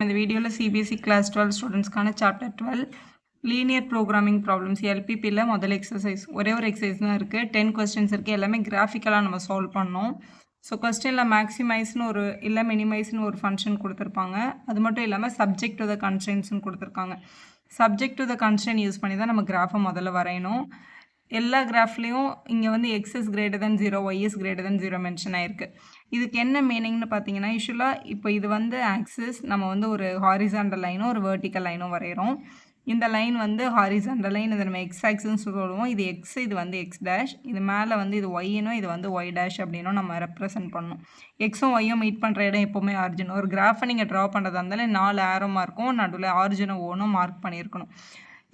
இந்த வீடியோவில் CBSE class 12 ஸ்டூடெண்ட்ஸ்க்கான சாப்டர் 12 லீனியர் ப்ரோக்ராமிங் ப்ராப்ளம்ஸ் எல்பிபியில் முதல் எக்ஸசைஸ் ஒரே ஒரு எக்ஸசைஸ் தான் இருக்குது. 10 கொஸ்டின்ஸ் இருக்குது. எல்லாமே கிராஃபிக்கலாக நம்ம சால்வ் பண்ணோம். ஸோ கொஸ்டினில் மேக்ஸிமைஸ்னு ஒரு இல்லை மினிமைஸ்னு ஒரு ஃபங்க்ஷன் கொடுத்துருப்பாங்க. அது மட்டும் இல்லாமல் சப்ஜெக்ட் டு த கன்ஸ்ட்ரெயின்ட்ஸ்னு கொடுத்துருக்காங்க. Subject to the constraint use பண்ணி தான் நம்ம கிராஃபை முதல்ல வரையணும். எல்லா கிராஃப்லேயும் இங்கே வந்து X greater than 0 Y greater than 0 mention ஆயிருக்கு. இதுக்கு என்ன மீனிங்னு பார்த்தீங்கன்னா, யூஸ்வலாக இப்போ இது வந்து ஆக்சிஸ், நம்ம வந்து ஒரு ஹாரிசாண்டல் லைனும் ஒரு வெர்டிக்கல் லைனும் வரைகிறோம். இந்த லைன் வந்து ஹாரிசாண்டல் லைன், இதை நம்ம எக்ஸ் ஆக்சிஸ்னு சொல்லுவோம். இது எக்ஸ், இது வந்து எக்ஸ் டேஷ், இது மேலே வந்து இது ஒய்னும் இது வந்து ஒய் டேஷ் அப்படின்னும் நம்ம ரெப்ரசென்ட் பண்ணணும். எக்ஸும் ஒய்யும் மீட் பண்ணுற இடம் எப்போவுமே ஆரிஜின். ஒரு கிராஃபை நீங்கள் ட்ரா பண்ணுறதா இருந்தாலும் 4 ஆரோ மார்க்கும் நடுவில் ஆரிஜினும் ஓனும் மார்க் பண்ணியிருக்கணும்.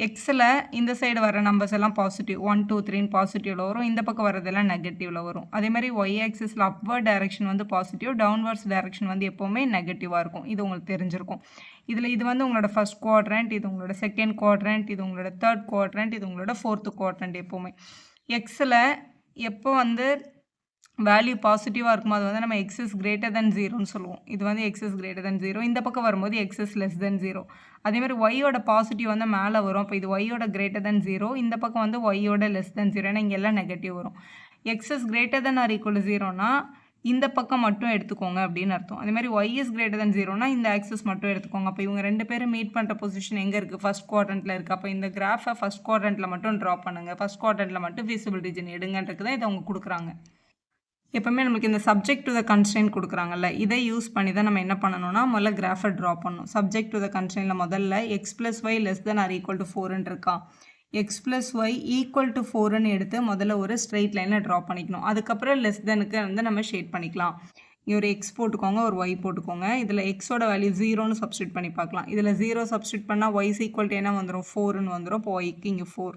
எக்ஸில் இந்த சைடு வர நம்பர்ஸ் எல்லாம் பாசிட்டிவ் 1 2 3 பாசிட்டிவில் வரும். இந்த பக்கம் வரதெல்லாம் நெகட்டிவில் வரும். அதே மாதிரி ஒய் ஆக்சிஸில் அப்வர்ட் டைரக்ஷன் வந்து பாசிட்டிவ், டவுன்வர்ட்ஸ் டைரக்ஷன் வந்து எப்போவுமே நெகட்டிவாக இருக்கும். இது உங்களுக்கு தெரிஞ்சிருக்கும். இது வந்து உங்களோட ஃபர்ஸ்ட் குவாட்ரண்ட், இது உங்களோட செகண்ட் குவாட்ரண்ட், இது உங்களோட தேர்ட் குவாட்ரண்ட், இது உங்களோட ஃபோர்த்து குவாட்ரண்ட். எப்போவுமே எக்ஸில் எப்போ வந்து வேல்யூ பாசிட்டிவாக இருக்கும்போது அது வந்து நம்ம எக்ஸஸ் கிரேட்டர் தென் 0ன்னு சொல்லுவோம். இது வந்து எக்ஸஸ் கிரேட்டர் தென் 0. இந்த பக்கம் வரும்போது எக்ஸஸ் லெஸ் தென் 0. அதேமாதிரி ஒய்யோட பாசிட்டிவ் வந்து மேலே வரும். இப்போ இது ஒய்யோட கிரேட்டர் தென் 0, இந்த பக்கம் வந்து ஒய்யோட லெஸ் தென் 0. ஏன்னா இங்கே எல்லாம் நெகட்டிவ் வரும். X is greater than or equal to 0னா இந்த பக்கம் மட்டும் எடுத்துக்கோங்க அப்படின்னு அர்த்தம். அதேமாதிரி ஒய் இஸ் கிரேட்டர் தென் 0னா இந்த ஆக்சஸ் மட்டும் எடுத்துக்கோங்க. அப்போ இவங்க ரெண்டு பேரும் மீட் பண்ணுற பொசிஷன் எங்கே இருக்குது? ஃபர்ஸ்ட் குவாட்ரண்ட்டில் இருக்குது. அப்போ இந்த கிராஃபை ஃபர்ஸ்ட் குவாட்ரண்ட்டில் மட்டும் ட்ரா பண்ணுங்கள். ஃபர்ஸ்ட் குவாட்ரண்ட்டில் மட்டும் ஃபீஸிபிள் ரீஜன் எடுங்கன்றதுக்கு தான் இதை அவங்க கொடுக்குறாங்க. எப்போவுமே நம்மளுக்கு இந்த சப்ஜெக்ட் டு த கன்ஸ்ட்ரெயின்ட் கொடுக்குறாங்கல்ல, இதை யூஸ் பண்ணி தான் நம்ம என்ன பண்ணணும்னா முதல்ல கிராஃபை ட்ரா பண்ணணும். சப்ஜெக்ட் டு த கன்ஸ்ட்ரெயின்ட்டில் முதல்ல X plus Y less than or equal to 4ன்னு இருக்கா, X plus Y equal to 4ன்னு எடுத்து முதல்ல ஒரு ஸ்ட்ரெயிட் லைனில் ட்ரா பண்ணிக்கணும். அதுக்கப்புறம் லெஸ் தெனுக்கு வந்து நம்ம ஷேட் பண்ணிக்கலாம். இங்கே ஒரு எக்ஸ் போட்டுக்கோங்க, ஒரு ஒய் போட்டுக்கோங்க. இதில் எக்ஸோட வேல்யூ 0ன்னு சப்ஸ்டியூட் பண்ணி பார்க்கலாம். இதில் 0 சப்ஸ்டியூட் பண்ணால் ஒய் ஈக்குவல் டு என்ன வந்துடும்? 4ன்னு வந்துடும். இப்போ ஒய்க்கு இங்கே 4.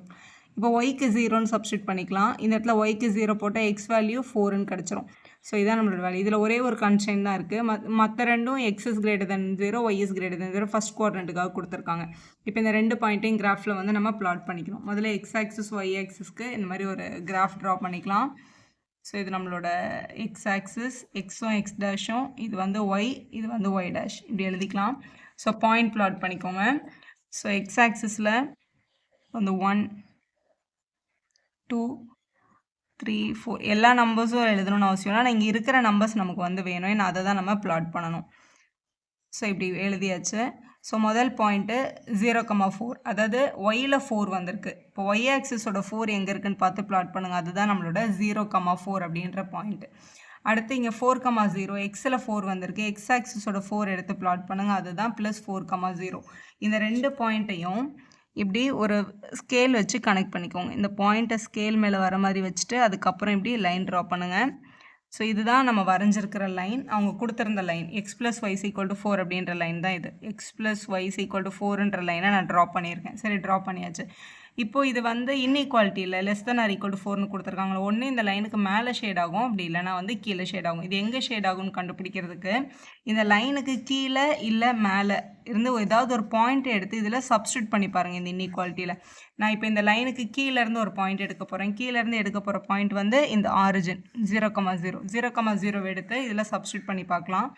இப்போ ஒய்க்கு 0ன்னு சப்ஸ்டியூட் பண்ணிக்கலாம். இந்த இடத்துல ஒய்க்கு 0 போட்டால் எக்ஸ் வேல்யூ 4ன்னு கிடச்சிரும். ஸோ இதான் நம்மளோட வேல்யூ. இதில் ஒரே ஒரு கன்ஸ்ட்ரெயின்ட் தான் இருக்குது. மற்ற ரெண்டும் X is greater than 0, Y is greater than 0 first குவாட்ரண்ட்டுக்காக கொடுத்துருக்காங்க. இப்போ இந்த ரெண்டு பாயிண்ட்டையும் கிராஃபில் வந்து நம்ம பிளாட் பண்ணிக்கணும். முதல்ல எக்ஸ் ஆக்சிஸ் ஒய் ஆக்சிஸ்க்கு இந்த மாதிரி ஒரு கிராஃப் ட்ரா பண்ணிக்கலாம். ஸோ இது நம்மளோட எக்ஸ் ஆக்சிஸ், எக்ஸும் எக்ஸ் டேஷும், இது வந்து ஒய், இது வந்து ஒய் டேஷ், இப்படி எழுதிக்கலாம். ஸோ பாயிண்ட் பிளாட் பண்ணிக்கோங்க. ஸோ எக்ஸ் ஆக்சிஸில் வந்து 1 2 3 4 எல்லா நம்பர்ஸும் எழுதணும்னு அவசியம் இல்லை. ஆனால் இங்கே இருக்கிற நம்பர்ஸ் நமக்கு வந்து வேணும். ஏன்னா அதை தான் நம்ம பிளாட் பண்ணணும். ஸோ இப்படி எழுதியாச்சு. ஸோ முதல் பாயிண்ட்டு 0,4, அதாவது ஒய்யில் 4 வந்திருக்கு. இப்போ ஒய் ஆக்சிஸோட 4 எங்கே இருக்குன்னு பார்த்து பிளாட் பண்ணுங்கள். அதுதான் நம்மளோட 0,4 அப்படின்ற பாயிண்ட்டு. அடுத்து இங்கே 4,0 எக்ஸில் 4 வந்திருக்கு. எக்ஸ் ஆக்சிஸோட 4 எடுத்து பிளாட் பண்ணுங்கள். அதுதான் ப்ளஸ் 4,0. இந்த ரெண்டு பாயிண்ட்டையும் இப்படி ஒரு ஸ்கேல் வச்சு கனெக்ட் பண்ணிக்கோங்க. இந்த பாயிண்ட்டை ஸ்கேல் மேலே வர மாதிரி வச்சுட்டு அதுக்கப்புறம் இப்படி லைன் ட்ரா பண்ணுங்கள். ஸோ இதுதான் நம்ம வரைஞ்சிருக்கிற லைன். அவங்க கொடுத்துருந்த line X plus Y equal to 4 அப்படின்ற லைன் தான் இது. X plus Y equal to 4ன்ற லைனை நான் ட்ரா பண்ணியிருக்கேன். சரி, ட்ரா பண்ணியாச்சு. இப்போது இது வந்து இன்இக்வாலிட்டியில் less than or equal to 4ன்னு கொடுத்துருக்காங்க. ஒன்று இந்த லைனுக்கு மேலே ஷேட் ஆகும், அப்படி இல்லைனா வந்து கீழே ஷேட் ஆகும். இது எங்கே ஷேட் ஆகும்னு கண்டுபிடிக்கிறதுக்கு இந்த லைனுக்கு கீழே இல்லை மேலே இருந்து ஏதாவது ஒரு பாயிண்ட் எடுத்து இதில் சப்ஸ்டியூட் பண்ணி பாருங்கள். இந்த இன்இக்வாலிட்டியில் நான் இப்போ இந்த லைனுக்கு கீழேருந்து ஒரு பாயிண்ட் எடுக்க போகிறேன். கீழேருந்து எடுக்க போகிற பாயிண்ட் வந்து இந்த ஆரிஜின் 0,0 எடுத்து இதில் சப்ஸ்டியூட் பண்ணி பார்க்கலாம்.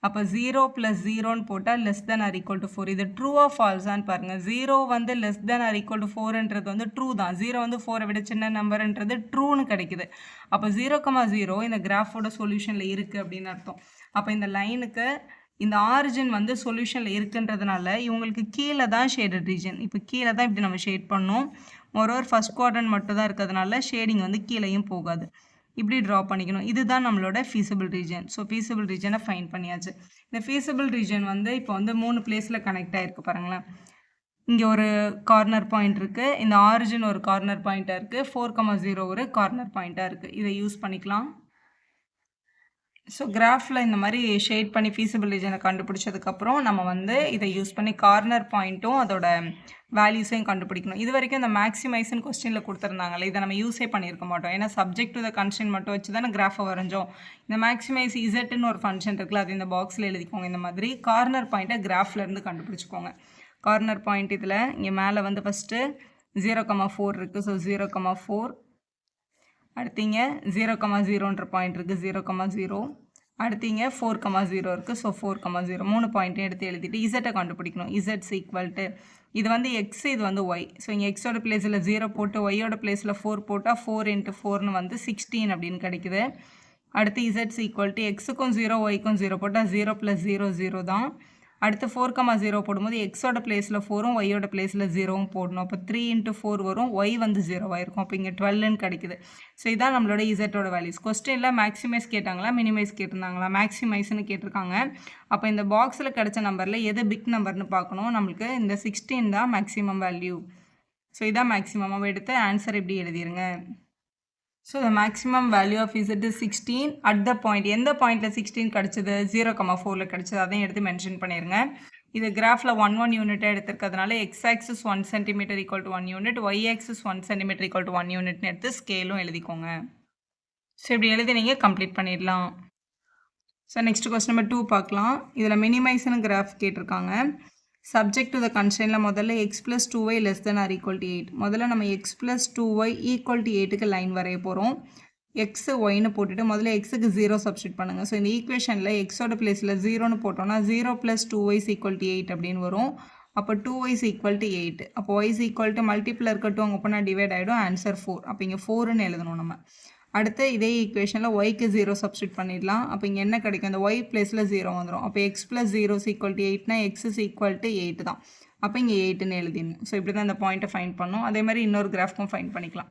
அப்போ 0 + 0ன்னு போட்டால் less than or equal to 4. இது ட்ரூவா ஃபால்ஸான்னு பாருங்கள். 0 வந்து less than or equal to 4ன்றது வந்து ட்ரூ தான். 0 வந்து 4 விட சின்ன நம்பர்ன்றது ட்ரூன்னு கிடைக்குது. அப்போ 0,0 இந்த கிராஃபோட சொல்யூஷனில் இருக்குது அப்படின்னு அர்த்தம். அப்போ இந்த லைனுக்கு இந்த ஆரிஜின் வந்து சொல்யூஷனில் இருக்குன்றதுனால இவங்களுக்கு கீழே தான் ஷேடட் ரீஜன். இப்போ கீழே தான் இப்படி நம்ம ஷேட் பண்ணோம். மொரோவர் ஃபர்ஸ்ட் குவாட்ரண்ட் மட்டும் தான் இருக்கிறதுனால ஷேடிங் வந்து கீழேயும் போகாது. இப்படி ட்ரா பண்ணிக்கணும். இதுதான் நம்மளோட ஃபீஸிபிள் ரீஜன். ஸோ ஃபீஸிபிள் ரீஜனை ஃபைன் பண்ணியாச்சு. இந்த ஃபீஸிபிள் ரீஜன் வந்து இப்போ வந்து 3 பிளேஸில் கனெக்ட் ஆகிருக்கு பாருங்களேன். இங்கே ஒரு கார்னர் பாயிண்ட் இருக்குது, இந்த ஆரிஜின் ஒரு கார்னர் பாயிண்ட்டாக இருக்குது, 4,0 ஒரு கார்னர் பாயிண்ட்டாக இருக்குது. இதை யூஸ் பண்ணிக்கலாம். ஸோ கிராஃபில் இந்த மாதிரி ஷேட் பண்ணி ஃபீஸிபிள் ரீஜனை கண்டுபிடிச்சதுக்கப்புறம் நம்ம வந்து இதை யூஸ் பண்ணி கார்னர் பாயிண்ட்டும் அதோட வேல்யூஸையும் கண்டுபிடிக்கணும். இது வரைக்கும் இந்த மேக்ஸிமைஸ்னு கொஸ்டினில் கொடுத்துருந்தாங்களே, இதை நம்ம யூஸே பண்ணியிருக்க மாட்டோம். ஏன்னா சப்ஜெக்ட் டு த கன்ஸ்ட்ரெயின்ட் மட்டும் வச்சு தானே கிராஃபை வரைஞ்சோம். இந்த மேக்ஸிமைஸ் இசட்னு ஒரு ஃபங்க்ஷன் இருக்குல்ல, அது இந்த பாக்ஸில் எழுதிக்கோங்க. இந்த மாதிரி கார்னர் பாயிண்ட்டை கிராஃப்லேருந்து கண்டுபிடிச்சிக்கோங்க. கார்னர் பாயிண்ட் இதில் இங்கே மேலே வந்து ஃபஸ்ட்டு 0,4 இருக்குது. ஸோ 0,4. அடுத்து இங்கே 0,0ன்ற பாயிண்ட் இருக்குது, 0,0. அடுத்து இங்கே 4,0 இருக்குது. ஸோ 4,0 3 பாயிண்ட்டையும் எடுத்து எழுதிட்டு இசட்டை கண்டுபிடிக்கணும். இசட்ஸ் ஈக்குவல் டு இது வந்து எக்ஸ், இது வந்து ஒய். ஸோ இங்கே எக்ஸோட பிளேஸில் 0 போட்டு ஒய்யோட பிளேஸில் 4 போட்டால் 4 × 4ன்னு வந்து 16 அப்படின்னு கிடைக்குது. அடுத்து இசட்ஸ் ஈக்குவல் டு எக்ஸுக்கும் 0 ஒய்க்கும் 0 போட்டால் 0 + 0 0 தான். அடுத்து 4,0 போடும்போது எக்ஸோட பிளேஸில் 4ம் ஒய்யோட பிளேஸில் 0வும் போடணும். அப்போ 3 × 4 வரும், ஒய் வந்து 0 இருக்கும். அப்போ இங்கே 12ன்னு கிடைக்குது. ஸோ இதான் நம்மளோட இசட்டோட வேல்யூஸ். கொஸ்டினில் மேக்ஸிமைஸ் கேட்டாங்களா மினிமைஸ் கேட்டிருந்தாங்களா? மேக்ஸிமைஸ்னு கேட்டிருக்காங்க. அப்போ இந்த பாக்ஸில் கிடைச்ச நம்பரில் எது பிக் நம்பர்னு பார்க்கணும். நம்மளுக்கு இந்த 16 தான் மேக்ஸிமம் வேல்யூ. ஸோ இதான் மேக்ஸிமமாக எடுத்து ஆன்சர் இப்படி எழுதிருங்க. So the maximum value of z is 16 at the point. எந்த பாயிண்டில் 16 கிடச்சிது? 0,4ல் கிடச்சிது. அதையும் எடுத்து மென்ஷன் பண்ணிடுங்க. இது கிராஃபில் 1 யூனிட்டாக எடுத்துருக்கிறதுனால x axis 1 cm = 1 unit, y axis 1 cm = 1 யூனிட்னு எடுத்து ஸ்கேலும் எழுதிக்கோங்க. ஸோ இப்படி எழுதி நீங்கள் கம்ப்ளீட் பண்ணிடலாம். ஸோ நெக்ஸ்ட் கொஸ்டின் நம்பர் 2 பார்க்கலாம். இதில் மினிமைஸ்னு கிராஃப் கேட்டிருக்காங்க. சப்ஜெக்ட் டு த கன்ஸ்ட்ரெயினில் முதல்ல x + 2y less than or equal to 8. முதல்ல நம்ம x + 2y ஈக்குவல் டு 8க்கு லைன் வரைய போகிறோம். எக்ஸ் ஒய்னு போட்டுட்டு முதல்ல எக்ஸுக்கு 0 சப்ஸ்டியூட் பண்ணுங்கள். ஸோ இந்த ஈக்குவேஷனில் எக்ஸோட பிளேஸில் 0ன்னு போட்டோம்னா 0 + 2y = 8 அப்படின்னு வரும். அப்போ 2y = 8. அப்போ y = மல்டிப்பிள் இருக்கட்டும், அங்கே போனால் டிவைட் ஆகிடும். ஆன்சர் 4. அப்போ இங்கே 4ன்னு எழுதணும் நம்ம. அடுத்து இதே ஈக்குவேஷனில் ஒய்க்கு 0 சப்ஸ்டியூட் பண்ணிடலாம். அப்போ இங்கே என்ன கிடைக்கும்? அந்த ஒய் பிளேஸில் 0 வந்துடும். அப்போ x + 0 = 8னா x = 8 தான். அப்போ இங்கே 8ன்னு எழுதிடணும். ஸோ இப்படி தான் இந்த பாயிண்ட்டை ஃபைண்ட் பண்ணணும். அதே மாதிரி இன்னொரு கிராஃப்க்கும் ஃபைண்ட் பண்ணிக்கலாம்.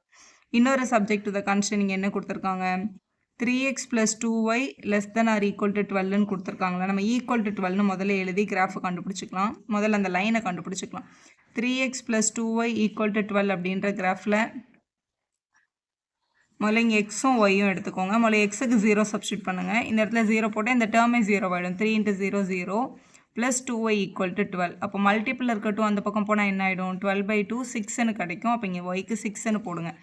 இன்னொரு சப்ஜெக்ட் டு த கன்ஸ்ட்ரெயின்ட் இங்கே என்ன கொடுத்துருக்காங்க? 3x + 2y less than or equal to 12ன்னு கொடுத்துருக்காங்களா? நம்ம ஈக்குவல் டு 12ன்னு முதல்ல எழுதி கிராஃபை கண்டுபிடிச்சிக்கலாம். முதல்ல அந்த லைனை கண்டுபிடிச்சிக்கலாம். 3x + 2y = 12 அப்படின்ற கிராஃபில் முதல்ல இங்கே எக்ஸும் ஒய்யும் எடுத்துக்கோங்க. முதல்ல எக்ஸுக்கு 0 சப்ஸ்டியூட் பண்ணுங்கள். இந்த இடத்துல 0 போட்டால் இந்த டேர்மே 0 ஆகிடும். 3 × 0 0 + 2y = 12. அப்போ மல்டிப்பிள் இருக்கட்டும், அந்த பக்கம் போனால் என்ன ஆகிடும்? 12/2 6ன்னு கிடைக்கும். அப்போ இங்கே ஒய்க்கு 6ன்னு போடுங்க.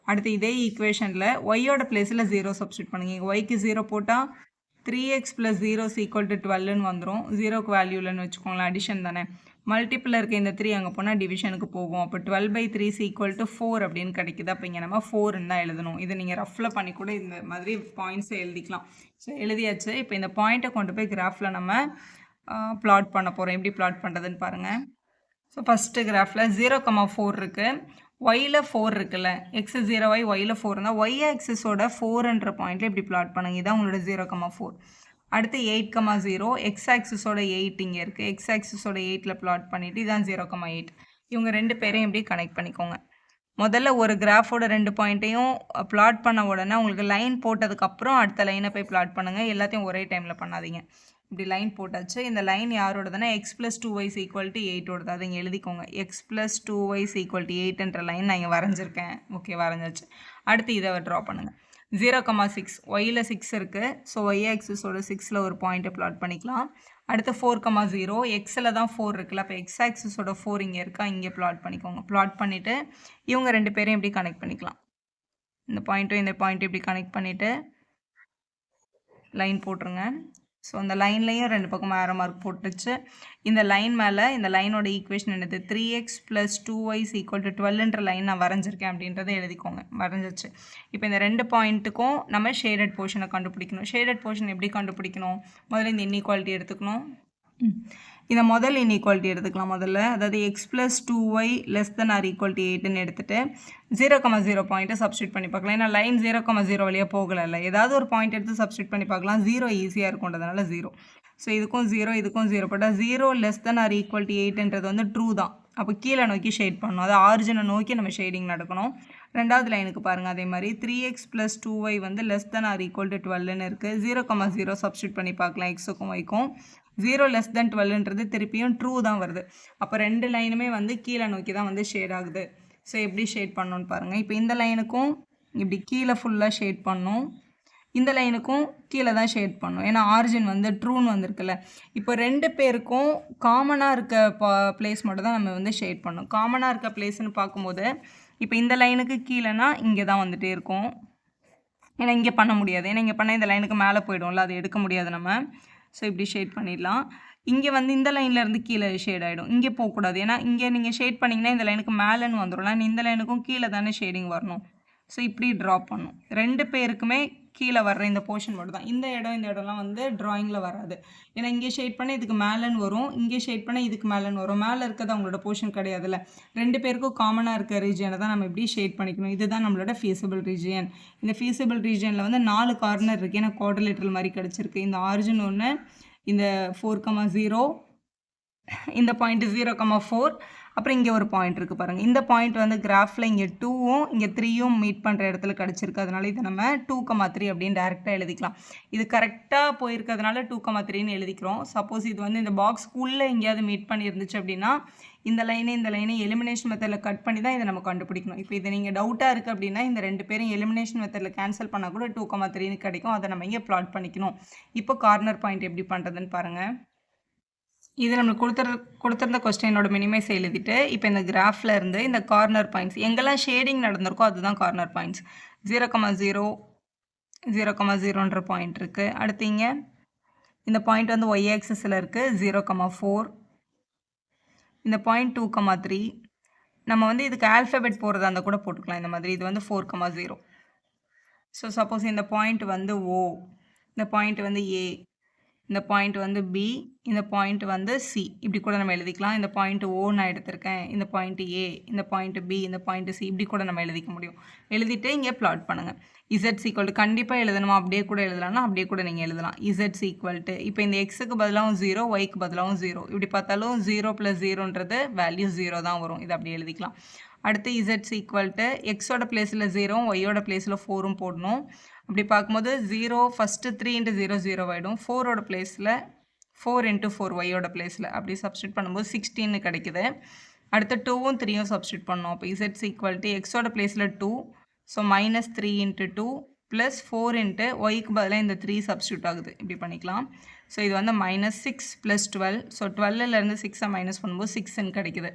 அடுத்து இதே ஈக்குவேஷனில் ஒய்யோட பிளேஸில் 0 சப்ஸ்டியூட் பண்ணுங்கள். இங்கே ஒய்க்கு 0 போட்டால் 3x + 0 = 12ன்னு வந்துடும். 0க்கு வேல்யூ இல்லைன்னு வச்சுக்கோங்களேன், அடிஷன் தானே. மல்டிப்பிள் இருக்க இந்த 3 அங்கே போனால் டிவிஷனுக்கு போகும். அப்போ 12/3 = 4 அப்படின்னு கிடைக்குது. அப்போ இங்கே நம்ம 4ன்னு தான் எழுதணும். இதை நீங்கள் ரஃப்பில் பண்ணி கூட இந்த மாதிரி பாயிண்ட்ஸை எழுதிக்கலாம். ஸோ எழுதியாச்சு. இப்போ இந்த பாயிண்ட்டை கொண்டு போய் கிராஃபில் நம்ம ப்ளாட் பண்ண போகிறோம். எப்படி ப்ளாட் பண்ணுறதுன்னு பாருங்கள். ஸோ ஃபஸ்ட்டு கிராஃபில் 0,4 இருக்குது. ஒயில் 4 இருக்குல்ல, எக்ஸ் 0y ஒயில் 4 இருந்தால் ஒய் ஆக்சிஸோட 4ன்ற பாயிண்ட்டில் இப்படி ப்ளாட் பண்ணுங்க. இதான் உங்களோட 0,4. அடுத்து 8,0 எக்ஸ் ஆக்சிஸோட 8 இங்கே இருக்குது. எக்ஸ் ஆக்சிஸோட 8ல் ப்ளாட் பண்ணிவிட்டு இதான் 0,8. இவங்க ரெண்டு பேரையும் இப்படி கனெக்ட் பண்ணிக்கோங்க. முதல்ல ஒரு கிராஃபோட 2 பாயிண்ட்டையும் ப்ளாட் பண்ண உடனே உங்களுக்கு லைன் போட்டதுக்கப்புறம் அடுத்த லைனை போய் ப்ளாட் பண்ணுங்கள். எல்லாத்தையும் ஒரே டைமில் பண்ணாதீங்க. இப்படி லைன் போட்டாச்சு. இந்த லைன் யாரோடதுன்னா x + 2y = 8ஓடது. அதை இங்கே எழுதிக்கோங்க. x + 2y = 8ன்ற லைன் நான் இங்கே வரைஞ்சிருக்கேன். ஓகே, வரைஞ்சாச்சு. அடுத்து இதை ட்ரா பண்ணுங்கள். 0,6 ஒயில் 6 இருக்குது. ஸோ ஒய் ஆக்சிஸோட 6ல் ஒரு பாயிண்ட்டை ப்ளாட் பண்ணிக்கலாம். அடுத்து 4,0 எக்ஸில் தான் 4 இருக்குல்ல, அப்போ எக்ஸ் ஆக்சிஸோட 4 இங்கே இருக்கா, இங்கே ப்ளாட் பண்ணிக்கோங்க. ப்ளாட் பண்ணிவிட்டு இவங்க ரெண்டு பேரையும் இப்படி கனெக்ட் பண்ணிக்கலாம். இந்த பாயிண்ட்டும் இந்த பாயிண்ட்டும் இப்படி கனெக்ட் பண்ணிவிட்டு லைன் போட்டுருங்க. ஸோ அந்த லைன்லேயும் ரெண்டு பக்கம் ஆரோ மார்க் போட்டுச்சு. இந்த லைன் மேலே இந்த லைனோட ஈக்குவேஷன் என்னது? 3x + 2y = 12ன்ற லைன் நான் வரைஞ்சிருக்கேன் அப்படின்றத எழுதிக்கோங்க. வரைஞ்சிச்சு. இப்போ இந்த ரெண்டு பாயிண்ட்டுக்கும் நம்ம ஷேடட் போர்ஷனை கண்டுபிடிக்கணும். ஷேடட் போர்ஷன் எப்படி கண்டுபிடிக்கணும்? முதல்ல இந்த இன்இக்வாலிட்டி எடுத்துக்கணும். இந்த முதல் இன்இக்வாலிட்டி எடுத்துக்கலாம் முதல்ல. அதாவது x + 2y less than or equal to 8ன்னு எடுத்துகிட்டு 0,0 பாயிண்ட்டை சப்ஸ்டியூட் பண்ணி பார்க்கலாம். ஏன்னா லைன் 0,0 வழியாக போகலை. ஏதாவது ஒரு பாயிண்ட் எடுத்து சப்ஸ்டியூட் பண்ணி பார்க்கலாம். 0 ஈஸியாக இருக்கும்ன்றதுனால 0. ஸோ இதுக்கும் 0 இதுக்கும் 0 போட்டால் 0 less than or equal to 8ன்றது வந்து ட்ரூ தான். அப்போ கீழே நோக்கி ஷேட் பண்ணணும். அது ஆரிஜினை நோக்கி நம்ம ஷேடிங் நடக்கணும். ரெண்டாவது லைனுக்கு பாருங்கள். அதே மாதிரி 3x + 2y வந்து less than or equal to 12ன்னு இருக்குது. 0,0 சப்ஸ்டியூட் பண்ணி பார்க்கலாம். எக்ஸுக்கும் ஒய்க்கும் 0 less than 12ன்றது திருப்பியும் ட்ரூ தான் வருது. அப்போ ரெண்டு லைனுமே வந்து கீழே நோக்கி தான் வந்து ஷேட் ஆகுது. ஸோ எப்படி ஷேட் பண்ணணும்னு பாருங்கள். இப்போ இந்த லைனுக்கும் இப்படி கீழே ஃபுல்லாக ஷேட் பண்ணணும். இந்த லைனுக்கும் கீழே தான் ஷேட் பண்ணணும். ஏன்னா ஆரிஜின் வந்து ட்ரூன்னு வந்திருக்குல்ல. இப்போ ரெண்டு பேருக்கும் காமனாக இருக்க பிளேஸ் மட்டும் தான் நம்ம வந்து ஷேட் பண்ணணும். காமனாக இருக்க பிளேஸ்ன்னு பார்க்கும்போது இப்போ இந்த லைனுக்கு கீழேனா இங்கே தான் வந்துகிட்டே இருக்கும். ஏன்னா இங்கே பண்ண முடியாது. ஏன்னா இங்கே பண்ணால் இந்த லைனுக்கு மேலே போய்டும்ல, அது எடுக்க முடியாது நம்ம. ஸோ இப்படி ஷேட் பண்ணிடலாம். இங்கே வந்து இந்த லைன்லேருந்து கீழே ஷேட் ஆகிடும். இங்கே போகக்கூடாது. ஏன்னா இங்கே நீங்கள் ஷேட் பண்ணிங்கன்னா இந்த லைனுக்கு மேலேன்னு வந்துடும். இந்த லைனுக்கும் கீழே தானே ஷேடிங் வரணும். ஸோ இப்படி ட்ரா பண்ணும். 2 பேருக்குமே கீழே வர்ற இந்த போர்ஷன் மட்டும் தான். இந்த இடம்லாம் வந்து ட்ராயிங்கில் வராது. ஏன்னா இங்கே ஷேட் பண்ண இதுக்கு மேலேன்னு வரும், இங்கே ஷேட் பண்ண இதுக்கு மேலேன்னு வரும். மேலே இருக்கிறது அவங்களோட போர்ஷன் கிடையாதுல்ல. 2 பேருக்கும் காமனாக இருக்க ரீஜியனை தான் நம்ம இப்படி ஷேட் பண்ணிக்கணும். இதுதான் நம்மளோட ஃபீஸிபிள் ரீஜியன். இந்த ஃபீஸிபிள் ரீஜியனில் வந்து 4 கார்னர் இருக்குது. ஏன்னா குவாட்ரிலேட்டரல் மாதிரி கிடச்சிருக்கு. இந்த ஆரிஜின் ஒன்று, இந்த 4,0, இந்த பாயிண்ட் 0,4, அப்புறம் இங்கே ஒரு பாயிண்ட் இருக்குது பாருங்கள். இந்த பாயிண்ட் வந்து கிராஃபில் இங்கே 2ம் இங்கே 3யும் மீட் பண்ணுற இடத்துல கிடச்சிருக்கு. அதனால இதை நம்ம 2,3 அப்படின்னு டேரெக்டாக எழுதிக்கலாம். இது கரெக்டாக போயிருக்கிறதுனால 2,3ன்னு எழுதிக்கிறோம். சப்போஸ் இது வந்து இந்த பாக்ஸ்க்குள்ளே எங்கேயாவது மீட் பண்ணியிருந்துச்சு அப்படின்னா இந்த லைனை எலிமினேஷன் மெத்தடில் கட் பண்ணி தான் இதை நம்ம கண்டுபிடிக்கணும். இப்போ இதை நீங்கள் டவுட்டாக இருக்குது அப்படின்னா இந்த 2 பேரும் எலிமினேஷன் மெத்தடில் கேன்சல் பண்ணால் கூட 2,3ன்னு கிடைக்கும். அதை நம்ம இங்கே ப்ளாட் பண்ணிக்கணும். இப்போ கார்னர் பாயிண்ட் எப்படி பண்ணுறதுன்னு பாருங்கள். இது நம்மளுக்கு கொடுத்துருந்த கொஸ்டினோட மினிமைஸ் எழுதிட்டு இப்போ இந்த கிராஃபில் இருந்து இந்த கார்னர் பாயிண்ட்ஸ் எங்கெல்லாம் ஷேடிங் நடந்திருக்கோ அதுதான் கார்னர் பாயிண்ட்ஸ். 0,0, 0,0ன்ற பாயிண்ட் இருக்குது. அடுத்து இங்கே இந்த பாயிண்ட் வந்து ஒய் ஆக்சிஸில் இருக்குது 0,4. இந்த பாயிண்ட் 2,3. நம்ம வந்து இதுக்கு ஆல்ஃபபெட் போடுறதா இருந்தால் கூட போட்டுக்கலாம் இந்த மாதிரி. இது வந்து 4,0. ஸோ சப்போஸ் இந்த பாயிண்ட் வந்து ஓ, இந்த பாயிண்ட் வந்து ஏ, இந்த பாயிண்ட் வந்து பி, இந்த பாயிண்ட் வந்து சி, இப்படி கூட நம்ம எழுதிக்கலாம். இந்த பாயிண்ட் ஓ நான் எடுத்திருக்கேன், இந்த பாயிண்ட் ஏ, இந்த பாயிண்ட் பி, இந்த பாயிண்ட் சி, இப்படி கூட நம்ம எழுதிக்க முடியும். எழுதிட்டு இங்கே பிளாட் பண்ணுங்கள். இசட்ஸ் ஈக்குவல் டு கண்டிப்பாக எழுதணுமா, அப்படியே கூட எழுதலாம்னா அப்படியே கூட நீங்கள் எழுதலாம். இசட்ஸ் ஈக்குவல் டு இப்போ இந்த எக்ஸுக்கு பதிலாகவும் 0, ஒய்க்கு பதிலாகவும் 0, இப்படி பார்த்தாலும் 0 + 0ன்றது வேல்யூ 0 தான் வரும். இது அப்படி எழுதிக்கலாம். அடுத்து இசட்ஸ் ஈக்குவல் டு எக்ஸோட பிளேஸில் 0ம் ஒய்யோட பிளேஸில் 4ம் போடணும். அப்படி பார்க்கும்போது 0 ஃபஸ்ட்டு 3 × 0 0 ஆகிடும். 4ஓட பிளேஸில் 4 × 4 ஒய்யோட பிளேஸில் அப்படி சப்ஸ்டியூட் பண்ணும்போது 16 கிடைக்குது. அடுத்து 2ம் 3யும் சப்ஸ்டியூட் பண்ணோம். அப்போ இசட்ஸ் ஈக்குவல் டு எக்ஸோட பிளேஸில் 2, ஸோ -3 × 2 + 4 × ஒய்க்கு பதிலாக இந்த 3 சப்ஸ்டியூட் ஆகுது. இப்படி பண்ணிக்கலாம். ஸோ இது வந்து -6 + 12, ஸோ 12லேருந்து 6 மைனஸ் பண்ணும்போது 6ன்னு கிடைக்குது.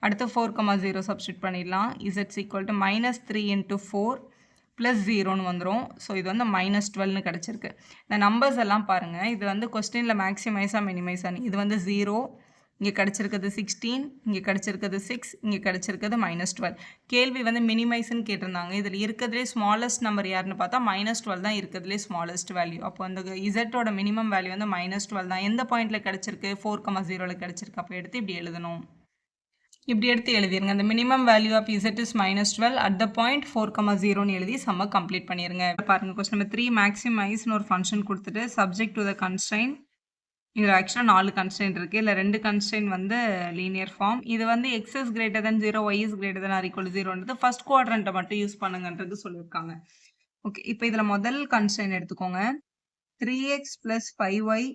அடுத்து 4,0 சப்ஸ்டியூட் பண்ணிடலாம். இசட்ஸ் ஈக்குவல் டு -3 × 4 + 0ன்னு வந்துடும். ஸோ இது வந்து -12ன்னு கிடச்சிருக்கு. இந்த நம்பர்ஸ் எல்லாம் பாருங்கள். இது வந்து கொஸ்டினில் மேக்ஸிமைஸாக மினிமைஸாக, இது வந்து 0, இங்கே கிடச்சிருக்கிறது 16, இங்கே கிடச்சிருக்கிறது 6, இங்கே கிடச்சிருக்கிறது -12. கேள்வி வந்து மினிமைஸ்ன்னு கேட்டிருந்தாங்க. இதில் இருக்கிறதுலே ஸ்மாலஸ்ட் நம்பர் யாருன்னு பார்த்தா -12 தான் இருக்கிறதுலே ஸ்மாலஸ்ட் வேல்யூ. அப்போ அந்த இசட்டோட மினிமம் வேல்யூ வந்து -12 தான். எந்த பாயிண்டில் கிடச்சிருக்கு, 4,0ல் கிடச்சிருக்கு. அப்போ எடுத்து இப்படி எழுதணும். இப்படி எடுத்து எழுதிருங்க. அந்த minimum value of Z is -12 at the point 4,0ன்னு எழுதி சம்ம கம்ப்ளீட் பண்ணிடுங்க. பாருங்கள், கொஸ்டின் நம்பர் 3 மேக்ஸிமைஸ்னு ஒரு ஃபங்க்ஷன் கொடுத்துட்டு சப்ஜெக்ட் டு த கன்ஸ்ட்ரைன். இதில் ஆக்சுவலாக 4 கன்ஸ்ட்ரைன்ட் இருக்குது. இல்லை 2 கன்ஸ்ட்ரைன் வந்து லீனியர் ஃபார்ம். இது வந்து x is greater than 0, y is greater than or equal to 0ன்றது ஃபர்ஸ்ட் குவாட்ரண்ட்டை மட்டும் யூஸ் பண்ணுங்கன்றது சொல்லியிருக்காங்க. ஓகே, இப்போ இதில் முதல் கன்ஸ்ட்ரைன் எடுத்துக்கோங்க. 3x + 5y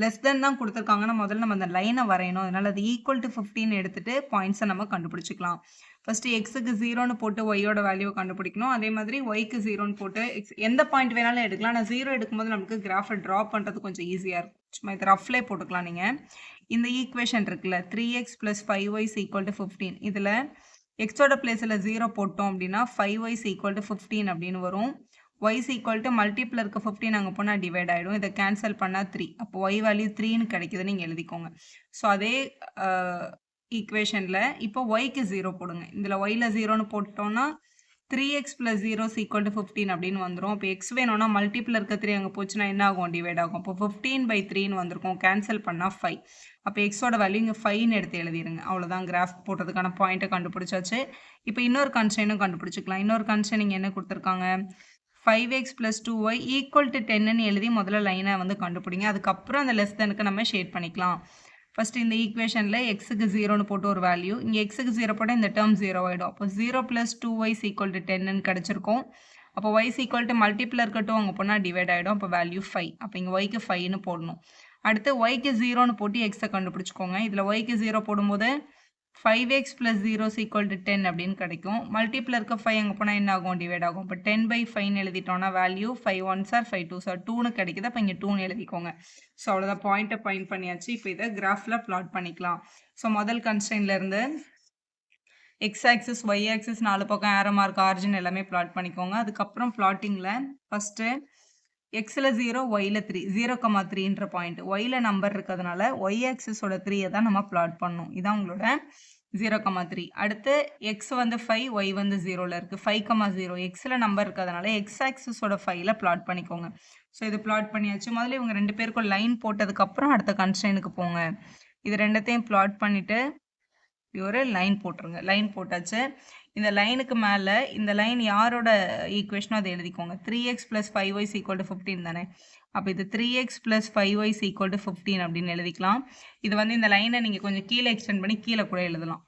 லெஸ் தென் தான் கொடுத்துருக்காங்கன்னா முதல்ல நம்ம அந்த லைனை வரையணும். அதனால் அது ஈக்குவல் டு 15 எடுத்துகிட்டு பாயிண்ட்ஸை நம்ம கண்டுபிடிச்சிக்கலாம். ஃபஸ்ட்டு எக்ஸுக்கு 0ன்னு போட்டு ஒய்யோட வேல்யூவை கண்டுபிடிக்கணும். அதே மாதிரி ஒய்க்கு 0ன்னு போட்டு எந்த பாயிண்ட் வேணாலும் எடுக்கலாம். நான் 0 எடுக்கும்போது நமக்கு கிராஃபை ட்ரா பண்ணுறது கொஞ்சம் ஈஸியாக இருக்கும். சும்மா இது ரஃப்லே போட்டுக்கலாம். நீங்கள் இந்த ஈக்குவேஷன் இருக்குல்ல, 3x + 5y = 15, இதில் எக்ஸோட பிளேஸில் 0 போட்டோம் அப்படின்னா 5y = 15 அப்படின்னு வரும். y = மல்டிப்பில் இருக்க 15 அங்கே போனால் டிவைட் ஆகிடும். இதை கேன்சல் பண்ணால் 3, அப்போ y வேல்யூ 3ன்னு கிடைக்குதுன்னு நீங்கள் எழுதிக்கோங்க. ஸோ அதே ஈக்குவேஷனில் இப்போ ஒய்க்கு 0 போடுங்க. இதில் ஒயில் 0ன்னு போட்டோன்னா 3x + 0 = 15 அப்படின்னு வந்துடும். இப்போ எக்ஸ் வேணும்னா மல்டிப்பில் இருக்க 3 அங்கே போச்சுன்னா என்ன ஆகும், டிவைட் ஆகும். இப்போ 15/3ன்னு வந்திருக்கும். கேன்சல் பண்ணால் 5. அப்போ எக்ஸோட வேல்யூ இங்கே 5ன்னு எடுத்து எழுதிடுங்க. அவ்வளோதான், கிராஃப் போடுறதுக்கான பாயிண்ட்டை கண்டுபிடிச்சாச்சு. இப்போ இன்னொரு கன்ஸ்ட்ரைனும் கண்டுபிடிச்சிக்கலாம். இன்னொரு கன்ஸ்ட்ரைன் இங்கே என்ன கொடுத்துருக்காங்க, 5x + 2y = 10ன்னு எழுதி முதல்ல லைனை வந்து கண்டுபிடிங்க. அதுக்கப்புறம் அந்த லெஸ் தெனுக்கு நம்ம ஷேட் பண்ணிக்கலாம். ஃபஸ்ட்டு இந்த ஈக்குவேஷனில் எக்ஸுக்கு 0ன்னு போட்டு ஒரு வேல்யூ, இங்கே எக்ஸுக்கு 0 போட்டால் இந்த டேர்ம் 0 ஆகிடும். அப்போ 0 + 2y = 10ன்னு கிடச்சிருக்கும். அப்போ y = மல்டிப்பில் இருக்கட்டும் அங்கே போனால் டிவைட் ஆகிடும். அப்போ வேல்யூ 5. அப்போ இங்கே yக்கு 5ன்னு போடணும். அடுத்து yக்கு 0ன்னு போட்டு எக்ஸை கண்டுபிடிச்சிக்கோங்க. இதில் yக்கு 0 போடும்போது 5x + 0 = 10 அப்படின்னு கிடைக்கும். மல்டிப்பில் இருக்க 5 அங்கே போனால் என்ன ஆகும், டிவைட் ஆகும். இப்போ 10/5ன்னு எழுதிட்டோம்னா value 5 1s are 5 2s are 2ன்னு கிடைக்குது. அப்போ இங்கே 2ன்னு எழுதிக்கோங்க. ஸோ அவ்வளோதான், பாயிண்ட்டை பாயிண்ட் பண்ணியாச்சு. இப்போ இதை கிராஃபில் பிளாட் பண்ணிக்கலாம். ஸோ முதல் கன்ஸ்ட்ரைன்லேருந்து எக்ஸ் ஆக்சிஸ் ஒய் ஆக்சிஸ் 4 பக்கம் ஏரோ மார்க் ஆரிஜின் எல்லாமே பிளாட் பண்ணிக்கோங்க. அதுக்கப்புறம் பிளாட்டிங்கில் ஃபஸ்ட்டு எக்ஸில் 0, ஒயில் 3, 0,3ன்ற பாயிண்ட். ஒயில் நம்பர் இருக்கிறதுனால ஒய் ஆக்சிஸோட 3 தான் நம்ம பிளாட் பண்ணணும். இதான் உங்களோட 0,3. அடுத்து x வந்து 5, y வந்து 0ல இருக்கு. 5,0 xல நம்பர் இருக்கிறதுனால x ஆக்சிஸோட 5ல பிளாட் பண்ணிக்கோங்க. ஸோ இது பிளாட் பண்ணியாச்சு. முதல்ல இவங்க 2 பேருக்கும் லைன் போட்டதுக்கப்புறம் அடுத்த கன்ஸ்ட்ரெயினுக்கு போங்க. இது ரெண்டத்தையும் பிளாட் பண்ணிட்டு ஒரு லைன் போட்டுருங்க. லைன் போட்டாச்சு. இந்த லைனுக்கு மேலே இந்த லைன் யாரோட ஈக்குவேஷனோ அதை எழுதிக்கோங்க. 3x + 5y = 15 தானே. அப்போ இது 3x + 5y = 15 அப்படின்னு எழுதிக்கலாம். இது வந்து இந்த லைனை நீங்கள் கொஞ்சம் கீழே எக்ஸ்டெண்ட் பண்ணி கீழே கூட எழுதலாம்.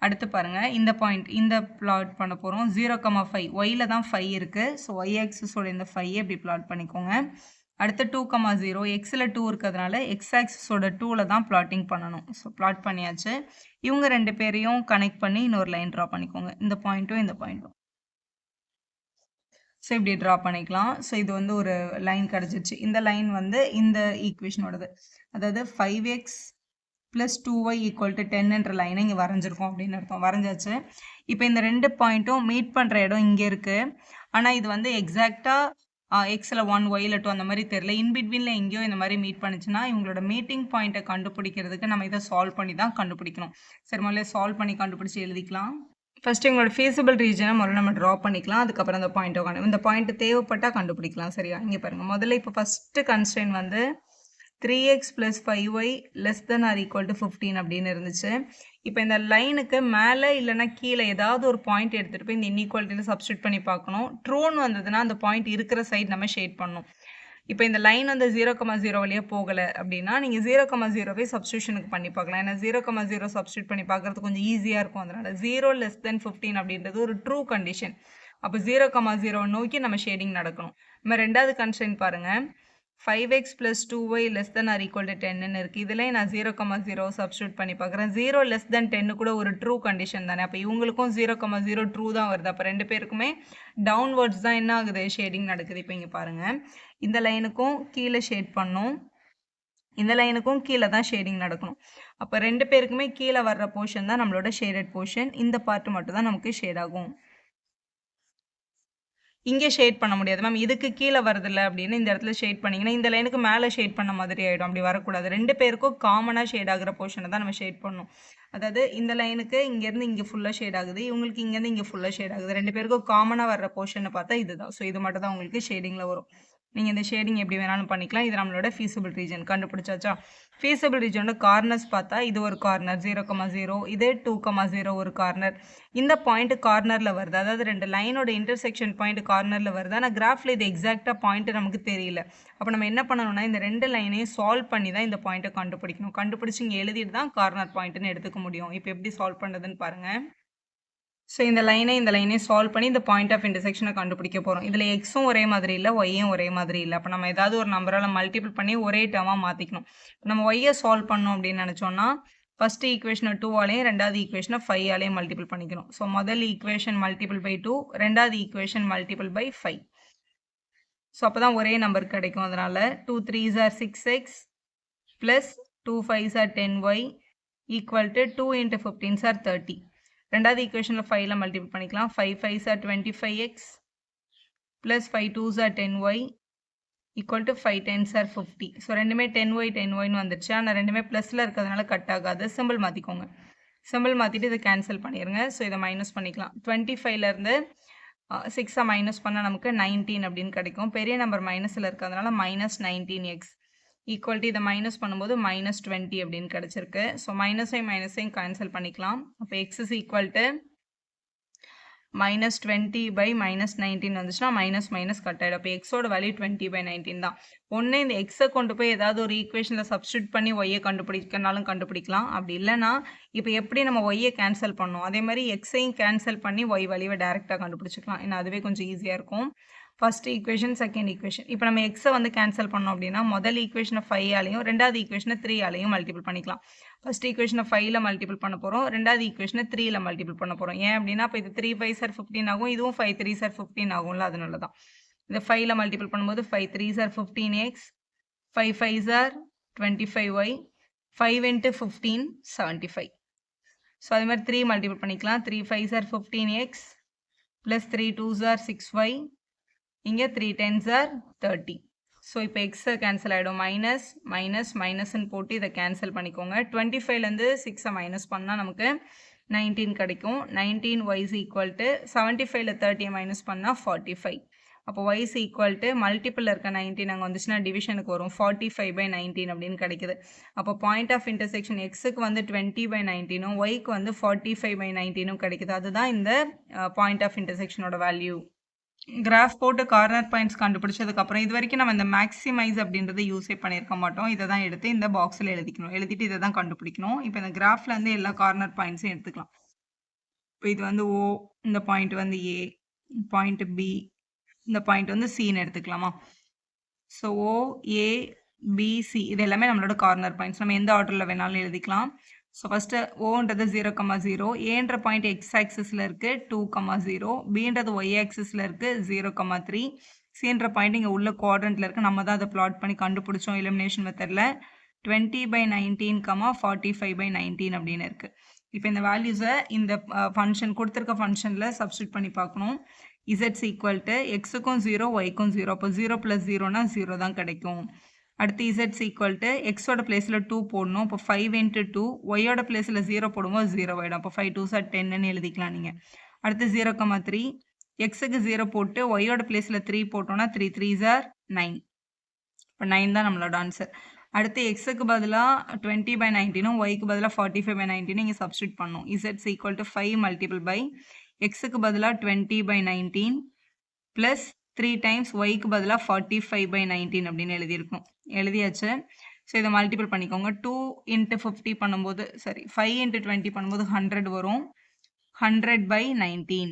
அடுத்து பாருங்கள், இந்த பாயிண்ட் இந்த பிளாட் பண்ண போகிறோம். 0,5 ஒய்ல தான் 5 இருக்குது. ஸோ ஒய் ஆக்சிஸோட இந்த 5 இப்படி பிளாட் பண்ணிக்கோங்க. அடுத்து 2,0 எக்ஸில் 2 இருக்கிறதுனால எக்ஸ் ஆக்சிஸோட 2ல தான் பிளாட்டிங் பண்ணணும். ஸோ பிளாட் பண்ணியாச்சு. இவங்க 2 பேரையும் கனெக்ட் பண்ணி இன்னொரு லைன் ட்ரா பண்ணிக்கோங்க. இந்த பாயிண்ட்டும் இந்த பாயிண்ட்டும். ஸோ இப்படி ட்ரா பண்ணிக்கலாம். ஸோ இது வந்து ஒரு லைன் கிடச்சிச்சு. இந்த லைன் வந்து இந்த ஈக்குவேஷனோடது, அதாவது 5x + 2y = 10ன்ற லைனை இங்கே வரைஞ்சிருக்கோம் அப்படின்னு அர்த்தம். வரைஞ்சாச்சு. இப்போ இந்த 2 பாயிண்ட்டும் மீட் பண்ணுற இடம் இங்கே இருக்குது. ஆனால் இது வந்து எக்ஸாக்டாக எக்ஸில் 1 ஒய்ல 2 அந்த மாதிரி தெரியல. இன்பிட்வீனில் எங்கேயோ இந்த மாதிரி மீட் பண்ணிச்சுன்னா இவங்களோட மீட்டிங் பாயிண்ட்டை கண்டுபிடிக்கிறதுக்கு நம்ம இதை சால்வ் பண்ணி தான் கண்டுபிடிக்கணும். சரி, முதல்ல சால்வ் பண்ணி கண்டுபிடிச்சி எழுதிக்கலாம். ஃபர்ஸ்ட் எங்களோட ஃபீஸிபிள் ரீஜனை முதல்ல நம்ம ட்ரா பண்ணிக்கலாம். அதுக்கப்புறம் அந்த பாயிண்ட்டை இந்த பாயிண்ட் தேவைப்பட்டால் கண்டுபிடிக்கலாம். சரியா, இங்கே பாருங்கள். முதல்ல இப்போ ஃபஸ்ட்டு கன்ஸ்ட்ரெயின் வந்து 3x + 5y <= 15 அப்படின்னு இருந்துச்சு. இப்போ இந்த லைனுக்கு மேலே இல்லைனா கீழே ஏதாவது ஒரு பாயிண்ட் எடுத்துகிட்டு போய் இந்த இன்இக்வாலிட்டியில் சப்ஸ்டியூட் பண்ணி பார்க்கணும். ட்ரூன்னு வந்ததுன்னா அந்த பாயிண்ட் இருக்கிற சைடு நம்ம ஷேட் பண்ணணும். இப்போ இந்த லைன் வந்து 0,0 வழியாக போகலை அப்படின்னா நீங்கள் 0,0வே சப்ஸ்டியூஷனுக்கு பண்ணி பார்க்கலாம். ஏன்னா 0,0 சப்ஸ்டியூட் பண்ணி பார்க்குறது கொஞ்சம் ஈஸியாக இருக்கும். அதனால் 0 <= 15 அப்படின்றது ஒரு ட்ரூ கண்டிஷன். அப்போ 0,0 நோக்கி நம்ம ஷேடிங் நடக்கணும். நம்ம ரெண்டாவது கன்ஸ்ட்ரெயின் பாருங்கள். 5x + 2y <= 10ன்னு இருக்குது. இதில் நான் 0,0 சப்ஸ்டியூட் பண்ணி பார்க்குறேன். 0 <= 10 கூட ஒரு ட்ரூ கண்டிஷன் தானே. அப்போ இவங்களுக்கும் 0,0 ட்ரூ தான் வருது. அப்போ 2 பேருக்குமே டவுன்வர்ட்ஸ் தான் என்ன ஆகுது, ஷேடிங் நடக்குது. இப்போ இங்கே பாருங்கள், இந்த லைனுக்கும் கீழே ஷேட் பண்ணும், இந்த லைனுக்கும் கீழே தான் ஷேடிங் நடக்கணும். அப்போ 2 பேருக்குமே கீழே வர்ற போர்ஷன் தான் நம்மளோட ஷேடட் போர்ஷன். இந்த பார்ட் மட்டும் தான் நமக்கு ஷேட் ஆகும். இங்கே ஷேட் பண்ண முடியாது மேம், இதுக்கு கீழே வருதில்ல அப்படின்னு இந்த இடத்துல ஷேட் பண்ணிங்கன்னா இந்த லைனுக்கு மேலே ஷேட் பண்ண மாதிரி ஆகிடும். அப்படி வரக்கூடாது. 2 பேருக்கும் காமனாக ஷேட் ஆகிற போர்ஷனை தான் நம்ம ஷேட் பண்ணணும். அதாவது இந்த லைனுக்கு இங்கேருந்து இங்கே ஃபுல்லாக ஷேட் ஆகுது, இவங்களுக்கு இங்கேருந்து இங்கே ஃபுல்லாக ஷேட் ஆகுது. 2 பேருக்கும் காமனாக வர்ற போர்ஷனை பார்த்தா இதுதான். ஸோ இது மட்டும் தான் உங்களுக்கு ஷேடிங்கில் வரும். நீங்கள் இந்த ஷேடிங் எப்படி வேணாலும் பண்ணிக்கலாம். இது நம்மளோட ஃபீஸிபிள் ரீஜன் கண்டுபிடிச்சாச்சா. ஃபீஸிபிள் ரீஜனோட கார்னர்ஸ் பார்த்தா இது ஒரு கார்னர் 0,0, இது 2,0 ஒரு கார்னர். இந்த பாயிண்ட் கார்னரில் வருது, அதாவது 2 லைனோட இன்டர்செக்ஷன் பாயிண்ட் கார்னரில் வருது. ஆனால் கிராஃபில் இது எக்ஸாக்டாக பாயிண்ட் நமக்கு தெரியல. அப்போ நம்ம என்ன பண்ணணும்னா இந்த 2 லைனையும் சால்வ் பண்ணி தான் இந்த பாயிண்ட்டை கண்டுபிடிக்கணும். கண்டுபிடிச்சி இங்கே எழுதிட்டு தான் கார்னர் பாயிண்ட்டுன்னு எடுத்துக்க முடியும். இப்போ எப்படி சால்வ் பண்ணுறதுன்னு பாருங்கள். ஸோ இந்த லைனை சால்வ் பண்ணி இந்த பாயிண்ட் ஆஃப் இன்டர்செக்ஷனை கண்டுபிடிக்க போகிறோம். இதில் எக்ஸும் ஒரே மாதிரி இல்லை, ஒய்யும் ஒரே மாதிரி இல்லை. அப்போ நம்ம ஏதாவது ஒரு நம்பரால் மல்டிபிள் பண்ணி ஒரே டேர்மாக மாற்றிக்கணும். நம்ம ஒய்யை சால்வ் பண்ணோம் அப்படின்னு நினச்சோன்னா ஃபஸ்ட்டு ஈக்குவேஷனை 2ஆலையும் ரெண்டாவது ஈக்குவேஷனை 5ஆலையும் மல்டிபிள் பண்ணிக்கணும். ஸோ முதல் ஈக்குவேஷன் மல்டிபிள் பை 2, ரெண்டாவது ஈக்குவேஷன் மல்டிபிள் பை 5. ஸோ அப்போ தான் ஒரே நம்பர் கிடைக்கும். அதனால் 2 3s are 6x plus 2 5s are 10y equal to 2 × 15s are 30. ரெண்டாவது ஈக்குவேஷனில் 5ல மல்டிபிள் பண்ணிக்கலாம். 5 5s are 25x plus 5 2s are 10y equal to 5 10s are 50. So ரெண்டுமே 10yன்னு வந்துடுச்சு. ஆனால் ரெண்டுமே ப்ளஸில் இருக்கிறதுனால கட் ஆகாது. சிம்பிள் மாற்றிக்கோங்க. சிம்பிள் மாற்றிட்டு இதை கேன்சல் பண்ணிடுங்க. ஸோ இதை மைனஸ் பண்ணிக்கலாம். 25லேருந்து 6 மைனஸ் பண்ணால் நமக்கு 19 அப்படின்னு கிடைக்கும். பெரிய நம்பர் மைனஸில் இருக்கிறதுனால -19x ஈக்குவல் டு இதை மைனஸ் பண்ணும்போது -20 அப்படின்னு கிடச்சிருக்கு. ஸோ மைனஸையும் கேன்சல் பண்ணிக்கலாம். அப்போ X is equal to -20 by -19 வந்துச்சுன்னா மைனஸ் கட் ஆகிடும். அப்போ எக்ஸோட வேல்யூ 20/19 தான். ஒன்று இந்த எக்ஸை கொண்டு போய் ஏதாவது ஒரு ஈக்குவேஷனில் சப்ஸ்டியூட் பண்ணி ஒய்யை கண்டுபிடிக்கனாலும் கண்டுபிடிக்கலாம். அப்படி இல்லைனா இப்போ எப்படி நம்ம ஒய்யை கேன்சல் பண்ணோம் அதே மாதிரி எக்ஸையும் கேன்சல் பண்ணி ஒய் வேல்யூவை டேரெக்டாக கண்டுபிடிச்சிக்கலாம். ஏன்னா அதுவே கொஞ்சம் ஈஸியாக இருக்கும். First equation second equation. இப்போ நம்ம எக்ஸை வந்து கேன்சல் பண்ணோம் அப்படின்னா முதல் ஈக்குவேஷனை 5ஆலையும் ரெண்டாவது ஈக்குவேஷனை 3ஆலையும் மல்டிபிள் பண்ணிக்கலாம். ஃபர்ஸ்ட் ஈக்குவேஷனை 5ல மல்டிபிள் பண்ண போகிறோம், ரெண்டாவது ஈக்குவேஷனை 3ல மல்டிபிள் பண்ண போகிறோம். ஏன் அப்படின்னா இப்போ இது 3 5s are 15 ஆகும், இதுவும் 5 3s are 15 ஆகும்ல, அதனால தான். இந்த 5ல மல்டிபிள் பண்ணும்போது 5 3s are 15x, 5 5s are 25y, 5 × 15 75. So அது மாதிரி 3 மல்டிபிள் பண்ணிக்கலாம். 3 5s are 15x plus 3 2s are 6y, இங்கே 3 10s are 30. ஸோ இப்போ எக்ஸை கேன்சல் ஆகிடும். மைனஸ்ன்னு போட்டு இதை கேன்சல் பண்ணிக்கோங்க. 25லேருந்து 6 மைனஸ் பண்ணால் நமக்கு 19 கிடைக்கும். 19 y is equal to 75ல 30 minus பண்ணால் 45. அப்போ y is equal to மல்டிப்பிளில் இருக்க 19 அங்கே வந்துச்சுன்னா டிவிஷனுக்கு வரும் 45/19 அப்படின்னு கிடைக்குது. அப்போ பாயிண்ட் ஆஃப் இன்டர்செக்ஷன் எக்ஸுக்கு வந்து 20/19 ஒய்க்கு வந்து 45/19 கிடைக்குது. அதுதான் இந்த பாயிண்ட் ஆஃப் இன்டர்செக்ஷனோட வேல்யூ. கிராஃப் போட்டு கார்னர் பாயிண்ட்ஸ் கண்டுபிடிச்சதுக்கப்புறம் இது வரைக்கும் நம்ம இந்த மேக்ஸிமைஸ் அப்படின்றத யூஸே பண்ணியிருக்க மாட்டோம். இதை தான் எடுத்து இந்த பாக்ஸில் எழுதிக்கணும். எழுதிட்டு இதை தான் கண்டுபிடிக்கணும். இப்போ இந்த கிராஃபில் வந்து எல்லா கார்னர் பாயிண்ட்ஸையும் எடுத்துக்கலாம். இப்போ இது வந்து ஓ, இந்த பாயிண்ட் வந்து ஏ, பாயிண்ட் பி, இந்த பாயிண்ட் வந்து சின்னு எடுத்துக்கலாமா? ஸோ ஓ, ஏ, பி, சி இது எல்லாமே நம்மளோட கார்னர் பாயிண்ட்ஸ். நம்ம எந்த ஆர்டரில் வேணாலும் எழுதிக்கலாம். ஸோ ஃபஸ்ட்டு ஓன்றது 0,0, ஏன்ற பாயிண்ட் எக்ஸ் ஆக்சிஸில் இருக்குது 2,0, பின்றது ஒய் ஆக்சிஸில் இருக்குது 0,3, சின்ற பாயிண்ட் இங்கே உள்ள குவாட்ரண்ட்டில் இருக்குது. நம்ம தான் அதை பிளாட் பண்ணி கண்டுபிடிச்சோம் எலிமினேஷன் மெத்தடில் 20/19, 45/19 அப்படின்னு இருக்குது. இப்போ இந்த வேல்யூஸை இந்த ஃபங்க்ஷன் கொடுத்துருக்க ஃபங்க்ஷனில் சப்ஸ்டியூட் பண்ணி பார்க்கணும். இசட்ஸ் ஈக்குவல் டு எக்ஸுக்கும் 0, ஒய்க்கும் 0. அப்போ 0 + 0னா 0 தான் கிடைக்கும். அடுத்து இசட்ஸ் ஈக்குவல் டு எக்ஸோட பிளேஸில் 2 போடணும். இப்போ 5 × 2, ஒய்யோட பிளேஸில் 0 போடும்போது 0 ஆகிடும். அப்போ 5 2s are 10ன்னு எழுதிக்கலாம் நீங்கள். அடுத்து 0,3, எக்ஸுக்கு 0 போட்டு ஒய்யோட பிளேஸில் 3 போட்டோம்னா 3 3s are 9. இப்போ 9 தான் நம்மளோட ஆன்சர். அடுத்து எக்ஸுக்கு பதிலாக 20/19 ஒய்க்கு பதிலாக 45/19 இங்கே சப்ஸ்டியூட் பண்ணணும். இசட்ஸ் ஈக்குவல் டு 5 மல்டிபிள் பை எக்ஸுக்கு பதிலாக 20/19 ப்ளஸ் 3 டைம்ஸ் ஒய்க்கு பதிலாக 45/19 அப்படின்னு எழுதியிருக்கணும். எழுதியாச்சு. ஸோ இதை மல்டிபிள் பண்ணிக்கோங்க. 2 × 50 பண்ணும்போது 5 × 20 பண்ணும்போது 100 வரும். 100/19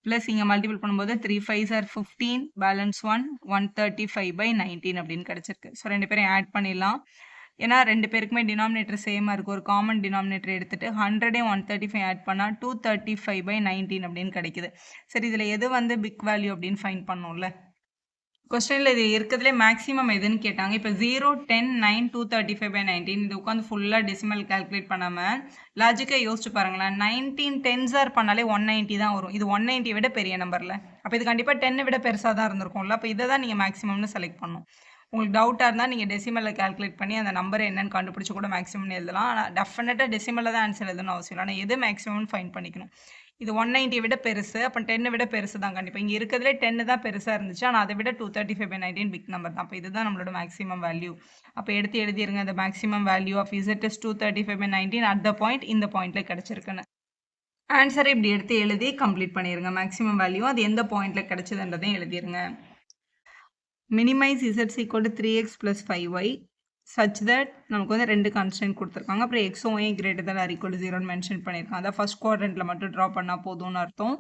ப்ளஸ் இங்கே மல்டிபிள் பண்ணும்போது 3 5s are 15, பேலன்ஸ் 135/19 அப்படின்னு கிடச்சிருக்கு. ஸோ ரெண்டு பேரும் ஆட் பண்ணிடலாம். ஏன்னா ரெண்டு பேருக்குமே டினாமினேட்டர் சேமாக இருக்குது. ஒரு காமன் டினாமினேட்டர் எடுத்துகிட்டு 100 135 ஆட் பண்ணால் 235/19 அப்படின்னு கிடைக்குது. சரி, இதில் எது வந்து பிக் வேல்யூ அப்படின்னு ஃபைண்ட் பண்ணோம்ல. கொஸ்டினில் இது இருக்கிறதுலே மேக்ஸிமம் எதுன்னு கேட்டாங்க. இப்போ 0, 10, 9, 235/19 இது உட்காந்து ஃபுல்லாக டெசிமல் கால்குலேட் பண்ணாமல் லாஜிக்காக யோசிச்சு பாருங்களேன். 19 10s are பண்ணாலே 190 தான் வரும். இது 190 விட பெரிய நம்பரில். அப்போ இது கண்டிப்பாக 10 விட பெருசாக தான் இருந்திருக்கும்ல. அப்போ இதை தான் நீங்கள் மேக்ஸிமம்னு செலக்ட் பண்ணணும். உங்களுக்கு டவுட்டாக இருந்தால் நீங்கள் டெசிமலில் கால்குலேட் பண்ணி அந்த நம்பர் என்னன்னு கண்டுபிடிச்சி கூட மேக்ஸிமம்னு எழுதலாம். ஆனால் டெஃபினட்டாக டெசிமலில் தான் ஆன்சர் எழுதணும்னு அவசியம் இல்லை. ஆனால் எது மேக்ஸிமம்னு ஃபைண்ட் பண்ணிக்கணும். இது 190 விட பெருசு, அப்போ 10 விட பெருசு தான் கண்டிப்பாக. இங்கே இருக்கிறதுலே 10 தான் பெருசாக இருந்துச்சு, ஆனால் அதை விட 235/19 பிக் நம்பர் தான். அப்போ இதுதான் நம்மளோட மேக்ஸிமம் வேல்யூ. அப்போ எடுத்து எழுதிருங்க. இந்த maximum value of Z is 235/19 at the point, இந்த பாயிண்ட்டில் கிடச்சிருக்குன்னு. ஆன்சரை இப்படி எடுத்து எழுதி கம்ப்ளீட் பண்ணிடுங்க. மேக்ஸிமம் வேல்யூ அது எந்த பாயிண்ட்டில் கிடச்சிதுன்றதையும் எழுதிருங்க. Minimize Z is equal to 3x + 5y such that நமக்கு வந்து 2 கான்ஸ்டன்ட் கொடுத்துருக்காங்க. அப்புறம் எக்ஸும் Y greater than or equal to 0ன்னு மென்ஷன் பண்ணியிருக்காங்க. அதான் ஃபர்ஸ்ட் குவாட்ரண்ட்டில் மட்டும் ட்ரா பண்ணால் போதும்னு அர்த்தம்.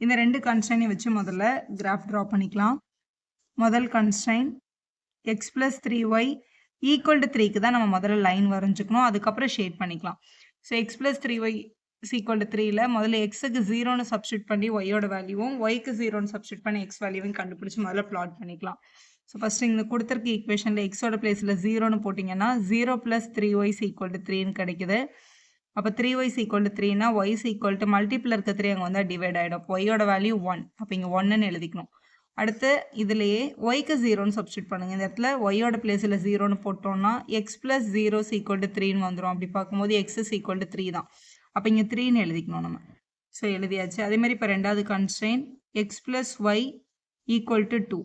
இந்த 2 கான்ஸ்டன்ட்டையும் வச்சு முதல்ல கிராஃப் ட்ரா பண்ணிக்கலாம். முதல் constant x + 3y equal to 3க்கு தான் நம்ம முதல்ல லைன் வரைஞ்சிக்கணும். அதுக்கப்புறம் ஷேட் பண்ணிக்கலாம். So x + 3y equal to 3ல் முதல்ல எக்ஸுக்கு 0ன்னு சப்ஸ்டியூட் பண்ணி ஒய்யோட வேல்யூவும் ஒய்க்கு 0ன்னு சப்ஸ்டியூட் பண்ணி எக்ஸ் வேல்யூவும் கண்டுபிடிச்சி முதல்ல பிளாட் பண்ணிக்கலாம். ஸோ ஃபஸ்ட்டு இங்கே கொடுத்துருக்க ஈக்குவேஷனில் எக்ஸோட பிளேஸில் 0ன்னு போட்டிங்கன்னா 0 + 3y = 3ன்னு கிடைக்குது. அப்போ 3y = 3னா y = மல்டிப்பிள் இருக்க 3 அங்கே வந்தால் டிவைட் ஆகிடும். அப்போ ஒய்யோட வேல்யூ 1. அப்போ இங்கே 1ன்னு எழுதிக்கணும். அடுத்து இதுலேயே ஒய்க்கு 0ன்னு சப்ஸ்டியூட் பண்ணுங்கள். இந்த இடத்துல ஒய்யோட பிளேஸில் 0ன்னு போட்டோம்னா x + 0 = 3ன்னு வந்துடும். அப்படி பார்க்கும்போது x = 3 தான். அப்போ இங்கே 3ன்னு எழுதிக்கணும் நம்ம. ஸோ எழுதியாச்சு. அதேமாதிரி இப்போ ரெண்டாவது கான்ஸ்டன்ட் x + y = 2.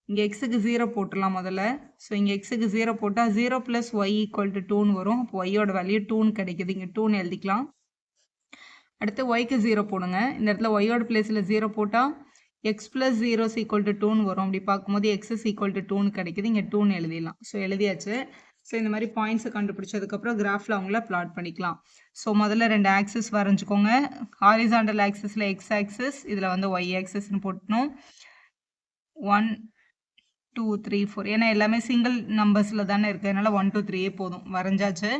இங்கே எக்ஸுக்கு 0 போட்டுடலாம் முதல்ல. ஸோ இங்கே எக்ஸுக்கு 0 போட்டால் 0 + y = 2ன்னு வரும். அப்போ ஒய்யோட வேல்யூ 2ன்னு கிடைக்குது. இங்கே 2ன்னு எழுதிக்கலாம். அடுத்து ஒய்க்கு 0 போடுங்க. இந்த இடத்துல ஒய்யோட பிளேஸில் 0 போட்டால் x + 0 = 2ன்னு வரும். அப்படி பார்க்கும்போது x = 2ன்னு கிடைக்குது. இங்கே 2ன்னு எழுதிடலாம். ஸோ எழுதியாச்சு. ஸோ இந்த மாதிரி பாயிண்ட்ஸை கண்டுபிடிச்சதுக்கப்புறம் கிராஃபில் அவங்கள பிளாட் பண்ணிக்கலாம். ஸோ முதல்ல 2 ஆக்சிஸ் வரைஞ்சிக்கோங்க. ஹாரிசாண்டல் ஆக்சிஸில் எக்ஸ் ஆக்சிஸ், இதில் வந்து ஒய் ஆக்சிஸ்ன்னு போட்டணும். 1 2 3 4 ஏன்னா எல்லாமே சிங்கிள் நம்பர்ஸில் தானே இருக்குது. அதனால் 1 2 3 போதும். வரைஞ்சாச்சு.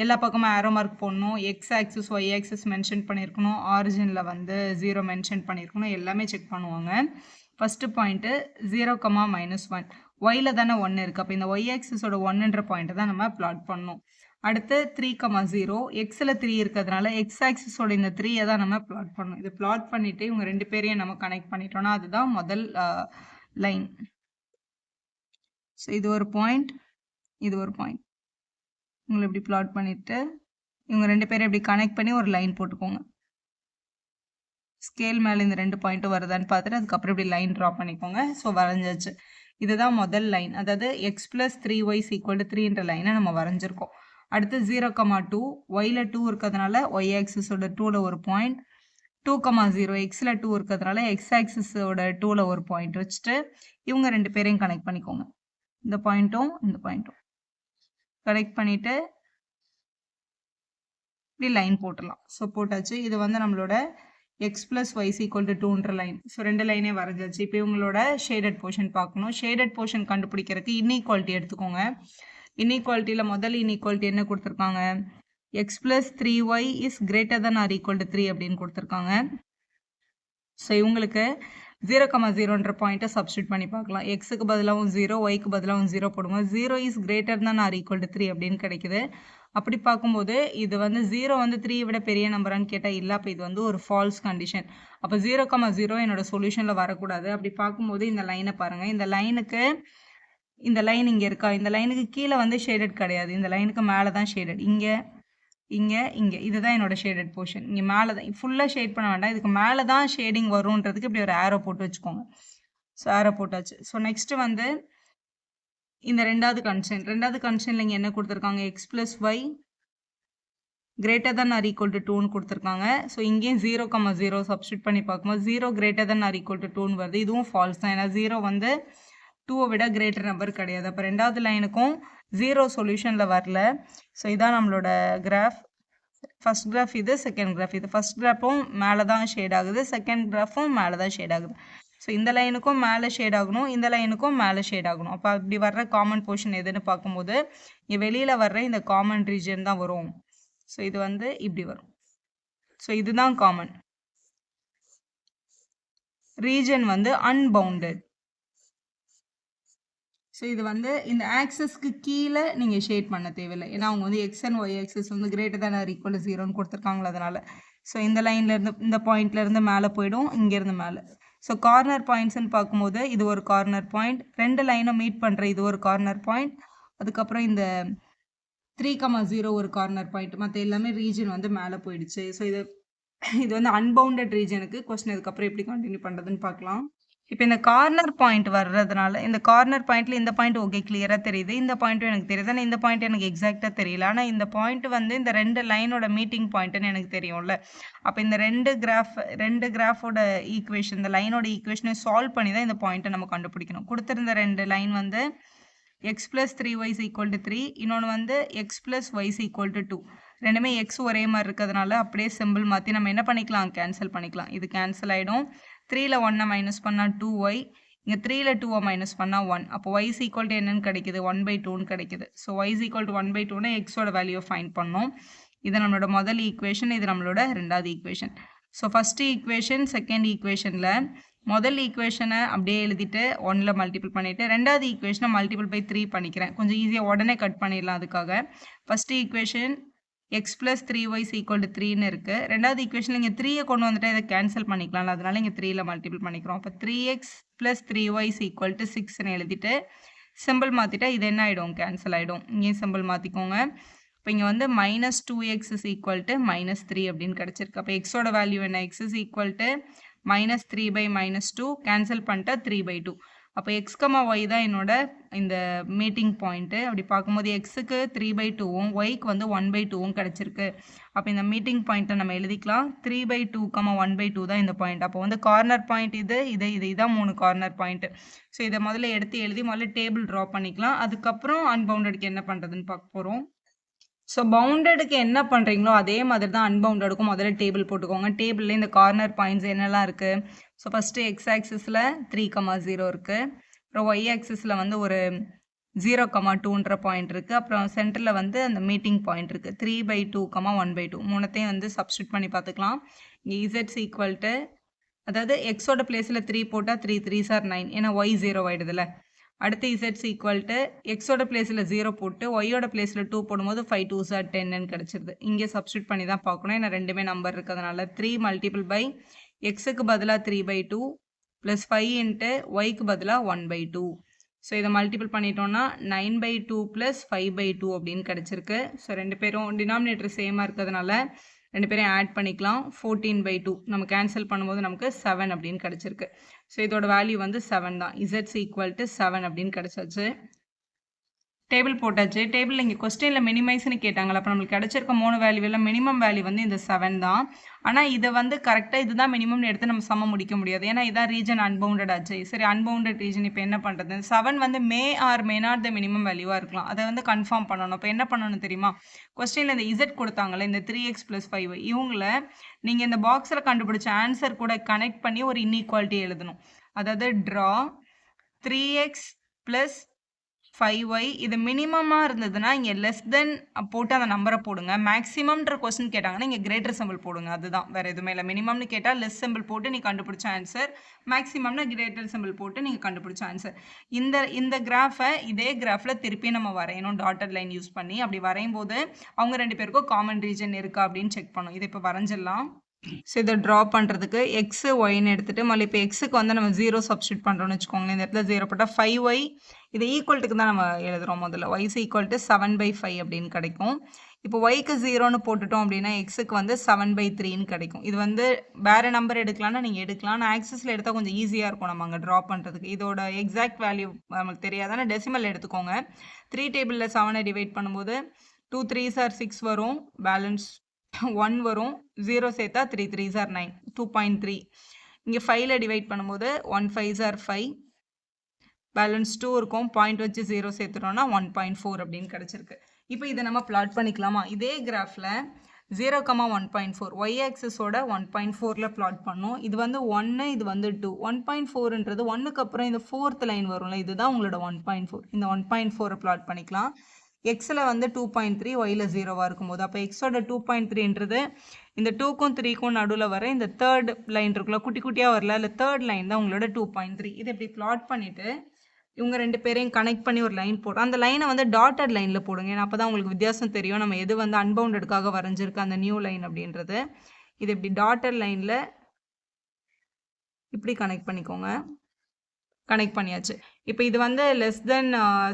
எல்லா பக்கமும் ஆரோ மார்க் போடணும். X axis Y axis mention பண்ணியிருக்கணும். ஆரிஜினில் வந்து 0 மென்ஷன் பண்ணியிருக்கணும். எல்லாமே செக் பண்ணுவாங்க. ஃபஸ்ட்டு பாயிண்ட்டு 0, -1 ஒயில் தானே 1 இருக்குது. அப்போ இந்த ஒய் ஆக்சிஸோட 1ன்ற பாயிண்ட்டை தான் நம்ம பிளாட் பண்ணணும். அடுத்து 3, 0 எக்ஸில் 3 இருக்கிறதுனால எக்ஸ் ஆக்சிஸோட இந்த 3யை தான் நம்ம பிளாட் பண்ணணும். இது பிளாட் பண்ணிவிட்டு இவங்க 2 பேரையும் நம்ம கனெக்ட் பண்ணிட்டோம்னா அதுதான் முதல் லைன். ஸோ இது ஒரு பாயிண்ட், இது ஒரு பாயிண்ட். உங்களை இப்படி பிளாட் பண்ணிவிட்டு இவங்க 2 பேரும் இப்படி கனெக்ட் பண்ணி ஒரு லைன் போட்டுக்கோங்க. ஸ்கேல் மேலே இந்த 2 பாயிண்ட்டும் வருதான்னு பார்த்துட்டு அதுக்கப்புறம் இப்படி லைன் ட்ரா பண்ணிக்கோங்க. ஸோ வரைஞ்சாச்சு. இதுதான் முதல் லைன். அதாவது x plus 3y equal to 3ன்ற லைனை நம்ம வரைஞ்சிருக்கோம். அடுத்து 0,2 ஒயில் 2 இருக்கிறதுனால ஒய் ஆக்சிஸோட 2ல ஒரு பாயிண்ட், 2,0 எக்ஸில் 2 இருக்கிறதுனால எக்ஸ் ஆக்சிஸோட 2ல ஒரு பாயிண்ட் வச்சுட்டு இவங்க 2 பேரையும் கனெக்ட் பண்ணிக்கோங்க. இந்த பாயிண்ட்டும் இந்த பாயிண்ட்டும் கனெக்ட் பண்ணிவிட்டு இப்படி லைன் போட்டுடலாம். ஸோ போட்டாச்சு. இது வந்து நம்மளோட x plus Y equal to 2ன்ற லைன். ஸோ 2 லைனே வரைஞ்சாச்சு. இப்போ இவங்களோட ஷேடட் போர்ஷன் பார்க்கணும். ஷேடட் போர்ஷன் கண்டுபிடிக்கிறதுக்கு இன்இக்வாலிட்டி எடுத்துக்கோங்க. இன்இக்வாலிட்டியில் முதல் இன்இக்வாலிட்டி என்ன கொடுத்துருக்காங்க? X plus 3y is greater than or equal to 3 அப்படின்னு கொடுத்துருக்காங்க. ஸோ இவங்களுக்கு 0,0ன்ற பாயிண்ட்டை சப்ஸ்டியூட் பண்ணி பார்க்கலாம். எக்ஸுக்கு பதிலாகவும் 0, ஒய்க்கு பதிலாகவும் 0 போடுங்க. 0 is greater than or equal to 3 அப்படின்னு கிடைக்குது. அப்படி பார்க்கும்போது இது வந்து 0 வந்து 3 விட பெரிய நம்பரான்னு கேட்டால் இல்லை. அப்போ இது வந்து ஒரு ஃபால்ஸ் கண்டிஷன். அப்போ 0,0 என்னோட சொல்யூஷனில் வரக்கூடாது. அப்படி பார்க்கும்போது இந்த லைனை பாருங்கள். இந்த லைனுக்கு இந்த லைன் இங்கே இருக்கா? இந்த லைனுக்கு கீழே வந்து ஷேடட் கிடையாது. இந்த லைனுக்கு மேலே தான் ஷேடட். இங்கே இங்கே இங்கே இதுதான் என்னோட ஷேடட் போர்ஷன். இங்கே மேலே தான் ஃபுல்லாக ஷேட் பண்ண வேண்டாம். இதுக்கு மேலே தான் ஷேடிங் வரும்ன்றதுக்கு இப்படி ஒரு ஆரோ போட்டு வச்சுக்கோங்க. ஸோ ஆரோ போட்டாச்சு. ஸோ நெக்ஸ்ட்டு வந்து இந்த ரெண்டாவது கன்ஸ்டன்ட் இங்கே என்ன கொடுத்துருக்காங்க? X plus y greater than or equal to 2ன்னு கொடுத்துருக்காங்க. ஸோ இங்கேயும் 0,0 சப்ஸ்டியூட் பண்ணி பார்க்கும்போது 0 greater than or equal to 2ன்னு வருது. இதுவும் ஃபால்ஸ் தான். ஏன்னா 0 வந்து 2வை விட கிரேட்டர் நம்பர் கிடையாது. அப்போ ரெண்டாவது லைனுக்கும் 0 சொல்யூஷனில் வரல. ஸோ இதான் நம்மளோட கிராஃப். ஃபர்ஸ்ட் கிராஃப் இது, செகண்ட் கிராஃப் இது. ஃபர்ஸ்ட் கிராஃபும் மேலே தான் ஷேட் ஆகுது, செகண்ட் கிராஃபும் மேலே தான் ஷேட் ஆகுது. ஸோ இந்த லைனுக்கும் மேலே ஷேட் ஆகணும், இந்த லைனுக்கும் மேலே ஷேட் ஆகணும். அப்போ அப்படி வர்ற காமன் போர்ஷன் எதுன்னு பார்க்கும்போது இங்கே வெளியில் வர்ற இந்த காமன் ரீஜன் தான் வரும். ஸோ இது வந்து இப்படி வரும். ஸோ இதுதான் காமன் ரீஜன் வந்து அன்பவுண்டட். ஸோ இது வந்து இந்த ஆக்சஸ்க்கு கீழே நீங்கள் ஷேட் பண்ண தேவையில்லை. ஏன்னா அவங்க வந்து எக்ஸ் அண்ட் ஒய் ஆக்சஸ் வந்து greater than or equal to 0ன்னு கொடுத்துருக்காங்களா அதனால். ஸோ இந்த லைன்லேருந்து இந்த பாயிண்ட்லேருந்து மேலே போயிடும், இங்கேருந்து மேலே. ஸோ கார்னர் பாயிண்ட்ஸ்ன்னு பார்க்கும்போது இது ஒரு கார்னர் பாயிண்ட், 2 லைனை மீட் பண்ணுற இது ஒரு கார்னர் பாயிண்ட், அதுக்கப்புறம் இந்த 3,0 ஒரு கார்னர் பாயிண்ட். மற்ற எல்லாமே ரீஜன் வந்து மேலே போயிடுச்சு. ஸோ இது வந்து அன்பவுண்டட் ரீஜனுக்கு கொஸ்டின் அதுக்கப்புறம் எப்படி கண்டினியூ பண்ணுறதுன்னு பார்க்கலாம். இப்போ இந்த கார்னர் பாயிண்ட் வர்றதுனால இந்த கார்னர் பாயிண்ட்ல இந்த பாயிண்ட் ஓகே கிளியராக தெரியுது, இந்த பாயிண்ட்டும் எனக்கு தெரியுது. ஆனால் இந்த பாயிண்ட் எனக்கு எக்ஸாக்டாக தெரியல. ஆனால் இந்த பாயிண்ட் வந்து இந்த 2 லைனோட மீட்டிங் பாயிண்ட்னு எனக்கு தெரியும்ல. அப்போ இந்த ரெண்டு கிராஃபோட ஈக்குவேஷன், இந்த லைனோட ஈக்குவேஷனை சால்வ் பண்ணி தான் இந்த பாயிண்ட்டை நம்ம கண்டுபிடிக்கணும். கொடுத்துருந்த 2 லைன் வந்து x plus 3y equal to 3, இன்னொன்று வந்து x plus Y equal to 2. ரெண்டுமே எக்ஸ் ஒரே மாதிரி இருக்கிறதுனால அப்படியே சிம்பிள் மாற்றி நம்ம என்ன பண்ணிக்கலாம்? கேன்சல் பண்ணிக்கலாம். இது கேன்சல் ஆகிடும். 3ல் 1 மைனஸ் பண்ணால் 2y, இங்கே 3ல் 2 மைனஸ் பண்ணால் 1. அப்போ y ஈக்குவல் டு என்னன்னு கிடைக்குது? 1/2ன்னு கிடைக்குது. ஸோ y ஈக்குவல் டு 1/2னா எக்ஸோட வேல்யூ ஃபைண்ட் பண்ணோம். இது நம்மளோட முதல் ஈக்குவேஷன், இது நம்மளோட ரெண்டாவது equation. So first equation, second ஈக்குவேஷனில் முதல் ஈக்குவேஷனை அப்படியே எழுதிட்டு 1ல் மல்டிபிள் பண்ணிவிட்டு ரெண்டாவது ஈக்குவேஷனை மல்டிபிள் பை 3 பண்ணிக்கிறேன். கொஞ்சம் ஈஸியாக உடனே கட் பண்ணிடலாம். அதுக்காக first equation x plus 3y equal to 3ன்னு இருக்குது. ரெண்டாவது ஈக்குவேஷனில் இங்கே 3யை கொண்டு வந்துட்டு இதை கேன்சல் பண்ணிக்கலாம். அதனால இங்கே 3ல் மல்டிபிள் பண்ணிக்கிறோம். அப்போ 3x plus 3y equal to 6ன்னு எழுதிட்டு சிம்பிள் மாற்றிட்டா இது என்ன ஆகிடும்? கேன்சல் ஆகிடும். இங்கேயும் சிம்பிள் மாற்றிக்கோங்க. இப்போ இங்கே வந்து minus 2x is equal to -3 அப்படின்னு கிடச்சிருக்கு. அப்போ எக்ஸோட வேல்யூ என்ன? X is equal to -3/-2 cancel பண்ணிட்டா 3/2. அப்போ எக்ஸ் கமா ஒய் தான் என்னோட இந்த மீட்டிங் பாயிண்ட்டு. அப்படி பார்க்கும்போது எக்ஸுக்கு 3/2வும் ஒய்க்கு வந்து 1/2வும் கிடச்சிருக்கு. அப்போ இந்த மீட்டிங் பாயிண்ட்டை நம்ம எழுதிக்கலாம். 3/2, 1/2 தான் இந்த பாயிண்ட். அப்போ வந்து கார்னர் பாயிண்ட் இதான் 3 கார்னர் பாயிண்ட்டு. ஸோ இதை முதல்ல எழுதி முதல்ல டேபிள் ட்ரா பண்ணிக்கலாம். அதுக்கப்புறம் அன்பவுண்டடுக்கு என்ன பண்ணுறதுன்னு பார்க்க போகிறோம். ஸோ பவுண்டடுக்கு என்ன பண்ணுறீங்களோ அதே மாதிரி தான் அன்பவுண்டடுக்கும் முதல்ல டேபிள் போட்டுக்கோங்க. டேபிளில் இந்த கார்னர் பாயிண்ட்ஸ் என்னெல்லாம் இருக்குது? ஸோ ஃபஸ்ட்டு எக்ஸ் ஆக்சிஸில் 3,0 இருக்குது. அப்புறம் ஒய் ஆக்சிஸில் வந்து ஒரு 0,2ன்ற பாயிண்ட் இருக்குது. அப்புறம் சென்டரில் வந்து அந்த மீட்டிங் பாயிண்ட் இருக்குது 3/2, 1/2. மூணுத்தையும் வந்து சப்ஸ்டியூட் பண்ணி பார்த்துக்கலாம். இங்கே இசட்ஸ் ஈக்குவல் டு, அதாவது எக்ஸோட பிளேஸில் 3 போட்டால் 3 3s are 9, ஏன்னா ஒய் 0 ஆகிடுதுல. அடுத்து இசட்ஸ் ஈக்குவல் டு எக்ஸோட பிளேஸில் 0 போட்டு ஒய்யோட பிளேஸில் 2 போடும்போது 5 2s are 10ன்னு கிடச்சிருது. இங்கே சப்ஸ்டியூட் பண்ணி தான் பார்க்கணும், ஏன்னா ரெண்டுமே நம்பர் இருக்கிறதுனால. 3 மல்டிபிள் பை எக்ஸுக்கு பதிலாக 3/2 ப்ளஸ் 5 இன்ட்டு ஒய்க்கு பதிலாக 1/2. ஸோ இதை மல்டிபிள் பண்ணிட்டோம்னா 9/2 ப்ளஸ் 5/2 அப்படின்னு கிடச்சிருக்கு. ஸோ ரெண்டு பேரும் டினாமினேட்டர் சேமாக இருக்கிறதுனால ரெண்டு பேரையும் ஆட் பண்ணிக்கலாம். 14/2 நம்ம கேன்சல் பண்ணும்போது நமக்கு 7 அப்படின்னு கிடச்சிருக்கு. ஸோ இதோட வேல்யூ வந்து 7 தான். இசட்ஸ் ஈக்குவல் டு 7 அப்படின்னு கிடச்சாச்சு. டேபிள் போட்டாச்சு. டேபிளில் இங்கே கொஸ்டினில் மினிமைஸ்னு கேட்டாங்களா, அப்போ நம்மளுக்கு கிடச்சிருக்க 3 வேல்யூவில் மினிமம் வேல்யூ வந்து இந்த 7 தான். ஆனால் இதை வந்து கரெக்டாக இதுதான் மினிமம்னு எடுத்து நம்ம சம முடிக்க முடியாது. ஏன்னா இதான் ரீஜன் அன்பவுண்டட் ஆச்சு. சரி, அன்பவுண்டட் ரீஜன் இப்போ என்ன பண்ணுறது? 7 வந்து may or may not the minimum வேல்யூவாக இருக்கலாம். அதை வந்து கன்ஃபார்ம் பண்ணணும். இப்போ என்ன பண்ணணும் தெரியுமா? கொஸ்டினில் இந்த இசட் கொடுத்தாங்களே, இந்த 3x + 5y, இவங்கள நீங்கள் இந்த பாக்ஸில் கண்டுபிடிச்ச ஆன்சர் கூட கனெக்ட் பண்ணி ஒரு இன்இக்வாலிட்டி எழுதணும். அதாவது ட்ரா 3x + 5y இது மினிமமாக இருந்ததுன்னா இங்கே லெஸ் தென் போட்டு அந்த நம்பரை போடுங்க. மேக்ஸிமம்ன்ற கொஸ்டின் கேட்டாங்கன்னா இங்கே கிரேட்டர் சிம்பிள் போடுங்க. அதுதான், வேறு எதுவுமே இல்லை. மினிமம்னு கேட்டால் லெஸ் சிம்பிள் போட்டு நீ கண்டுபிடிச்ச ஆன்சர், மேக்ஸிமம்னா கிரேட்டர் சிம்பிள் போட்டு நீங்கள் கண்டுபிடிச்ச ஆன்சர். இந்த கிராஃபை இதே கிராஃபில் திருப்பி நம்ம வரையணும் டாட்டட் லைன் யூஸ் பண்ணி. அப்படி வரையும் போது அவங்க ரெண்டு பேருக்கும் காமன் ரீஜன் இருக்கா அப்படின்னு செக் பண்ணணும். இதை இப்போ வரைஞ்சிடலாம். ஸோ இதை ட்ரா பண்ணுறதுக்கு எக்ஸு ஒய்ன்னு எடுத்துகிட்டு மళ్ళీ இப்போ எக்ஸுக்கு வந்து நம்ம 0 சப்ஸ்டியூட் பண்ணுறோன்னு வச்சுக்கோங்களேன். இந்த இடத்துல 0 போட்டால் 5y இதை ஈக்குவல்ட்டுக்கு தான் நம்ம எழுதுகிறோம். முதல்ல y is equal to 7/5 அப்படின்னு கிடைக்கும். இப்போ ஒய்க்கு 0ன்னு போட்டுட்டோம் அப்படின்னா எக்ஸுக்கு வந்து 7/3ன்னு கிடைக்கும். இது வந்து வேறு நம்பர் எடுக்கலாம்னா நீங்கள் எடுக்கலாம். நான் ஆக்சஸில் எடுத்தால் கொஞ்சம் ஈஸியாக இருக்கும் நம்ம அங்கே ட்ரா பண்ணுறதுக்கு. இதோட எக்ஸாக்ட் வேல்யூ நமக்கு தெரியாதானே டெசிமல் எடுத்துக்கோங்க. 3 டேபிளில் 7 டிவைட் பண்ணும்போது 2 3s are 6 வரும், பேலன்ஸ் 1 வரும், 0 சேர்த்தா 3 3s are 9, 2.3. இங்கே 5ல் டிவைட் பண்ணும்போது 1 5s are 5, பேலன்ஸ் 2 இருக்கும், பாயிண்ட் வச்சு 0 சேர்த்துட்டோம்னா 1.4 அப்படின்னு கிடச்சிருக்கு. இப்போ இதை நம்ம பிளாட் பண்ணிக்கலாமா? இதே கிராஃபில் 0, 1.4 ஒய் ஆக்சஸோட 1.4ல் பிளாட் பண்ணோம். இது வந்து 1, இது வந்து 2. 1.4ன்றது 1க்கு அப்புறம் இந்த 4th லைன் வரும்ல, இதுதான் உங்களோட 1.4. இந்த 1.4 பிளாட் பண்ணிக்கலாம். எக்ஸில் வந்து 2.3, ஒயில் 0வாக இருக்கும்போது அப்போ எக்ஸோட 2.3ன்றது இந்த 2க்கும் 3க்கும் நடுவில் வர இந்த தேர்ட் லைன் இருக்குல்ல, குட்டி குட்டியாக வரல, இல்லை தேர்ட் லைன் தான் உங்களோட 2.3. இதை இப்படி பிளாட் பண்ணிவிட்டு இவங்க ரெண்டு பேரையும் கனெக்ட் பண்ணி ஒரு லைன் போடுறோம். அந்த லைனை வந்து டாட்டட் லைனில் போடுங்க. ஏன்னா அப்போ தான் உங்களுக்கு வித்தியாசம் தெரியும் நம்ம எது வந்து அன்பவுண்டடுக்காக வரைஞ்சிருக்கு அந்த நியூ லைன் அப்படின்றது. இது இப்படி டாட்டட் லைனில் இப்படி கனெக்ட் பண்ணிக்கோங்க. கனெக்ட் பண்ணியாச்சு. இப்போ இது வந்து லெஸ் தென்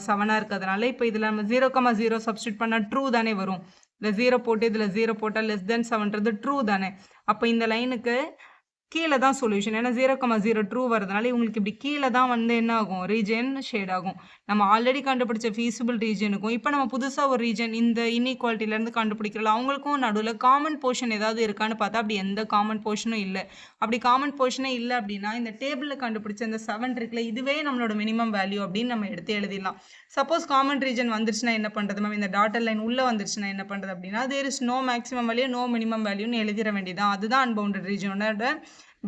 7ஆக இருக்கிறதுனால இப்போ இதில் நம்ம 0, 0 சப்ஸ்டியூட் பண்ணால் ட்ரூ தானே வரும். இல்லை 0 போட்டு இதில் 0 போட்டால் லெஸ் தென் 7ன்றது ட்ரூ தானே. அப்போ இந்த லைனுக்கு கீழே தான் சொல்யூஷன். ஏன்னா 0, 0 ட்ரூ வரதுனால இவங்களுக்கு இப்படி கீழே தான் வந்து என்ன ஆகும், ரீஜன் ஷேட் ஆகும். நம்ம ஆல்ரெடி கண்டுபிடிச்ச ஃபீஸிபிள் ரீஜனுக்கும் இப்போ நம்ம புதுசாக ஒரு ரீஜன் இந்த இன்இக்வாலிட்டிலேருந்து கண்டுபிடிக்கிறோம், அவங்களுக்கும் நடுவில் காமன் போர்ஷன் ஏதாவது இருக்கான்னு பார்த்தா அப்படி எந்த காமன் போர்ஷனும் இல்லை. அப்படி காமன் போர்ஷனே இல்லை அப்படின்னா இந்த டேபிளில் கண்டுபிடிச்ச இந்த 7 இருக்குல்ல, இதுவே நம்மளோட மினிமம் வேல்யூ அப்படின்னு நம்ம எடுத்து எழுதிடலாம். சப்போஸ் காமன் ரீஜன் வந்துருச்சுன்னா என்ன பண்ணுறது மேம், இந்த டாட்டட் லைன் உள்ளே வந்துருச்சுன்னா என்ன பண்ணுறது அப்படின்னா there is no maximum value, no minimum வேல்யூன்னு எழுதிட வேண்டியதான். அதுதான் அன்பவுண்டட் ரீஜனோட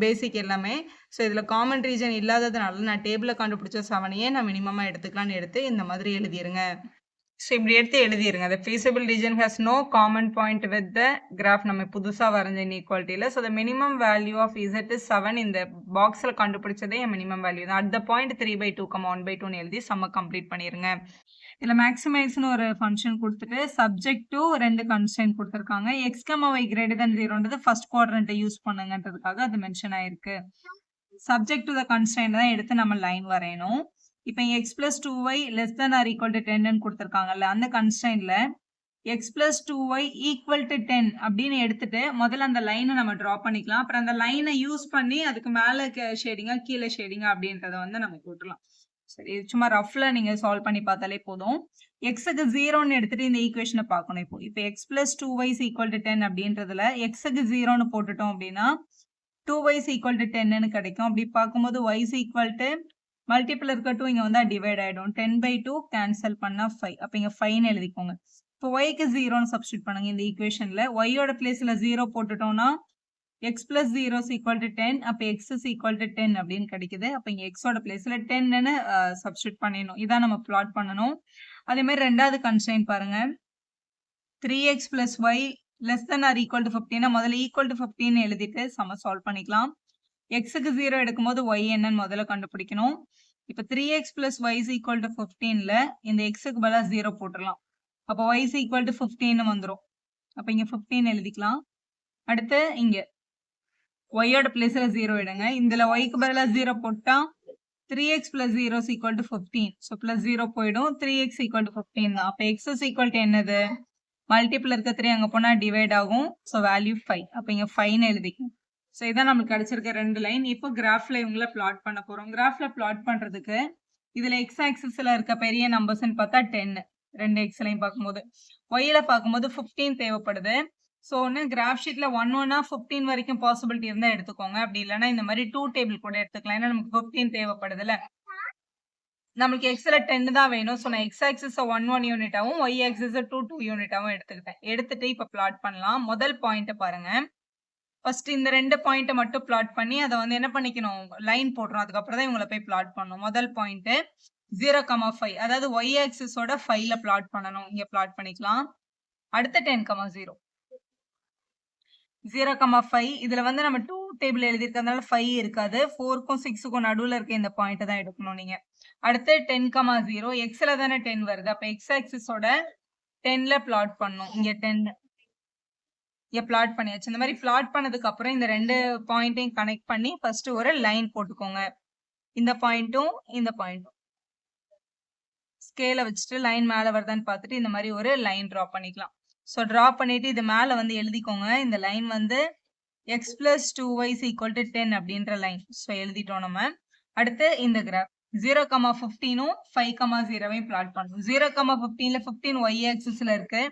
பேசிக் எல்லாமே. ஸோ இதில் காமன் ரீஜன் இல்லாததுனால நான் டேபிளில் கண்டுபிடிச்ச 7ஐயே நான் மினிமமாக எடுத்துக்கலான்னு எடுத்து இந்த மாதிரி எழுதிருங்க. ஸோ இப்படி எடுத்து எழுதிருங்க. the feasible region has no common point with the graph நம்ம புதுசாக வரைஞ்ச இன்இக்வாலிட்டியில். So the minimum value of z is 7. இந்த பாக்ஸில் கண்டுபிடிச்சதே என் மினிமம் வேல்யூ தான். at the point 3/2, 1/2ன்னு எழுதி சம்ம கம்ப்ளீட் பண்ணிடுங்க. இதில் மேக்ஸிமைஸ்னு ஒரு ஃபங்க்ஷன் கொடுத்துட்டு சப்ஜெக்ட் டு 2 கன்ஸ்டன்ட் கொடுத்துருக்காங்க. x, y greater than 0ன்றது ஃபர்ஸ்ட் குவாட்ரண்ட்டை யூஸ் பண்ணுங்கன்றதுக்காக அது மென்ஷன் ஆயிருக்கு. சப்ஜெக்ட் டு த கன்ஸ்டன்ட் தான் எடுத்து நம்ம லைன் வரையணும். இப்போ x + 2y less than or equal to 10ன்னு கொடுத்துருக்காங்கல்ல, அந்த கன்ஸ்டன்ட்ல x + 2y equal to 10 அப்படின்னு எடுத்துட்டு முதல்ல அந்த லைனை நம்ம ட்ரா பண்ணிக்கலாம். அப்புறம் அந்த லைனை யூஸ் பண்ணி அதுக்கு மேலே ஷேடிங்கா கீழே ஷேடிங்கா அப்படின்றத வந்து நம்ம போட்டுடலாம். சரி, சும்மா ரஃப்ல நீங்கள் சால்வ் பண்ணி பார்த்தாலே போதும். எக்ஸுக்கு 0ன்னு எடுத்துட்டு இந்த ஈக்குவேஷனை பார்க்கணும். இப்போ x + 2y is equal to 10 அப்படின்றதுல எக்ஸுக்கு 0ன்னு போட்டுட்டோம் அப்படின்னா 2y is equal to 10ன்னு கிடைக்கும். அப்படி பார்க்கும்போது y is equal to multiple இருக்க 2 இங்கே வந்தால் டிவைட் ஆகிடும். 10/2 கேன்சல் பண்ணால் 5. அப்போ இங்கே 5ன்னு எழுதிக்கோங்க. இப்போ ஒய்க்கு 0ன்னு சப்ஸ்டியூட் பண்ணுங்க இந்த ஈக்குவேஷனில். ஒய்யோட பிளேஸில் 0 போட்டுட்டோம்னா x + 0 is equal to 10. அப்போ x is equal to 10 அப்படின்னு கிடைக்குது. அப்போ இங்கே எக்ஸோட பிளேஸில் 10ன்னு சப்ஸ்டியூட் பண்ணிடணும். இதான் நம்ம பிளாட் பண்ணணும். அதே மாதிரி ரெண்டாவது கன்ஸ்ட்ரெயின்ட் பாருங்க. 3x + y less than or equal to 15. முதல்ல equal to 15 எழுதிட்டு சம சால்வ் பண்ணிக்கலாம். எக்ஸுக்கு 0 எடுக்கும்போது y என்னன்னு முதல்ல கண்டுபிடிக்கணும். இப்போ 3x + y is equal to 15ல இந்த எக்ஸுக்கு பதிலாக 0 போட்டுடலாம். அப்போ y is equal to 15ன்னு வந்துடும். அப்போ இங்கே 15 எழுதிக்கலாம். அடுத்து இங்கே ஒய்யோட பிளேஸில் 0 எடுங்க. இதில் ஒய்க்கு பதிலாக 0 போட்டால் 3x + 0 is equal to 15. So +0 போயிடும். 3x equal to 15 தான். அப்போ x is equal to என்னது, மல்டிபிள் இருக்க 3 அங்கே போனால் டிவைட் ஆகும். So value 5. அப்போ இங்கே 5ன்னு எழுதிக்கும். ஸோ இதான் நம்மளுக்கு கிடைச்சிருக்க 2 லைன். இப்போ கிராஃபில் இவங்கள பிளாட் பண்ண போகிறோம். கிராஃபில் பிளாட் பண்ணுறதுக்கு இதில் எக்ஸ் ஆக்சிஸில் இருக்க பெரிய நம்பர்ஸ்ன்னு பார்த்தா 10, 2 எக்ஸ்லையும் பார்க்கும்போது. ஒய்யில் பார்க்கும்போது 15 தேவைப்படுது. ஸோ ஒன்று கிராஃப் ஷீட்டில் 1 15 வரைக்கும் பாசிபிலிட்டி இருந்தால் எடுத்துக்கோங்க. அப்படி இல்லைன்னா இந்த மாதிரி 2 டேபிள் கூட எடுத்துக்கலாம். ஏன்னா நமக்கு 15 தேவைப்படுதுல்ல. நம்மளுக்கு எக்ஸில் 10 தான் வேணும். ஸோ நான் எக்ஸ் ஆக்சிஸை 1 யூனிட்டாகவும் ஒய் ஆக்சிஸை 2 யூனிட்டாகவும் எடுத்துக்கிட்டேன். எடுத்துட்டு இப்போ பிளாட் பண்ணலாம். முதல் பாயிண்ட்டை பாருங்க. ஃபர்ஸ்ட் இந்த 2 பாயிண்ட்டை மட்டும் பிளாட் பண்ணி அதை வந்து என்ன பண்ணிக்கணும், லைன் போட்டுரும். அதுக்கப்புறம் தான் இவங்களை போய் பிளாட் பண்ணணும். முதல் பாயிண்ட்டு 0,5, அதாவது ஒய் ஆக்சிஸோட 5ல பிளாட் பண்ணணும். இங்கே பிளாட் பண்ணிக்கலாம். அடுத்த 10,0 0,5. இதுல வந்து நம்ம 2 டேபிள் எழுதியிருக்கிறதுனால 5 இருக்காது. 4க்கும் 6க்கும் நடுவில் இருக்க இந்த பாயிண்ட் தான் எடுக்கணும் நீங்க. அடுத்து 10,0. எக்ஸ்ல தானே 10 வருது. அப்ப எக்ஸ் ஆக்சிஸோட 10ல பிளாட் பண்ணும். இங்க 10 இங்க பிளாட் பண்ணியாச்சு. இந்த மாதிரி பிளாட் பண்ணதுக்கு அப்புறம் இந்த 2 பாயிண்ட்டையும் கனெக்ட் பண்ணி ஃபர்ஸ்ட் ஒரு லைன் போட்டுக்கோங்க. இந்த பாயிண்ட்டும் இந்த பாயிண்ட்டும் ஸ்கேல வச்சுட்டு லைன் மேல வருதான்னு பார்த்துட்டு இந்த மாதிரி ஒரு லைன் டிரா பண்ணிக்கலாம். ஸோ ட்ரா பண்ணிட்டு இது மேலே வந்து எழுதிக்கோங்க. இந்த லைன் வந்து எக்ஸ் பிளஸ் 2y = 10 அப்படின்ற லைன். ஸோ எழுதிட்டோம் நம்ம. அடுத்து இந்த கிராஃப் 0,15ம் 5,0வையும் பிளாட் பண்ணணும். 0,15ல 15 ஒய் ஆக்சிஸ்ல இருக்கு,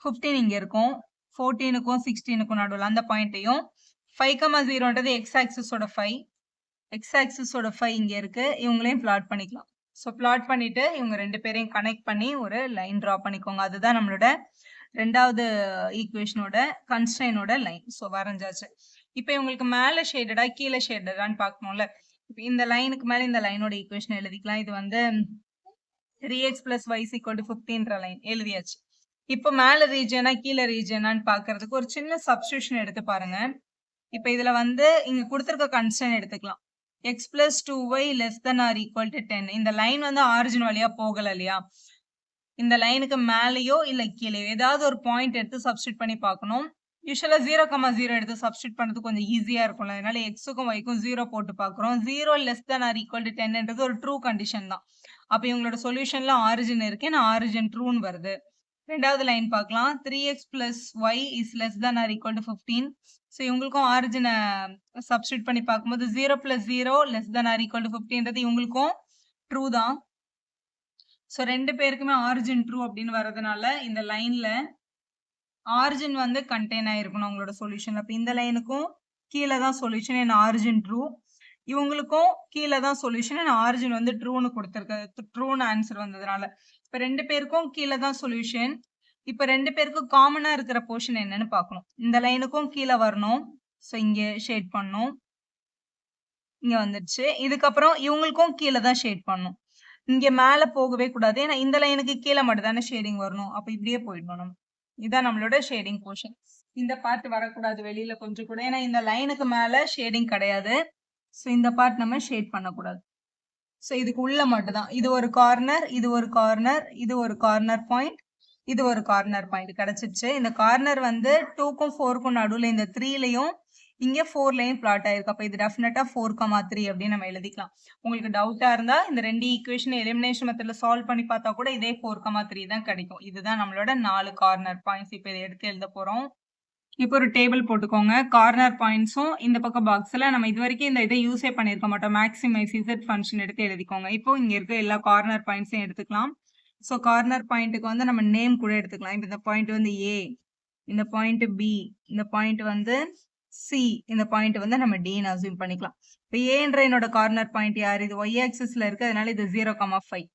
15 இங்க இருக்கும். 14க்கும் 16க்கும் நடுவில் அந்த பாயிண்ட்டையும் 5,0ன்றது எக்ஸ் ஆக்சிஸோட 5, எக்ஸ் ஆக்சிஸோட 5 இங்க இருக்கு. இவங்களையும் பிளாட் பண்ணிக்கலாம். ஸோ பிளாட் பண்ணிட்டு இவங்க 2 பேரையும் கனெக்ட் பண்ணி ஒரு லைன் ட்ரா பண்ணிக்கோங்க. அதுதான் நம்மளோட ரெண்டாவது ஈக்குவேஷனோட கன்ஸ்ட்ரெயினோட லைன். ஸோ வரைஞ்சாச்சு. இப்போ இவங்களுக்கு மேலே ஷேடடா கீழே ஷேடடான்னு பார்க்கணும்ல. இப்போ இந்த லைனுக்கு மேலே இந்த லைனோட ஈக்குவேஷன் எழுதிக்கலாம். இது வந்து 3x + y = 15ன்ற லைன் எழுதியாச்சு. இப்போ மேலே ரீஜனா கீழே ரீஜனான்னு பார்க்கறதுக்கு ஒரு சின்ன சப்ஸ்டியூஷன் எடுத்து பாருங்க. இப்போ இதுல வந்து இங்க கொடுத்துருக்க கன்ஸ்ட்ரெயின் எடுத்துக்கலாம். x + 2y ≤ 10. இந்த லைன் வந்து ஆரிஜின் வழியா போகல இல்லையா. இந்த லைனுக்கு மேலேயோ இல்ல கீழே ஏதாவது ஒரு பாயிண்ட் எடுத்து சப்ஸ்டியூட் பண்ணி பார்க்கணும். யூஸ்வலா 0,0 எடுத்து சப்ஸ்டியூட் பண்றது கொஞ்சம் ஈஸியா இருக்கும்ல. அதனால எக்ஸுக்கும் ஒய்க்கும் 0 போட்டு பார்க்குறோம். 0 <= 10ன்றது ஒரு ட்ரூ கண்டிஷன் தான். அப்ப இவங்களோட சொல்யூஷன்ல ஆரிஜின் இருக்கு. நான் ஆரிஜின் ட்ரூன்னு வருது. ரெண்டாவது லைன் பார்க்கலாம். 3x + y <= 15. ஸோ இவங்களுக்கும் ஆரிஜினை சப்ஸ்டியூட் பண்ணி பார்க்கும்போது 0 + 0 <= 15ன்றது இவங்களுக்கும் ட்ரூ தான். ஸோ 2 பேருக்குமே ஆரிஜின் ட்ரூ அப்படின்னு வர்றதுனால இந்த லைன்ல ஆரிஜின் வந்து கண்டெயின் ஆயிருக்கணும் உங்களோட சொல்யூஷன். அப்போ இந்த லைனுக்கும் கீழே தான் சொல்யூஷன், என்ன ஆரிஜின் ட்ரூ. இவங்களுக்கும் கீழே தான் சொல்யூஷன், என்ன ஆரிஜின் வந்து ட்ரூன்னு கொடுத்துருக்கு. ட்ரூன்னு ஆன்சர் வந்ததுனால இப்போ 2 பேருக்கும் கீழே தான் சொல்யூஷன். இப்போ 2 பேருக்கும் காமனா இருக்கிற போர்ஷன் என்னன்னு பார்க்கணும். இந்த லைனுக்கும் கீழே வரணும். ஸோ இங்க ஷேட் பண்ணணும். இங்க வந்துடுச்சு. இதுக்கப்புறம் இவங்களுக்கும் கீழே தான் ஷேட் பண்ணணும். இங்க மேல போகவே கூடாது. ஏன்னா இந்த லைனுக்கு கீழே மட்டும் தானே ஷேடிங் வரணும். அப்ப இப்படியே போயிடணும் நம்ம. இதான் நம்மளோட ஷேடிங் போர்ஷன். இந்த பார்ட் வரக்கூடாது வெளியில கொஞ்சம் கூட. ஏன்னா இந்த லைனுக்கு மேல ஷேடிங் கிடையாது. ஸோ இந்த பார்ட் நம்ம ஷேட் பண்ணக்கூடாது. ஸோ இதுக்கு உள்ள மட்டும் தான். இது ஒரு கார்னர், இது ஒரு கார்னர், இது ஒரு கார்னர் பாயிண்ட், இது ஒரு கார்னர் பாயிண்ட் கிடைச்சிருச்சு. இந்த கார்னர் வந்து 2க்கும் 4க்கும் நடுவில் இந்த 3லயும் இங்க 4லையும் பிளாட் ஆயிருக்கு. அப்ப இது டெஃபினட்டா 4,3 அப்படின்னு நம்ம எழுதிக்கலாம். உங்களுக்கு டவுட்டா இருந்தா இந்த 2 ஈக்குவேஷன் எலிமினேஷன் மெத்தட்ல சால்வ் பண்ணி பார்த்தா கூட இதே 4,3 தான் கிடைக்கும். இதுதான் நம்மளோட 4 கார்னர் பாயிண்ட்ஸ். இப்போ இதை எடுத்து எழுத போறோம். இப்போ ஒரு டேபிள் போட்டுக்கோங்க. கார்னர் பாயிண்ட்ஸும் இந்த பக்கம் பாக்ஸ்ல நம்ம இது வரைக்கும் இந்த இதை யூஸே பண்ணியிருக்க மாட்டோம். மேக்ஸிமைஸ் Z ஃபங்க்ஷன் எடுத்து எழுதிக்கோங்க. இப்போ இங்க இருக்க எல்லா கார்னர் பாயிண்ட்ஸையும் எடுத்துக்கலாம். ஸோ கார்னர் பாயிண்ட்டுக்கு வந்து நம்ம நேம் கூட எடுத்துக்கலாம். இப்போ இந்த பாயிண்ட் வந்து A, இந்த பாயிண்ட் B, இந்த பாயிண்ட் வந்து C, இந்த பாயிண்ட் வந்து நம்ம Dன்னு அஸ்யூம் பண்ணிக்கலாம். இப்போ ஏன்ற என்னோட கார்னர் பாயிண்ட் யார்? இது y ஆக்சிஸ்ல இருக்கு, அதனால இது 0,5.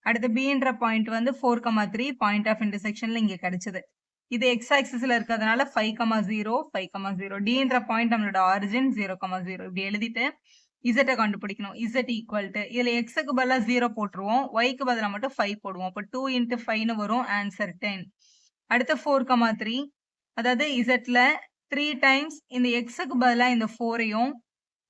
அடுத்து Bன்ற பாயிண்ட் வந்து 4,3 பாயிண்ட் ஆஃப் இன்டர்செக்ஷன்ல இங்க கிடைச்சது. இது x ஆக்சிஸ்ல இருக்கிறதுனால 5,0, 5,0. Dன்ற பாயிண்ட் நம்மளோட ஆரிஜின் 0,0. இப்படி எழுதிட்டு Z கண்டுபிடிக்கணும். Z = இதுல xக்கு பதிலா 0 போட்டுருவோம், yக்கு பதிலா மட்டும் 5 போடுவோம். அப்போ 2 × 5ன்னு வரும். ஆன்சர் 10. அடுத்து 4,3, அதாவது Zல 3 டைம்ஸ் இந்த xக்கு பதிலா இந்த 4ஐயும்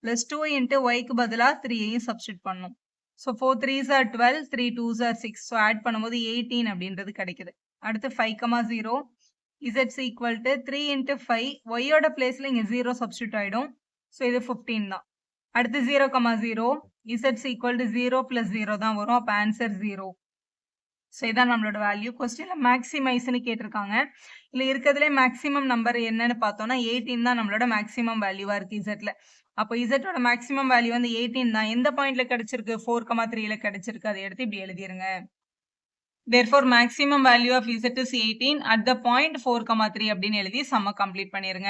பிளஸ் 2 × yக்கு பதிலா 3ஐயும் சப்ஸ்டிட் பண்ணணும். So 4 3s are 12, 3 2s are 6. So add பண்ணும்போது 18 அப்படின்றது கிடைக்குது. அடுத்து 5,0, Z = 3 × 5, yயோட பிளேஸ்ல இங்க 0 சப்ஸ்டிட் ஆயிடும். ஸோ இது 15 தான். அடுத்து 0,0, Z = 0 + 0 தான் வரும். அப்போ ஆன்சர் 0. ஸோ இதான் நம்மளோட வேல்யூ. கொஸ்டின்ல மேக்ஸிமைஸ்ன்னு கேட்டிருக்காங்க. இல்ல இருக்கிறதுலே மேக்ஸிமம் நம்பர் என்னன்னு பார்த்தோம்னா 18 தான் நம்மளோட மேக்ஸிமம் வேல்யூவா இருக்கு இசட்ல. அப்போ இசட்டோட மேக்ஸிமம் வேல்யூ வந்து 18 தான். எந்த பாயிண்ட்ல கிடைச்சிருக்கு? 4,3ல கிடைச்சிருக்கு. அதை எடுத்து இப்படி எழுதிருங்க. Therefore, maximum value of z is 18 at the point 4,3 அப்படின்னு எழுதி சம்ம கம்ப்ளீட் பண்ணிருங்க.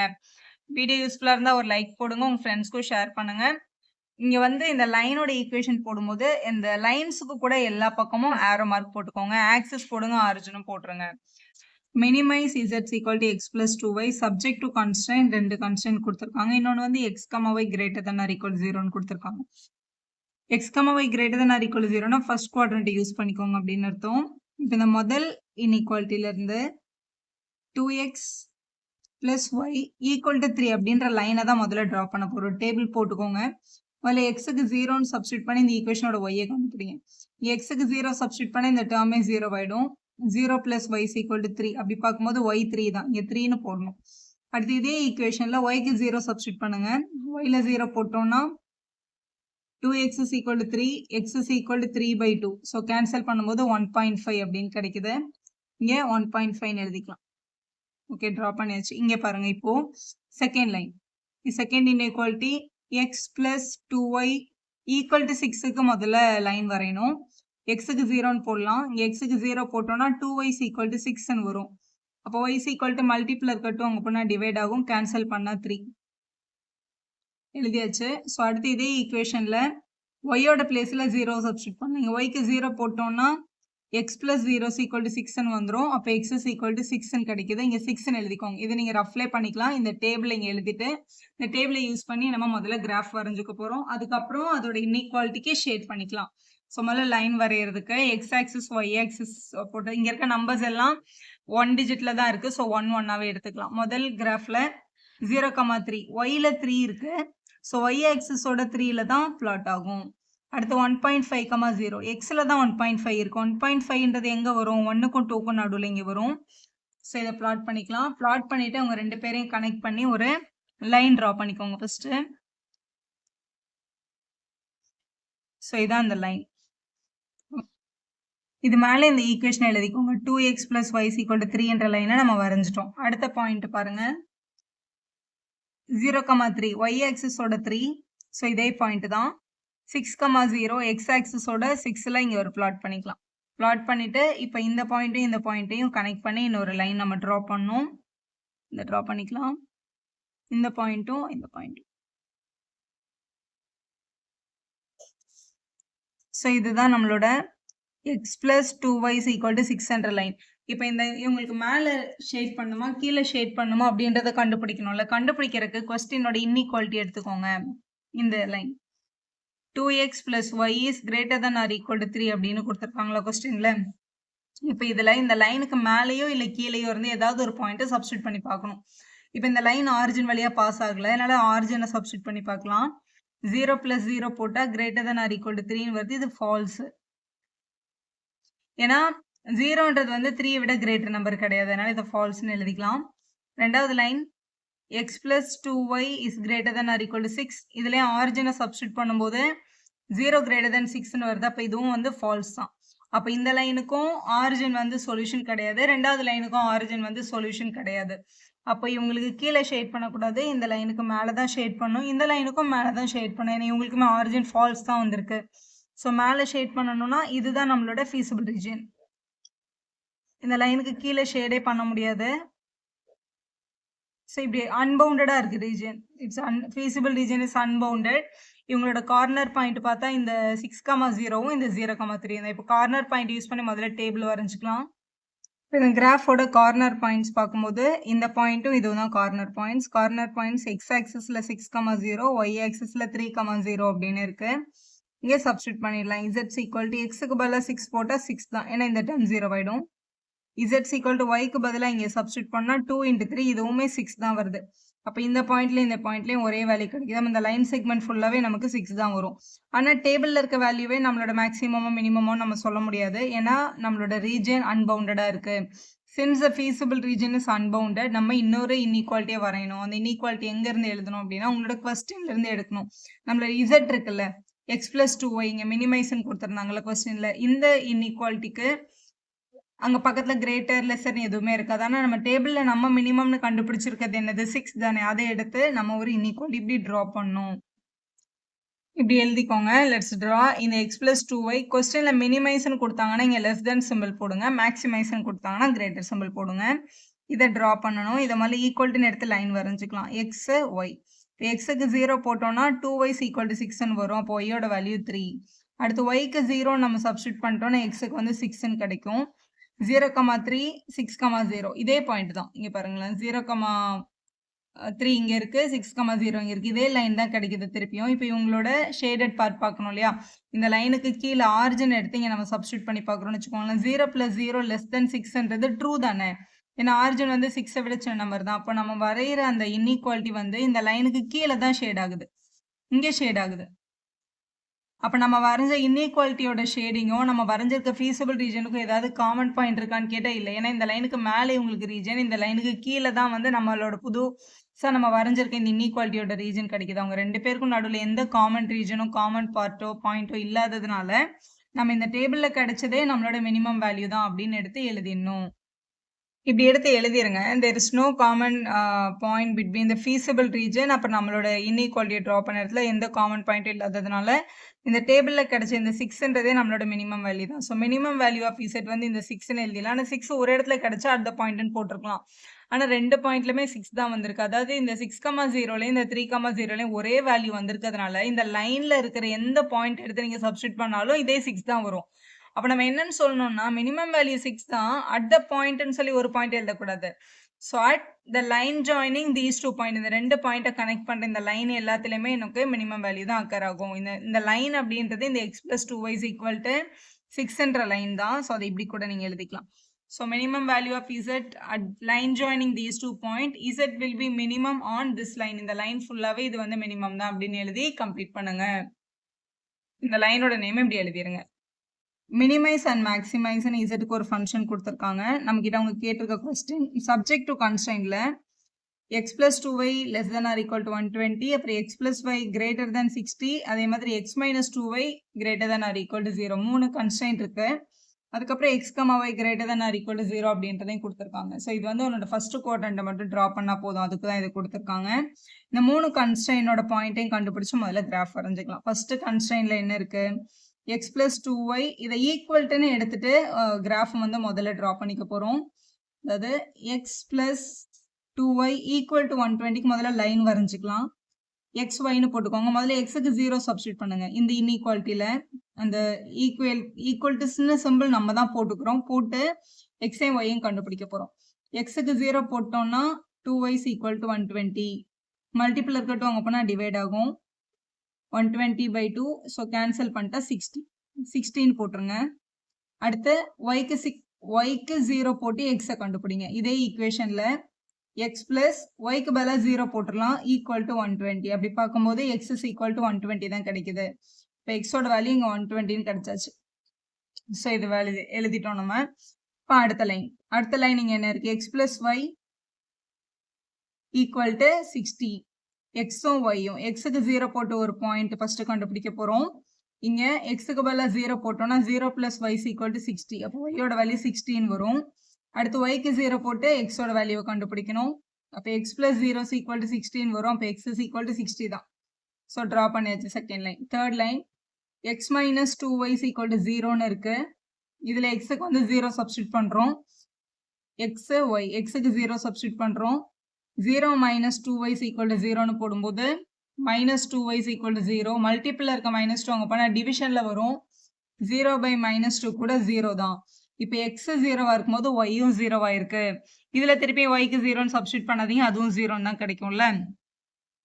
வீடியோ யூஸ்ஃபுல்லா இருந்தா ஒரு லைக் போடுங்க, உங்க ஃப்ரெண்ட்ஸ்க்கும் ஷேர் பண்ணுங்க. இங்க வந்து இந்த லைனோட ஈக்குவேஷன் போடும்போது இந்த லைன்ஸுக்கு கூட எல்லா பக்கமும் ஆரோ மார்க் போட்டுக்கோங்க. ஆக்சிஸ் போடுங்க, ஆரிஜினும் போட்டுருங்க. Minimise z equal to x plus 2y subject to constraint 2 constraint கொடுத்திருக்காங்க. இன்னொன்னு வந்து x, y greater than or equal to 0ன்னு கொடுத்திருக்காங்க. x, y greater than or equal to 0னா ஃபர்ஸ்ட் குவாட்ரண்ட் யூஸ் பண்ணிக்கோங்க அப்படின்னு அர்த்தம். இப்போ இந்த முதல் இன்இக்வாலிட்டில இருந்து 2x plus y equal to 3 அப்படின்ற லைனை தான் முதல்ல டிரா பண்ண போறோம். டேபிள் போட்டுக்கோங்க. முதல்ல எக்ஸுக்கு 0ன்னு சப்ஸ்டியூட் பண்ணி இந்த ஈக்குவேஷனோட ஒய்யை கண்டுபிடிங்க. எக்ஸுக்கு 0 சப்ஸ்டியூட் பண்ணி இந்த டேர்மே 0 ஆயிடும். 0 plus y is equal to 3. அப்படி பார்க்கும்போது y 3 தான். இங்க 3ன்னு போடணும். அடுத்து இதே ஈக்குவேஷன்ல yக்கு 0 சப்ஸ்டியூட் பண்ணுங்க. yல 0 போட்டோம்னா 2x is equal to 3, x is equal to 3 by 2. So cancel பண்ணும்போது 1.5 அப்படின்னு கிடைக்குது. இங்க 1.5 எழுதிக்கலாம். ஓகே, ட்ரா பண்ணியாச்சு. இங்க பாருங்க, இப்போ second line. Second inequality x plus 2y equal to 6க்கு முதல்ல லைன் வரையணும். xக்கு 0ன்னு போடலாம். இங்க xக்கு 0 போட்டோம்னா 2y is equal to 6ன்னு வரும். அப்போ y is equal to multiple இருக்கட்டும், அங்க போனா டிவைட் ஆகும். கேன்சல் பண்ணா 3 எழுதியாச்சு. ஸோ அடுத்து இதே ஈக்குவேஷன்ல ஒய்யோட பிளேஸ்ல 0 சப்ஸ்டியூட் பண்ணுங்க. ஒய்க்கு 0 போட்டோம்னா x plus 0 is equal to 6ன்னு வந்துடும். அப்போ x is equal to 6ன்னு கிடைக்குது. இங்க 6ன்னு எழுதிக்கோங்க. இதை நீங்க ரஃப்லே பண்ணிக்கலாம். இந்த டேபிள் இங்க எழுதிட்டு இந்த டேபிளை யூஸ் பண்ணி நம்ம முதல்ல கிராஃப் வரைஞ்சுக்க போறோம். அதுக்கப்புறம் அதோட இன்இக்வாலிட்டிக்கு ஷேட் பண்ணிக்கலாம். ஸோ முதல்ல லைன் வரைகிறதுக்கு எக்ஸ் ஆக்சிஸ் ஒய் ஆக்சிஸ் போட்டு இங்க இருக்க நம்பர்ஸ் எல்லாம் 1 டிஜிட்ல தான் இருக்கு. ஸோ 1 1ஆவே எடுத்துக்கலாம். முதல் கிராஃப்ல 0,3 ஒய்ல 3 இருக்கு. ஸோ ஒய் ஆக்சிஸோட 3ல தான் பிளாட் ஆகும். அடுத்து 1.5, 0 எக்ஸ்ல தான் 1.5 இருக்கு. 1.5ன்றது எங்க வரும்? 1க்கும் 2க்கும் நடுவில் இங்க வரும். ஸோ இதை பிளாட் பண்ணிக்கலாம். பிளாட் பண்ணிட்டு அவங்க ரெண்டு பேரையும் கனெக்ட் பண்ணி ஒரு லைன் டிரா பண்ணிக்கோங்க ஃபர்ஸ்ட். ஸோ இதான் அந்த லைன். இது மேலே இந்த ஈக்குவேஷன் எழுதிக்கோங்க. 2x plus y is equal to 3 என்ற லைனை நம்ம வரைஞ்சிட்டோம். அடுத்த பாயிண்ட் பாருங்க, 0,3 y ஆக்சிஸோட 3. ஸோ இதே பாயிண்ட் தான். 6,0 x ஆக்சிஸோட 6ல இங்க ஒரு பிளாட் பண்ணிக்கலாம். பிளாட் பண்ணிட்டு இப்போ இந்த பாயிண்ட்டையும் கனெக்ட் பண்ணி இன்னொரு லைன் நம்ம ட்ரா பண்ணோம். இந்த ட்ரா பண்ணிக்கலாம். இந்த பாயிண்ட்டும் இந்த பாயிண்ட்டும். ஸோ இதுதான் நம்மளோட x plus 2y is equal to 6 என்ற லைன். இப்போ இந்த இவங்களுக்கு மேலே ஷேட் பண்ணுமா கீழே ஷேட் பண்ணுமா அப்படின்றத கண்டுபிடிக்கணும்ல. கண்டுபிடிக்கிறதுக்கு கொஸ்டினோட இன்இக்வாலிட்டி எடுத்துக்கோங்க. இந்த line 2x plus y is greater than or equal to 3 அப்படின்னு கொடுத்துருக்காங்களா கொஸ்டின்ல. இப்போ இதில் இந்த லைனுக்கு மேலேயோ இல்லை கீழேயோ இருந்து ஏதாவது ஒரு பாயிண்ட்டை சப்ஸ்டியூட் பண்ணி பார்க்கணும். இப்போ இந்த லைன் ஆரிஜின் வழியாக பாஸ் ஆகலை, அதனால ஆரிஜினை சப்ஸ்டியூட் பண்ணி பார்க்கலாம். 0 plus 0 போட்டால் greater than or equal to 3ன்னு வருது. இது ஃபால்ஸு. ஏன்னா 0ன்றது வந்து 3 விட கிரேட்டர் நம்பர் கிடையாது, அதனால இதை ஃபால்ஸ்ன்னு எழுதிக்கலாம். ரெண்டாவது line x plus 2y is greater than or equal to 6. இதுலேயே ஆரிஜினை சப்ஸ்டியூட் பண்ணும்போது 0 greater than 6ன்னு வருது. அப்போ இதுவும் வந்து ஃபால்ஸ் தான். அப்போ இந்த லைனுக்கும் ஆரிஜின் வந்து சொல்யூஷன் கிடையாது, ரெண்டாவது லைனுக்கும் ஆரிஜின் வந்து சொல்யூஷன் கிடையாது. அப்போ இவங்களுக்கு கீழே ஷேட் பண்ணக்கூடாது, இந்த லைனுக்கு மேலே தான் ஷேட் பண்ணும், இந்த லைனுக்கும் மேலே தான் ஷேட் பண்ணும். ஏன்னா இவங்களுக்குமே ஆரிஜின் ஃபால்ஸ் தான் வந்திருக்கு. ஸோ மேலே ஷேட் பண்ணணும்னா இதுதான் நம்மளோட ஃபீஸிபிள் ரீஜன். இந்த லைனுக்கு கீழே ஷேடே பண்ண முடியாது. ஸோ இப்படி அன்பவுண்டடாக இருக்குது region. It's feasible region is unbounded. இவங்களோட கார்னர் பாயிண்ட் பார்த்தா இந்த 6,0வும் இந்த 0,3 தான். இப்போ கார்னர் பாயிண்ட் யூஸ் பண்ணி முதல்ல டேபிள் வரைஞ்சிக்கலாம். இப்போ இந்த கிராஃபோட கார்னர் பாயிண்ட்ஸ் பார்க்கும்போது இந்த பாயிண்ட்டும் இதுவும் தான் corner points. Corner points x ஆக்சிஸில் 6,0, ஒய் ஆக்சிஸில் 3,0 அப்படின்னு இருக்கு. இங்கே சப்ஸ்டியூட் பண்ணிடலாம். இசட் ஈக்குவல் டு எக்ஸுக்கு பதிலாக 6 போட்டால் 6 தான், ஏன்னா இந்த டேர்ம் 0 ஆகிடும். இசட் ஈக்குவல் டு ஒய்க்கு பதிலாக இங்கே சப்ஸ்டியூட் பண்ணால் 2 × 3 இதுவுமே 6 தான் வருது. அப்போ இந்த பாயிண்ட்லேயும் இந்த பாயிண்ட்லேயும் ஒரே வேல்யூ கிடைக்குது. நம்ம இந்த லைன் செக்மெண்ட் ஃபுல்லாகவே நமக்கு 6 தான் வரும். ஆனால் டேபிளில் இருக்க வேல்யூவே நம்மளோட மேக்ஸிமமோ மினிமமோ நம்ம சொல்ல முடியாது, ஏன்னா நம்மளோட ரீஜன் அன்பவுண்டடாக இருக்குது. Since the feasible region is unbounded, நம்ம இன்னொரு இன்இக்வாலிட்டியை வரையணும். அந்த இன்இக்வாலிட்டி எங்கேருந்து எழுதணும் அப்படின்னா உங்களோட கொஸ்டின்லேருந்து எடுக்கணும். நம்மளோட இசட் இருக்குல்ல, x plus 2y இங்கே மினிமைஸ்ன்னு கொடுத்துருந்தாங்களா கொஸ்டினில், இந்த இன்இக்வாலிட்டிக்கு அங்கே பக்கத்தில் கிரேட்டர் லெஸ்ஸர்னு எதுவுமே இருக்காது. ஆனால் நம்ம டேபிளில் நம்ம மினிமம்னு கண்டுபிடிச்சிருக்கிறது என்னது 6 தானே, அதை எடுத்து நம்ம ஒரு இன்இக்வாலிட்டி இப்படி ட்ரா பண்ணணும். இப்படி எழுதிக்கோங்க. லெட்ஸ் ட்ரா இந்த எக்ஸ் பிளஸ் 2y. கொஸ்டினில் மினிமைஸ்னு கொடுத்தாங்கன்னா இங்கே லெஸ் தென் சிம்பிள் போடுங்க, மேக்ஸிமைஸ்னு கொடுத்தாங்கன்னா கிரேட்டர் சிம்பிள் போடுங்க. இதை ட்ரா பண்ணணும். இதை மாதிரி ஈக்குவல்ட்டுன்னு எடுத்து லைன் வரைஞ்சிக்கலாம். X Y. இப்போ எக்ஸுக்கு 0 போட்டோம்னா 2y ஈக்குவல் டு 6ன்னு வரும். அப்போ ஒய்யோட வேல்யூ 3. அடுத்து ஒய்க்கு 0 நம்ம சப்ஸ்டியூட் பண்ணிட்டோம்னா எக்ஸுக்கு வந்து 6ன்னு கிடைக்கும். 0,3 6,0 இதே பாயிண்ட் தான். இங்கே பாருங்களேன், 0,3 இங்கே இருக்குது, 6,0 இங்கே இருக்குது. இதே லைன் தான் கிடைக்குது திருப்பியும். இப்போ இவங்களோட ஷேடட் பார்ட் பார்க்கணும் இல்லையா? இந்த லைனுக்கு கீழே ஆர்ஜின் எடுத்து இங்கே நம்ம சப்ஸ்டியூட் பண்ணி பார்க்குறோம்னு வச்சுக்கோங்களேன். 0 + 0 லெஸ் தென் 6ன்றது ட்ரூ தானே, ஏன்னா ஆர்ஜின் வந்து 6ஐ விட சின்ன நம்பர் தான். அப்போ நம்ம வரைகிற அந்த இன்இக்வாலிட்டி வந்து இந்த லைனுக்கு கீழே தான் ஷேட் ஆகுது, இங்கே ஷேட் ஆகுது. அப்போ நம்ம வரைஞ்ச இன்இக்வாலிட்டியோட ஷேடிங்கும் நம்ம வரைஞ்சிருக்க ஃபீஸபிள் ரீஜனுக்கும் ஏதாவது காமன் பாயிண்ட் இருக்கான்னு கேட்டால் இல்லை. ஏன்னா இந்த லைனுக்கு மேலே உங்களுக்கு ரீஜன், இந்த லைனுக்கு கீழே தான் வந்து நம்மளோட புதுசாக நம்ம வரைஞ்சிருக்க இந்த இன்இக்வாலிட்டியோட ரீஜன் கிடைக்குது. அவங்க ரெண்டு பேருக்கும் நடுவில் எந்த காமன் ரீஜனும் காமன் பார்ட்டோ பாயிண்ட்டோ இல்லாததுனால நம்ம இந்த டேபிளில் கிடைச்சதே நம்மளோட மினிமம் வேல்யூ தான் அப்படின்னு எடுத்து எழுதிடணும். இப்படி எடுத்து எழுதிருங்க. there is no common point between the feasible region. அப்புறம் நம்மளோட இன்இக்வாலிட்டியை ட்ரா பண்ண இடத்துல எந்த காமன் பாயிண்ட்டும் இல்லாததுனால இந்த டேபிளில் கிடைச்ச இந்த 6ன்றதே நம்மளோட மினிமம் வேல்யூ தான். So minimum value of z வந்து இந்த 6ன்னு எழுதிடலாம். ஆனால் 6 ஒரு இடத்துல கிடைச்சா அடுத்த பாயிண்ட்னு போட்டிருக்கலாம். ஆனால் ரெண்டு பாயிண்ட்லுமே 6 தான் வந்திருக்கு. அதாவது இந்த 6,0லையும் இந்த 3,0லையும் ஒரே வேல்யூ வந்திருக்கிறதுனால இந்த லைனில் இருக்கிற எந்த பாயிண்ட் எடுத்து நீங்கள் சப்ஸ்டியூட் பண்ணாலும் இதே 6 தான் வரும். அப்போ நம்ம என்னன்னு சொல்லணும்னா மினிமம் வேல்யூ 6 தான், அட் த பாயிண்ட்னு சொல்லி ஒரு பாயிண்ட் எழுதக்கூடாது. So at the line joining these 2 point, இந்த ரெண்டு பாயிண்ட்டை கனெக்ட் பண்ணுற இந்த லைன் எல்லாத்துலேயுமே எனக்கு மினிமம் வேல்யூ தான் அக்கர் ஆகும். இந்த லைன் அப்படின்றது இந்த x plus 2y equal to 6ன்ற லைன் தான். ஸோ அதை இப்படி கூட நீங்கள் எழுதிக்கலாம். So minimum value of z at line joining these 2 point, z will be minimum on this line. இந்த லைன் ஃபுல்லாகவே இது வந்து மினிமம் தான் அப்படின்னு எழுதி கம்ப்ளீட் பண்ணுங்க. இந்த லைனோட நேம் இப்படி எழுதிருங்க. மினிமைஸ் அண்ட் மேக்ஸிமைஸ்னு இசட்டுக்கு ஒரு ஃபங்க்ஷன் கொடுத்துருக்காங்க. நம்மக்கிட்ட அவங்க கேட்டிருக்க கொஸ்டின் சப்ஜெக்ட் டு கன்ஸ்ட்ரெயின்ல x plus 2y less than or equal to 120, அப்புறம் x plus y greater than 60, அதே மாதிரி x minus 2y greater than or equal to 0. 3 constraint இருக்கு. அதுக்கப்புறம் x y greater than or equal to 0 அப்படின்றதையும் கொடுத்துருக்காங்க. So இது வந்து உன்னோட ஃபர்ஸ்ட் குவாட்ரண்ட்டை மட்டும் ட்ரா பண்ணால் போதும், அதுக்கு தான் இது கொடுத்துருக்காங்க. இந்த 3 கன்ஸ்ட்ரெயினோட பாயிண்ட்டையும் கண்டுபிடிச்சு முதல்ல கிராஃப் வரைஞ்சிக்கலாம். ஃபர்ஸ்ட் கன்ஸ்ட்ரெயின்ல என்ன இருக்கு, எக்ஸ் பிளஸ் 2y, இதை ஈக்குவல்ட்டுன்னு எடுத்துட்டு கிராஃப் வந்து முதல்ல ட்ரா பண்ணிக்க போகிறோம். அதாவது x plus 2y equal to 120க்கு முதல்ல லைன் வரைஞ்சிக்கலாம். எக்ஸ் ஒய்னு போட்டுக்கோங்க. முதல்ல எக்ஸுக்கு 0 சப்ஸ்டியூட் பண்ணுங்க. இந்த இன்இக்வாலிட்டியில் அந்த ஈக்குவல் டு சிம்பிள் நம்ம தான் போட்டுக்கிறோம். போட்டு எக்ஸையும் ஒய்யும் கண்டுபிடிக்க போகிறோம். எக்ஸுக்கு 0 போட்டோம்னா 2y ஈக்குவல் டு 120. மல்டிபிள் இருக்கட்டும், அங்கே போனால் டிவைட் ஆகும். 120/2. ஸோ கேன்சல் பண்ணிட்டா 16 போட்டுருங்க. அடுத்து ஒய்க்கு 0 போட்டு எக்ஸை கண்டுபிடிங்க. இதே ஈக்குவேஷனில் எக்ஸ் பிளஸ் ஒய்க்கு பதிலாக 0 போட்டுடலாம், ஈக்குவல் டு 120. அப்படி பார்க்கும்போது எக்ஸ் இஸ் ஈக்குவல் டு 120 தான் கிடைக்குது. இப்போ எக்ஸோட வேல்யூ இங்கே 120ன்னு கிடைச்சாச்சு. ஸோ இது வேல்யூ எழுதிட்டோம் நம்ம. இப்போ அடுத்த லைன் இங்கே என்ன இருக்குது, x plus y equal to 60. எக்ஸும் ஒய்யும், எக்ஸுக்கு 0 போட்டு ஒரு பாயிண்ட் ஃபர்ஸ்ட் கண்டுபிடிக்க போகிறோம். இங்கே எக்ஸுக்கு பதிலாக 0 போட்டோம்னா 0 + y ஈக்குவல் டு 60. அப்போ ஒய்யோட வேல்யூ 16 வரும். அடுத்து ஒய்க்கு 0 போட்டு எக்ஸோட வேல்யூவை கண்டுபிடிக்கணும். அப்போ எக்ஸ் பிளஸ் 0 ஈக்குவல் டு 16 வரும். அப்போ எக்ஸ் இஸ் ஈக்குவல் டு 60 தான். ஸோ ட்ரா பண்ணியாச்சு second line. Third line x minus 2y equal to 0ன்னு இருக்கு. இதில் எக்ஸுக்கு வந்து 0 சப்ஸ்டியூட் பண்ணுறோம். எக்ஸு ஒய், எக்ஸுக்கு 0 சப்ஸ்டியூட் பண்ணுறோம். 0 - 2y ஈக்குவல் டு 0ன்னு போடும்போது -2y ஈக்குவல் டு 0. மல்டிபிளில் இருக்க -2 அங்கே போனால் டிவிஷனில் வரும். 0/-2 கூட 0 தான். இப்போ எக்ஸு 0வாக இருக்கும்போது ஒய்யும் 0வாக இருக்கு. இதில் திருப்பி ஒய்க்கு 0ன்னு சப்ஸ்டியூட் பண்ணாதீங்க, அதுவும் 0ன்னு தான் கிடைக்கும்ல.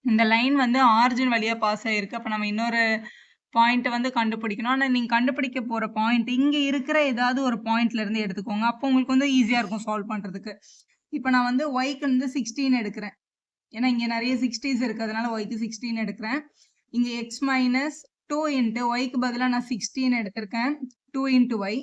இந்த லைன் வந்து ஆரிஜின் வழியாக பாஸ் ஆகிருக்கு. அப்போ நம்ம இன்னொரு பாயிண்ட்டை வந்து கண்டுபிடிக்கணும். ஆனால் நீங்கள் கண்டுபிடிக்க போகிற பாயிண்ட் இங்கே இருக்கிற ஏதாவது ஒரு பாயிண்ட்லேருந்து எடுத்துக்கோங்க. அப்போ உங்களுக்கு வந்து ஈஸியாக இருக்கும் சால்வ் பண்ணுறதுக்கு. இப்போ நான் வந்து ஒய்க்கு வந்து 16 எடுக்கிறேன். ஏன்னா இங்கே நிறைய 60s இருக்கிறதுனால ஒய்க்கு 16 எடுக்கிறேன். இங்கே எக்ஸ் மைனஸ் 2 இன்ட்டு ஒய்க்கு பதிலாக நான் 16 எடுத்திருக்கேன். 2 × y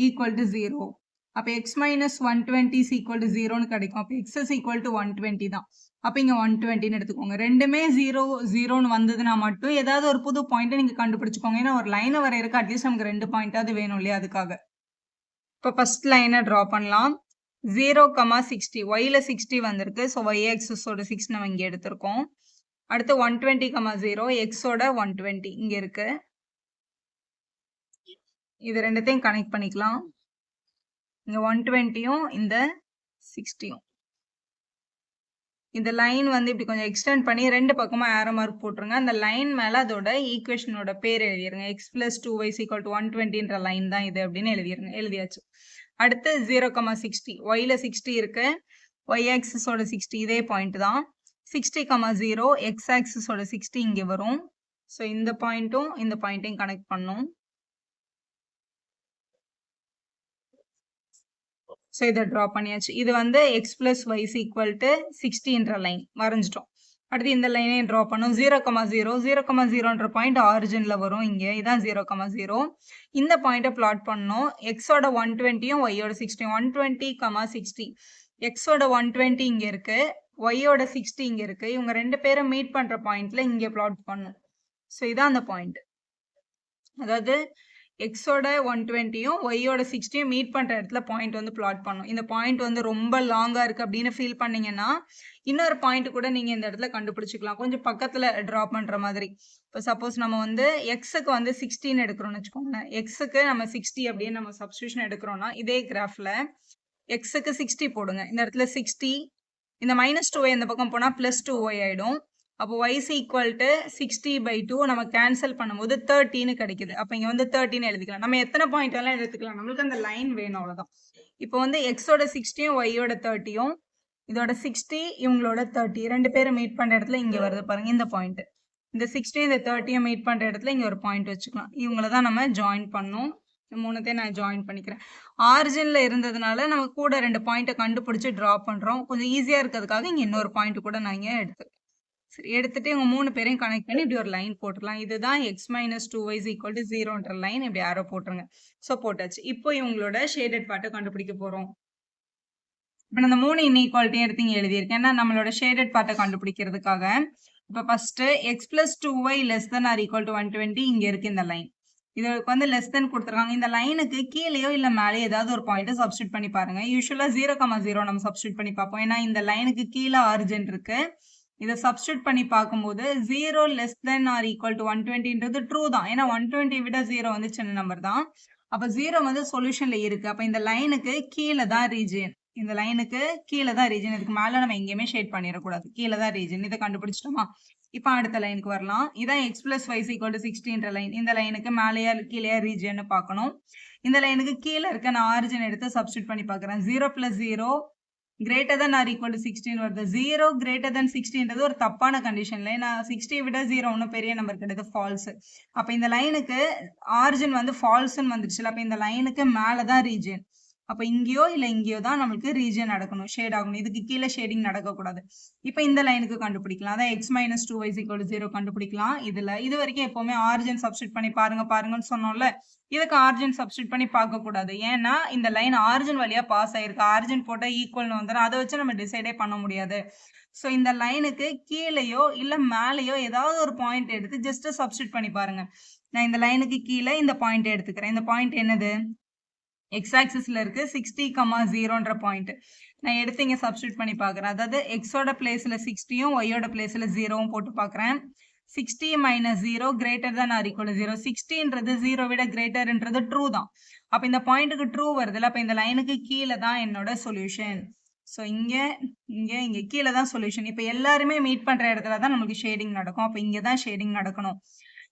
ஈக்குவல் டு 0. அப்போ எக்ஸ் மைனஸ் 120 ஈக்குவல் டு 0ன்னு கிடைக்கும். அப்போ எக்ஸ் இஸ் ஈக்குவல் டு 120 தான். அப்போ இங்கே 120ன்னு எடுத்துக்கோங்க. ரெண்டுமே 0ன்னு வந்ததுன்னா மட்டும் ஏதாவது ஒரு புது பாயிண்ட்டை நீங்கள் கண்டுபிடிச்சிக்கோங்க. ஏன்னா ஒரு லைனை வரையறக்கு அட்லீஸ்ட் நமக்கு 2 பாயிண்ட்டாவது வேணும் இல்லையா, அதுக்காக. இப்போ ஃபர்ஸ்ட் லைனை ட்ரா பண்ணலாம். 0,60 ஒய்ல 60 வந்திருக்கு. ஸோ ஒய் ஆக்சிஸோட 6 நம்ம இங்கே எடுத்திருக்கோம். அடுத்து 120,0 எக்ஸோட 120 இங்கே இருக்கு. இது ரெண்டுத்தையும் கனெக்ட் பண்ணிக்கலாம். இங்கே 120யும் இந்த 60யும் இந்த லைன் வந்து இப்படி கொஞ்சம் எக்ஸ்டெண்ட் பண்ணி ரெண்டு பக்கமும் ஏரோ மார்க் போட்டுருங்க. அந்த லைன் மேலே அதோட ஈக்குவேஷனோட பேர் எழுதிருங்க. எக்ஸ் பிளஸ் 2y = 120ன்ற லைன் தான் இது அப்படின்னு எழுதிருங்க. எழுதியாச்சு. அடுத்து 0,60 ஒய்ல 60 இருக்கு. ஒய் ஆக்சிஸோட 60 இதே பாயிண்ட் தான். 60,0 எக்ஸ் ஆக்சிஸோட 60 இங்கே வரும். ஸோ இந்த பாயிண்ட்டும் இந்த பாயிண்ட்டையும் கனெக்ட் பண்ணும். ஸோ இதை ட்ரா பண்ணியாச்சு. இது வந்து எக்ஸ் பிளஸ் ஒய் = 60ன்ற லைன் வரைஞ்சிட்டோம். அடுத்து இந்த லைனையும் ட்ரா பண்ணோம். 0,0ன்ற பாயிண்ட் ஆரிஜினில் வரும். இங்கே இதான் 0,0. இந்த பாயிண்ட்டை பிளாட் பண்ணோம். எக்ஸோட 120யும் ஒய்யோட 60 120,60 எக்ஸோட 120 இங்கே இருக்கு, ஒய்யோட 60 இங்கே இருக்கு. இவங்க ரெண்டு பேரும் மீட் பண்ணுற பாயிண்ட்ல இங்கே பிளாட் பண்ணும். ஸோ இதான் அந்த பாயிண்ட். அதாவது எக்ஸோட 120யும் ஒய்யோட 60யும் மீட் பண்ணுற இடத்துல பாயிண்ட் வந்து பிளாட் பண்ணும். இந்த பாயிண்ட் வந்து ரொம்ப லாங்காக இருக்குது அப்படின்னு ஃபீல் பண்ணீங்கன்னா இன்னொரு பாயிண்ட் கூட நீங்கள் இந்த இடத்துல கண்டுபிடிச்சிக்கலாம். கொஞ்சம் பக்கத்தில் ட்ரா பண்ணுற மாதிரி. இப்போ சப்போஸ் நம்ம வந்து எக்ஸுக்கு வந்து 16 எடுக்கிறோம்னு வச்சுக்கோங்களேன். எக்ஸுக்கு நம்ம 60 அப்படின்னு நம்ம சப்ஸ்டியூஷன் எடுக்கிறோம்னா இதே கிராஃபில் எக்ஸுக்கு 60 போடுங்க. இந்த இடத்துல 60, இந்த -2y இந்த பக்கம் போனால் +2y ஆகிடும். அப்போ y = 60/2 நம்ம கேன்சல் பண்ணும்போது 30ன்னு கிடைக்குது. அப்போ இங்கே வந்து 30ன்னு எழுதிக்கலாம். நம்ம எத்தனை பாயிண்ட் எல்லாம் எடுத்துக்கலாம், நம்மளுக்கு அந்த லைன் வேணும், அவ்வளோதான். இப்போ வந்து எக்ஸோட 60யும் ஒய்யோட 30யும் இதோட 60 இவங்களோட 30 ரெண்டு பேரும் மீட் பண்ணுற இடத்துல இங்கே வருது பாருங்க இந்த பாயிண்ட். இந்த 60 இந்த 30யும் மீட் பண்ணுற இடத்துல இங்கே ஒரு பாயிண்ட் வச்சுக்கலாம். இவங்கள தான் நம்ம ஜாயின் பண்ணோம். மூணுத்தையும் நான் ஜாயின் பண்ணிக்கிறேன். ஆரிஜினில் இருந்ததுனால நம்ம கூட ரெண்டு பாயிண்ட்டை கண்டுபிடிச்சி ட்ரா பண்ணுறோம். கொஞ்சம் ஈஸியாக இருக்கிறதுக்காக இங்கே இன்னொரு பாயிண்ட் கூட நான் இங்கே எடுத்துக்கிறேன். சரி, எடுத்துட்டு இவங்க மூணு பேரையும் கனெக்ட் பண்ணி இப்படி ஒரு லைன் போட்டுடலாம். இதுதான் x - 2y = 0ன்ற லைன். இப்படி ஆரோ போட்டுருங்க. ஸோ போட்டாச்சு. இப்போ இவங்களோட ஷேடட் பார்ட்டை கண்டுபிடிக்க போகிறோம். இப்போ நான் அந்த 3 இன்இக்வாலிட்டியும் எடுத்து இங்கே எழுதியிருக்கேன். ஏன்னா நம்மளோட ஷேடட் பார்ட்டை கண்டுபிடிக்கிறதுக்காக. இப்போ ஃபர்ஸ்ட் x + 2y ≤ 120 இங்கே இருக்கு இந்த லைன். இதுக்கு வந்து லெஸ் தென் கொடுத்துருக்காங்க. இந்த லைனுக்கு கீழேயோ இல்லை மேலேயோ ஏதாவது ஒரு பாயிண்ட்டை சப்ஸ்டியூட் பண்ணி பாருங்க. யூஸ்வலாக 0,0 நம்ம சப்ஸ்டியூட் பண்ணி பார்ப்போம். ஏன்னா இந்த லைனுக்கு கீழே ஆரிஜின் இருக்கு. இதை சப்ஸ்டியூட் பண்ணி பார்க்கும்போது 0 < 120ன்றது ட்ரூ தான். ஏன்னா 120 விட 0 வந்து சின்ன நம்பர் தான். அப்போ 0 வந்து சொல்யூஷன்ல இருக்கு. அப்போ இந்த லைனுக்கு கீழே தான் ரீஜன். இந்த லைனுக்கு கீழே தான் ரீஜன். இதுக்கு மேலே நம்ம எங்கேயுமே ஷேட் பண்ணிடக்கூடாது. கீழே தான் ரீஜன். இதை கண்டுபிடிச்சிட்டோமா? இப்போ அடுத்த லைனுக்கு வரலாம். இதான் x + y = 60ன்ற லைன். இந்த லைனுக்கு மேலேயா கீழேயா ரீஜன் பார்க்கணும். இந்த லைனுக்கு கீழே இருக்க நான் ஆரிஜின் எடுத்து சப்ஸ்டியூட் பண்ணி பார்க்குறேன். 0 + 0 ≥ 16 வருது. 0 > 60ன்றது ஒரு தப்பான கண்டிஷன்ல. நான் 60 விட 0 ஒன்றும் பெரிய நம்பர் கிடையாது, ஃபால்ஸ். அப்போ இந்த லைனுக்கு ஆரிஜின் வந்து ஃபால்ஸ்ன்னு வந்துடுச்சு. அப்போ இந்த லைனுக்கு மேலே தான் ரீஜன். அப்போ இங்கேயோ இல்லை இங்கேயோ தான் நம்மளுக்கு ரீஜன் நடக்கணும், ஷேட் ஆகணும். இதுக்கு கீழே ஷேடிங் நடக்கக்கூடாது. இப்போ இந்த லைனுக்கு கண்டுபிடிக்கலாம். அதான் x - 2y = 0 கண்டுபிடிக்கலாம். இதில் இது வரைக்கும் எப்போவுமே ஆரிஜின் சப்ஸ்டியூட் பண்ணி பாருங்கன்னு சொன்னோம்ல. இதுக்கு ஆரிஜின் சப்ஸ்டியூட் பண்ணி பார்க்கக்கூடாது. ஏன்னா இந்த லைன் ஆரிஜின் வழியாக பாஸ் ஆயிருக்கு. ஆரிஜின் போட்டால் ஈக்குவல்னு வந்துடும். அதை வச்சு நம்ம டிசைடே பண்ண முடியாது. ஸோ இந்த லைனுக்கு கீழேயோ இல்லை மேலேயோ ஏதாவது ஒரு பாயிண்ட் எடுத்து ஜஸ்ட் சப்ஸ்டியூட் பண்ணி பாருங்க. நான் இந்த லைனுக்கு கீழே இந்த பாயிண்ட் எடுத்துக்கிறேன். இந்த பாயிண்ட் என்னது? எக்ஸ் ஆக்சிஸில் இருக்கு 60,0ன்ற பாயிண்ட். நான் எடுத்து இங்கே சப்ஸ்டியூட் பண்ணி பார்க்குறேன். அதாவது எக்ஸோட பிளேஸில் 60யும் ஒய்யோட பிளேஸில் 0வும் போட்டு பார்க்குறேன். 60 - 0 > 0. 60ன்றது 0 விட கிரேட்டர்ன்றது ட்ரூ தான். அப்போ இந்த பாயிண்ட்டுக்கு ட்ரூ வருதுல்ல. அப்போ இந்த லைனுக்கு கீழே தான் என்னோட சொல்யூஷன். ஸோ இங்கே கீழே தான் சொல்யூஷன். இப்போ எல்லாருமே மீட் பண்ணுற இடத்துல தான் நமக்கு ஷேடிங் நடக்கும். அப்போ இங்கே தான் ஷேடிங் நடக்கணும்.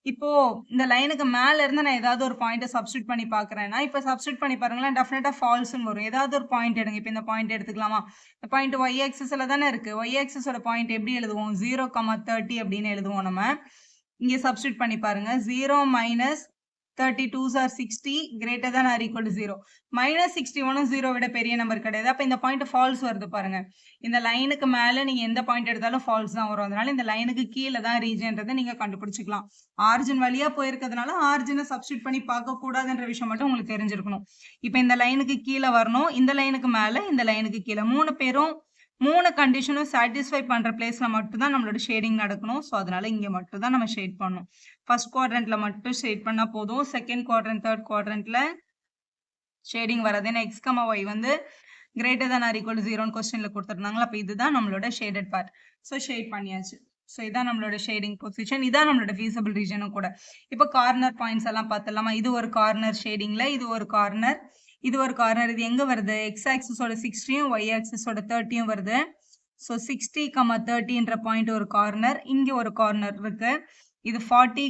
இப்போ இந்த லைனுக்கு மேல இருந்து நான் ஏதாவது ஒரு பாயிண்ட்டை சப்ஸ்டியூட் பண்ணி பார்க்குறேன்னா, இப்போ சப்ஸ்டியூட் பண்ணி பாருங்களேன், டெஃபினட்டாக ஃபால்ஸ்ன்னு வரும். ஏதாவது ஒரு பாயிண்ட் எடுங்க. இப்போ இந்த பாயிண்ட் எடுத்துக்கலாமா? இந்த பாயிண்ட் ஒய் ஆக்சிஸில் தானே இருக்கு. ஒய் ஆக்சிஸோட பாயிண்ட் எப்படி எழுதுவோம்? 0,30 அப்படின்னு எழுதுவோம் நம்ம. இங்கே சப்ஸ்டியூட் பண்ணி பாருங்க. 0 - 32s are 60 greater than or equal to 0. -61 0 விட பெரிய நம்பர் கிடையாது. அப்போ இந்த பாயிண்ட் ஃபால்ஸ் வருது பாருங்க. இந்த லைனுக்கு மேலே நீங்கள் எந்த பாயிண்ட் எடுத்தாலும் ஃபால்ஸ் தான் வரும். அதனால இந்த லைனுக்கு கீழே தான் ரீஜன்றதை நீங்கள் கண்டுபிடிச்சிக்கலாம். ஆரிஜின் வழியாக போயிருக்கிறதுனால ஆரிஜினை சப்ஸ்டியூட் பண்ணி பார்க்கக்கூடாதுன்ற விஷயம் மட்டும் உங்களுக்கு தெரிஞ்சிருக்கணும். இப்போ இந்த லைனுக்கு கீழே வரணும், இந்த லைனுக்கு மேலே, இந்த லைனுக்கு கீழே. மூணு பேரும் 3 கண்டிஷனும் சாட்டிஸ்ஃபை பண்ணுற பிளேஸில் மட்டும்தான் நம்மளோட ஷேடிங் நடக்கணும். ஸோ அதனால இங்கே மட்டும் தான் நம்ம ஷேட் பண்ணணும். ஃபர்ஸ்ட் குவாட்ரண்ட்டில் மட்டும் ஷேட் பண்ணால் போதும். செகண்ட் குவாட்ரண்ட், தேர்ட் குவாட்ரண்ட்டில் ஷேடிங் வராது. ஏன்னா எக்ஸ் கமா ஒய் வந்து greater than or equal to 0ன்னு கொஸ்டின்ல கொடுத்துருந்தாங்களா, அப்போ இதுதான் நம்மளோட ஷேடட் பார்ட். ஸோ ஷேட் பண்ணியாச்சு. ஸோ இதான் நம்மளோட ஷேடிங் பொசிஷன், இதான் நம்மளோட ஃபீஸபிள் ரீஜனும் கூட. இப்போ கார்னர் பாயிண்ட்ஸ் எல்லாம் பார்த்துடலாமா? இது ஒரு கார்னர் ஷேடிங்ல, இது ஒரு கார்னர், இது ஒரு கார்னர். இது எங்க வருது? எக்ஸ் ஆக்சிஸோட 60யும் ஒய் ஆக்சிஸோட 30யும் வருது. ஸோ 60, 30ன்ற பாயிண்ட் ஒரு கார்னர், இங்க ஒரு கார்னர் இருக்கு. இது 40,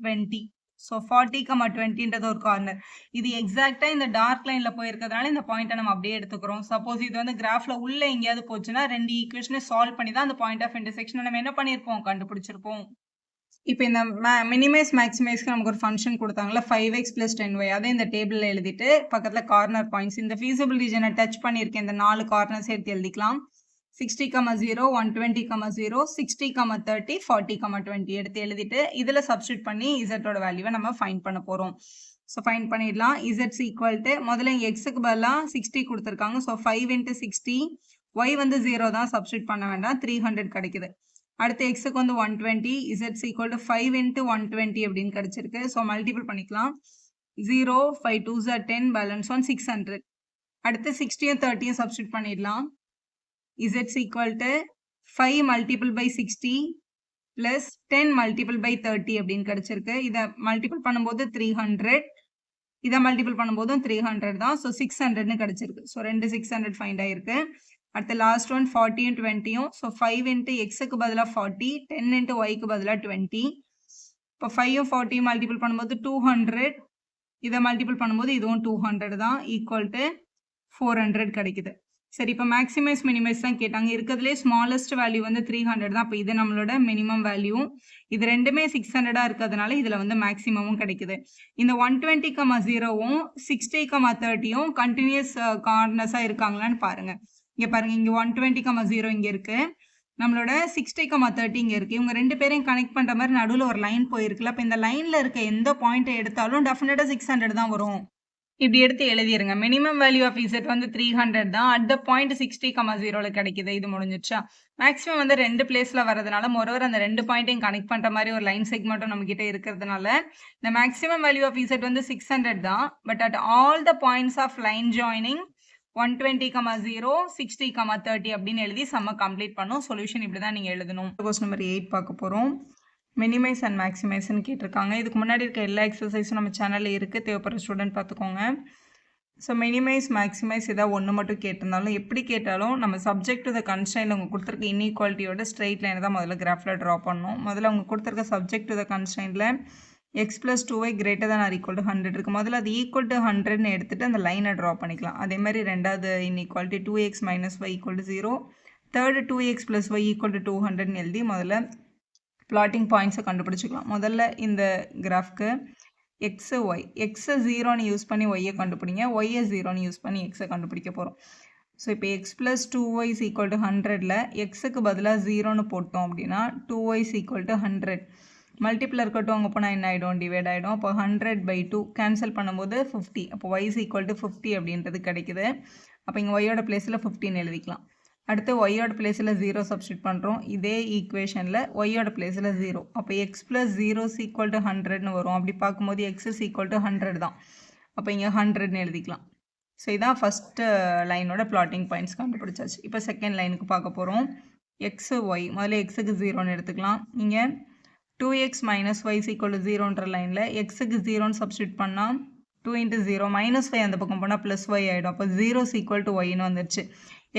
20. ஸோ 40, 20ன்றது ஒரு கார்னர். இது எக்ஸாக்டா இந்த டார்க் லைன்ல போயிருக்கிறதுனால இந்த பாயிண்ட்டை நம்ம அப்படியே எடுத்துக்கிறோம். சப்போஸ் இது வந்து கிராஃப்ல உள்ள எங்கேயாவது போச்சுன்னா ரெண்டு ஈக்குவேஷனை சால்வ் பண்ணி தான் அந்த பாயிண்ட் ஆஃப் இன்டர்செக்ஷனை நம்ம என்ன பண்ணியிருப்போம், கண்டுபிடிச்சிருப்போம். இப்போ இந்த மினிமைஸ் மேக்ஸிமைஸ்க்கு நமக்கு ஒரு ஃபங்க்ஷன் கொடுத்தாங்களா, 5x + 10y. அதை இந்த டேபிளில் எழுதிட்டு பக்கத்தில் கார்னர் பாயிண்ட்ஸ், இந்த ஃபீஸபிள் ரீஜனை டச் பண்ணியிருக்கேன், இந்த 4 கார்னர்ஸ் எடுத்து எழுதிக்கலாம். 60, 0, 120, 0, 60, 30, 40, 20 எடுத்து எழுதிட்டு இதில் சப்ஸ்டியூட் பண்ணி இசட்டோட வேல்யூவை நம்ம ஃபைண்ட் பண்ண போகிறோம். ஸோ ஃபைண்ட் பண்ணிடலாம். இசட்ஸ் ஈக்குவல் டு முதல்ல இங்கே எக்ஸுக்கு பதிலாக 60 கொடுத்துருக்காங்க. ஸோ 5 × 60, ஒய் வந்து 0 தான், சப்ஸ்டியூட் பண்ண வேண்டாம், 300 கிடைக்குது. அடுத்து எக்ஸுக்கு வந்து 120, இசட்ஸ் ஈக்குவல் டு 5 × 120 அப்படின்னு கிடைச்சிருக்கு. ஸோ மல்டிபிள் பண்ணிக்கலாம். 0, 5 2s are 10, பேலன்ஸ் 1 600. அடுத்து 60யும் 30யும் சப்ஸ்டியூட் பண்ணிடலாம். Z equal to 5 multiple by 60 plus 10 multiple by 30 அப்படின்னு கிடைச்சிருக்கு. இதை மல்டிபிள் பண்ணும்போது 300, இதை மல்டிபிள் பண்ணும்போதும் 300 தான். ஸோ 600ன்னு கிடைச்சிருக்கு. ஸோ 600 ஃபைண்ட் ஆயிருக்கு. அடுத்து லாஸ்ட் ஒன் 40யும் 20யும். ஸோ 5 × எக்ஸுக்கு பதிலாக 40, 10 × ஒய்க்கு பதிலாக 20. இப்போ 5யும் 40யும் மல்டிபிள் பண்ணும்போது 200, இதை மல்டிபிள் பண்ணும்போது இதுவும் 200 தான், ஈக்குவல் டு 400 கிடைக்குது. சரி, இப்போ மேக்ஸிமைஸ் மினிமைஸ் தான் கேட்டாங்க. இருக்கிறதுலே ஸ்மாலஸ்ட் வேல்யூ வந்து 300 தான். இப்போ இது நம்மளோட மினிமம் வேல்யூ. இது ரெண்டுமே 600 இருக்கிறதுனால இதில் வந்து மேக்ஸிமமும் கிடைக்குது. இந்த 120, 0வும் 60, 30யும் கண்டினியூஸ் கார்னர்ஸாக இருக்காங்களான்னு பாருங்க. இங்கே பாருங்க, இங்கே 120, 0 இங்கே இருக்கு, நம்மளோட 60, 30 இங்கே இருக்கு. இவங்க ரெண்டு பேரையும் கனெக்ட் பண்ணுற மாதிரி நடுவில் ஒரு லைன் போயிருக்குல்ல. அப்போ இந்த லைனில் இருக்க எந்த பாயிண்ட்டை எடுத்தாலும் டெஃபினட்டாக 600 தான் வரும். இப்படி எடுத்து எழுதிருங்க. மினிமம் வேல்யூ ஆஃப் இசட் வந்து 300 தான். அட் த பாயிண்ட் 60, 0ல கிடைக்குது. இது முடிஞ்சிடுச்சா? மேக்ஸிமம் வந்து 2 பிளேஸ்ல வரதுனால மொரோவர் அந்த 2 பாயிண்ட்டையும் கனெக்ட் பண்ற மாதிரி ஒரு லைன் செக்மெண்ட்டும் நம்ம கிட்ட இருக்கிறதுனால இந்த மேக்ஸிமம் வேல்யூ ஆஃப் இசட் வந்து 600 தான். But at all the points of line joining 120, 0, 60, 30 அப்படின்னு எழுதி சம்ம கம்ப்ளீட் பண்ணும். சொல்யூஷன் இப்படி தான் நீங்க எழுதணும். கொஸ்டின் நம்பர் 8 பார்க்க போறோம். மினிமைஸ் அண்ட் மேக்ஸிமைஸ்ன்னு கேட்டிருக்காங்க. இதுக்கு முன்னாடி இருக்க எல்லா எக்ஸசைஸும் நம்ம சேனலில் இருக்குது, தேவைப்படுற ஸ்டூடெண்ட் பார்த்துக்கோங்க. ஸோ மினிமைஸ் மேக்ஸிமைஸ் இதாக ஒன்று மட்டும் கேட்டிருந்தாலும் எப்படி கேட்டாலும் நம்ம சப்ஜெக்ட் டு த கன்ஸ்ட்ரைனில் அவங்க கொடுத்துருக்க இன்இக்வாலிட்டியோட ஸ்ட்ரெயிட் லைனை தான் முதல்ல கிராஃபில் ட்ரா பண்ணணும். முதல்ல அவங்க கொடுத்துருக்க சப்ஜெக்ட் டு த கன்ஸ்ட்ரைனில் x + 2y greater than or equal to 100 இருக்குது. முதல்ல அது ஈக்குவல் டு 100ன்னு எடுத்துகிட்டு அந்த லைனை ட்ரா பண்ணிக்கலாம். அதே மாதிரி ரெண்டாவது inequality 2x - y = 0, third 2x + y = 200ன்னு எழுதி முதல்ல பிளாட்டிங் பாயிண்ட்ஸை கண்டுபிடிச்சிக்கலாம். முதல்ல இந்த கிராஃப்க்கு எக்ஸு ஒய், எக்ஸை 0ன்னு யூஸ் பண்ணி ஒய்யை கண்டுபிடிங்க, ஒய்யை 0ன்னு யூஸ் பண்ணி எக்ஸை கண்டுபிடிக்க போகிறோம். ஸோ இப்போ x + 2y = 100ல் எக்ஸுக்கு பதிலாக 0ன்னு போட்டோம் அப்படின்னா 2y = 100. மல்டிப்பிள் இருக்கட்டும், அங்கே போனால் என்ன ஆகிடும், டிவைட் ஆகிடும். அப்போ 100/2 கேன்சல் பண்ணும்போது 50. அப்போ y = 50 அப்படின்றது கிடைக்குது. அப்போ இங்கே ஒய்யோட பிளேஸில் 15 எழுதிக்கலாம். அடுத்து ஒய்யோட பிளேஸில் 0 சப்ஸ்டியூட் பண்ணுறோம். இதே ஈக்குவேஷனில் ஒய்யோட பிளேஸில் 0. அப்போ x + 0 = 100ன்னு வரும். அப்படி பார்க்கும்போது x = 100 தான். அப்போ இங்கே 100ன்னு எழுதிக்கலாம். ஸோ இதான் ஃபஸ்ட்டு லைனோட பிளாட்டிங் பாயிண்ட்ஸ் கண்டுபிடிச்சாச்சு. இப்போ செகண்ட் லைனுக்கு பார்க்க போகிறோம். எக்ஸு ஒய், முதல்ல எக்ஸுக்கு 0ன்னு எடுத்துக்கலாம். இங்கே 2x - y = 0ன்ற லைனில் எக்ஸுக்கு 0ன்னு சப்ஸ்டியூட் பண்ணால் 2 × 0 -y அந்த பக்கம் போனால் +y ஆகிடும். அப்போ 0 = yன்னு வந்துடுச்சு.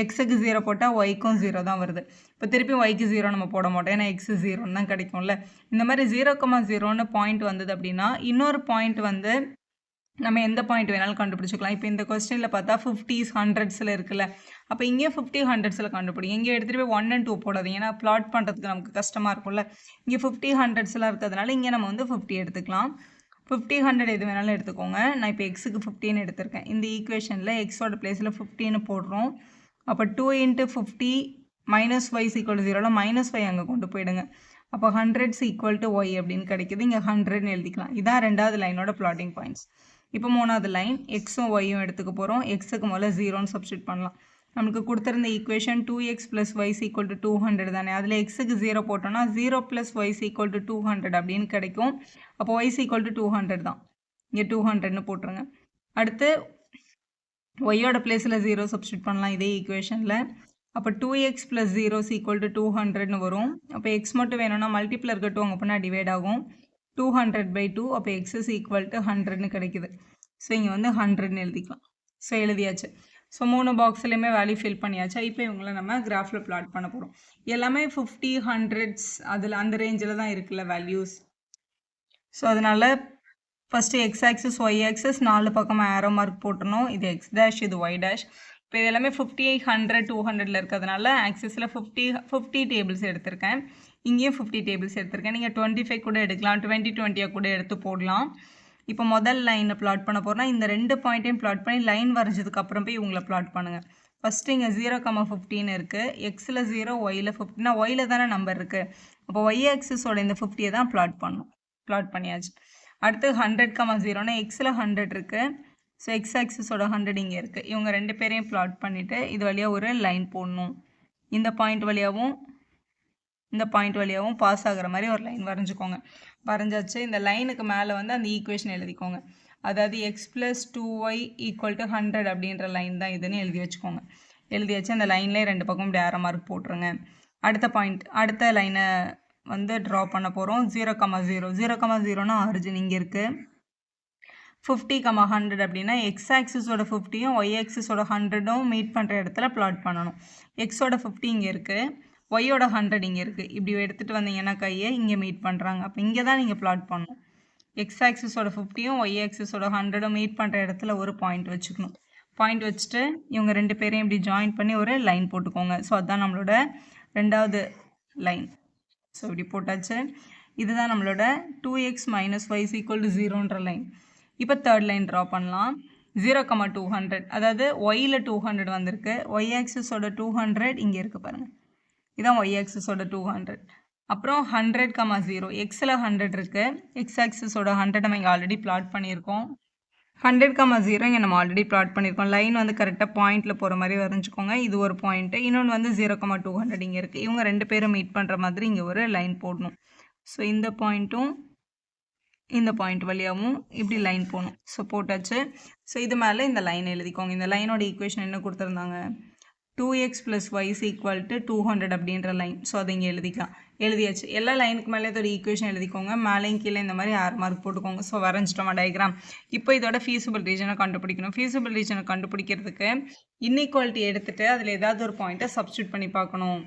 எக்ஸுக்கு 0 போட்டால் ஒய்க்கும் 0 தான் வருது. இப்போ திருப்பி ஒய்க்கு 0 நம்ம போட மாட்டோம், ஏன்னா எக்ஸு 0ன்னு தான் கிடைக்கும்ல. இந்த மாதிரி 0,0ன்னு பாயிண்ட் வந்தது அப்படின்னா இன்னொரு பாயிண்ட் வந்து நம்ம எந்த பாயிண்ட் வேணாலும் கண்டுபிடிச்சிக்கலாம். இப்போ இந்த கொஸ்டினில் பார்த்தா 50s 100ஸில் இருக்குல்ல, அப்போ இங்கே 50 100ஸில் கண்டுபிடிங்க. இங்கே எடுத்துகிட்டு போய் 1 and 2 போடாதீங்க, ஏன்னா பிளாட் பண்ணுறதுக்கு நமக்கு கஷ்டமாக இருக்கும்ல. இங்கே 50 100ஸில் இருக்கிறதுனால இங்கே நம்ம வந்து 50 எடுத்துக்கலாம். 50 100 எது வேணாலும் எடுத்துக்கோங்க. நான் இப்போ எக்ஸுக்கு 15 எடுத்திருக்கேன். இந்த ஈக்குவேஷனில் எக்ஸோட பிளேஸில் 15 போடுறோம். அப்போ 2 × 50 - y = 0ல -y அங்கே கொண்டு போயிடுங்க. அப்போ 100 = y அப்படின்னு கிடைக்குது. இங்கே 100ன்னு எழுதிக்கலாம். இதான் ரெண்டாவது லைனோட பிளாட்டிங் பாயிண்ட்ஸ். இப்போ மூணாவது லைன் எக்ஸும் ஒய்யும் எடுத்துக்க போகிறோம். எக்ஸுக்கு முதல்ல 0ன்னு சப்ஸ்டியூட் பண்ணலாம். நமக்கு கொடுத்துருந்த ஈக்குவேஷன் 2x + y = 200 தானே. அதில் எக்ஸுக்கு 0 போட்டோம்னா 0 + y = 200 அப்படின்னு கிடைக்கும். அப்போ y = 200 தான். இங்கே 200ன்னு போட்டுருங்க. அடுத்து ஒய்யோட பிளேஸில் 0 சப்ஸ்டியூட் பண்ணலாம் இதே ஈக்குவேஷனில். அப்போ 2x + 0 = 200ன்னு வரும். அப்போ எக்ஸ் மட்டும் வேணும்னா மல்டிப்பில் இருக்க 2 அங்கே போனால் டிவைட் ஆகும். 200/2 அப்போ x = 100ன்னு கிடைக்குது. ஸோ இங்கே வந்து 100ன்னு எழுதிக்கலாம். ஸோ எழுதியாச்சு. ஸோ 3 பாக்ஸ்லையுமே வேல்யூ ஃபில் பண்ணியாச்சா. இப்போ இவங்கள நம்ம கிராஃபில் பிளாட் பண்ண போகிறோம். எல்லாமே 50, 100s அதில் அந்த ரேஞ்சில் தான் இருக்குல்ல வேல்யூஸ். ஸோ அதனால் first x axis Y axis 4 பக்கமாக ஆரோ மார்க் போட்டணும். இது எக்ஸ் டேஷ், இது ஒய் டேஷ். இப்போ இது எல்லாமே 50, 100, 200ல் இருக்கிறதுனால ஆக்சிஸில் 50 டேபிள்ஸ் எடுத்திருக்கேன். இங்கேயும் 50 டேபிள்ஸ் எடுத்திருக்கேன். நீங்கள் 25 கூட எடுக்கலாம், 20 கூட எடுத்து போடலாம். இப்போ முதல் லைனை பிளாட் பண்ண போகிறோம்னா இந்த 2 பாயிண்ட்டையும் பிளாட் பண்ணி லைன் வரைஞ்சதுக்கு அப்புறம் போய் இவங்களை பிளாட் பண்ணுங்கள். ஃபஸ்ட்டு இங்கே 0,15 இருக்குது. எக்ஸில் 0, ஒயில் 50. ஒயில் தானே நம்பர் இருக்குது. அப்போ ஒய் ஆக்சிஸோட இந்த 50 தான் பிளாட் பண்ணணும். பிளாட் பண்ணியாச்சு. அடுத்து 100,0னா எக்ஸில் 100 இருக்குது. ஸோ எக்ஸ் ஆக்சிஸோட 100 இங்கே இருக்குது. இவங்க 2 பேரையும் பிளாட் பண்ணிவிட்டு இது வழியாக ஒரு லைன் போடணும். இந்த பாயிண்ட் வழியாகவும் இந்த பாயிண்ட் வழியாகவும் பாஸ் ஆகிற மாதிரி ஒரு லைன் வரைஞ்சிக்கோங்க. வரைஞ்சாச்சு. இந்த லைனுக்கு மேலே வந்து அந்த ஈக்குவேஷன் எழுதிக்கோங்க. அதாவது எக்ஸ் ப்ளஸ் 2y = 100 அப்படின்ற லைன் தான் இதுன்னு எழுதி வச்சுக்கோங்க. எழுதியாச்சு. அந்த லைன்லேயே 2 பக்கம் இப்படி ஆரோ மார்க் போட்டுருங்க. அடுத்த லைனை வந்து ட்ரா பண்ண போகிறோம். 0,0 0,0னா ஆரிஜின் இங்கே இருக்குது. 50, 100 அப்படின்னா எக்ஸ் ஆக்சிஸோட 50யும் ஒய் ஆக்சிஸோட 100ம் மீட் பண்ணுற இடத்துல பிளாட் பண்ணணும். எக்ஸோட 50 இங்கே இருக்குது, ஒய்யோட 100 இங்கே இருக்குது. இப்படி எடுத்துகிட்டு வந்தீங்கன்னா கையை இங்கே மீட் பண்ணுறாங்க. அப்போ இங்கே தான் நீங்கள் பிளாட் பண்ணணும். எக்ஸ் ஆக்சிஸோட 50யும் ஒய் ஆக்சிஸோட 100ம் மீட் பண்ணுற இடத்துல ஒரு பாயிண்ட் வச்சுக்கணும். பாயிண்ட் வச்சுட்டு இவங்க 2 பேரையும் இப்படி ஜாயின் பண்ணி ஒரு லைன் போட்டுக்கோங்க. ஸோ அதுதான் நம்மளோட 2வது லைன். ஸோ இப்படி போட்டாச்சு. இதுதான் நம்மளோட 2x - y = 0ன்ற லைன். இப்போ தேர்ட் லைன் ட்ரா பண்ணலாம். 0,200 அதாவது ஒயில் 200 வந்திருக்கு. ஒய் ஆக்சிஸோட 200 இங்கே இருக்குது பாருங்கள். இதான் ஒய் ஆக்சிஸோட 200. அப்புறம் 100,0 எக்ஸில் 100 இருக்குது. எக்ஸ் ஆக்சிஸோட 100 நம்ம இங்கே ஆல்ரெடி பிளாட் பண்ணியிருக்கோம். 100,0 இங்கே நம்ம ஆல்ரெடி பிளாட் பண்ணியிருக்கோம். லைன் வந்து கரெக்டாக பாயிண்டில் போகிற மாதிரி வரைஞ்சிக்கோங்க. இது ஒரு பாயிண்ட்டு. இன்னொன்று வந்து 0,200 இங்கே இருக்குது. இவங்க 2 பேரும் மீட் பண்ணுற மாதிரி இங்கே ஒரு லைன் போடணும். ஸோ இந்த பாயிண்ட்டும் இந்த பாயிண்ட் வழியாகவும் இப்படி லைன் போகணும். ஸோ போட்டாச்சு. ஸோ இது மேலே இந்த லைன் எழுதிக்கோங்க. இந்த லைனோட ஈக்குவேஷன் என்ன கொடுத்துருந்தாங்க? 2x + y = 200 அப்படின்ற லைன். ஸோ அதை இங்கே எழுதிக்கலாம். எழுதியாச்சு. எல்லா லைனுக்கு மேலே இதோட ஈக்குவேஷன் எழுதிக்கோங்க. மேலேயும் கீழே இந்த மாதிரி ஆர் மார்க் போட்டுக்கோங்க. ஸோ வரைஞ்சிட்டோமா டயக்ராம். இப்போ இதோட ஃபீஸிபிள் ரீஜனை கண்டுபிடிக்கணும். ஃபீஸிபிள் ரீஜனை கண்டுபிடிக்கிறதுக்கு இன்இக்வாலிட்டி எடுத்துகிட்டு அதில் ஏதாவது ஒரு பாயிண்ட்டை சப்ஸ்டியூட் பண்ணி பார்க்கணும்.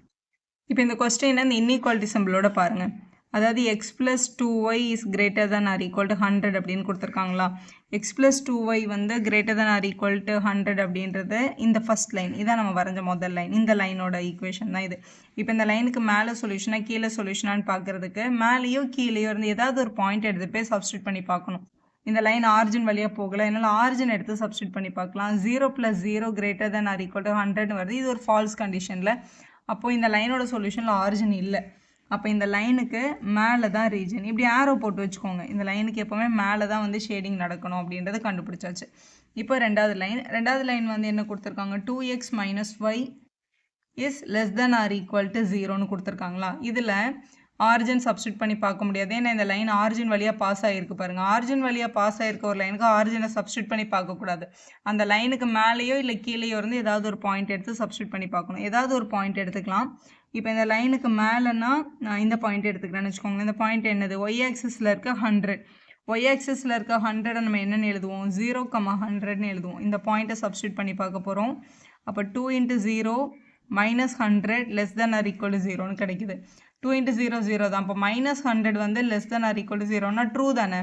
இப்போ இந்த கொஸ்டின் இந்த இன்இக்வாலிட்டி சிம்பிளோட பாருங்கள். அதாவது x + 2y is greater than or equal to 100 அப்படின்னு கொடுத்துருக்காங்களா. x + 2y வந்து greater than or equal to 100 அப்படின்றது இந்த ஃபஸ்ட் லைன். இதான் நம்ம வரைஞ்ச முதல் லைன். இந்த லைனோட ஈக்குவேஷன் தான் இது. இப்போ இந்த லைனுக்கு மேலே சொல்யூஷனாக கீழே சொல்யூஷனான்னு பார்க்குறதுக்கு மேலேயோ கீழேயோ இருந்து ஏதாவது ஒரு பாயிண்ட் எடுத்து போய் சப்ஸ்டியூட் பண்ணி பார்க்கணும். இந்த லைன் ஆரிஜின் வழியாக போகல, என்னால் ஆரிஜின் எடுத்து சப்ஸ்டியூட் பண்ணி பார்க்கலாம். 0 + 0 greater than or equal to 100 வருது. இது ஒரு ஃபால்ஸ் கண்டிஷனில். அப்போது இந்த லைனோட சொல்யூஷனில் ஆரிஜின் இல்லை. அப்போ இந்த லைனுக்கு மேலே தான் ரீஜன். இப்படி ஆரோ போட்டு வச்சுக்கோங்க. இந்த லைனுக்கு எப்போவுமே மேலே தான் வந்து ஷேடிங் நடக்கணும் அப்படின்றத கண்டுபிடிச்சாச்சு. இப்போ ரெண்டாவது லைன் வந்து என்ன கொடுத்துருக்காங்க? 2x - y is less than or equal to 0ன்னு கொடுத்துருக்காங்களா. இதில் ஆரிஜின் சப்ஸ்டியூட் பண்ணி பார்க்க முடியாது. ஏன்னா இந்த லைன் ஆரிஜின் வழியாக பாஸ் ஆகிருக்கு பாருங்கள். ஆரிஜின் வழியாக பாஸ் ஆகிருக்க ஒரு லைனுக்கு ஆரிஜினை சப்ஸ்டியூட் பண்ணி பார்க்கக்கூடாது. அந்த லைனுக்கு மேலேயோ இல்லை கீழேயோ இருந்து ஏதாவது ஒரு பாயிண்ட் எடுத்து சப்ஸ்டியூட் பண்ணி பார்க்கணும். ஏதாவது ஒரு பாயிண்ட் எடுத்துக்கலாம். இப்போ இந்த லைனுக்கு மேலேன்னா நான் இந்த பாயிண்ட் எடுத்துக்கிறேன்னு வச்சுக்கோங்க. இந்த பாயிண்ட் என்னது? ஒய் ஆக்சிஸில் இருக்க 100. ஒய் ஆக்சிஸில் இருக்க 100 நம்ம என்னென்னு எழுதுவோம்? 0,100ன்னு எழுதுவோம். இந்த பாயிண்ட்டை சப்ஸ்டியூட் பண்ணி பார்க்க போகிறோம். அப்போ 2 × 0 - 100 less than or equal to 0ன்னு கிடைக்குது. 2 × 0 0 தான். அப்போ -100 வந்து less than or equal to 0னா ட்ரூ தானே?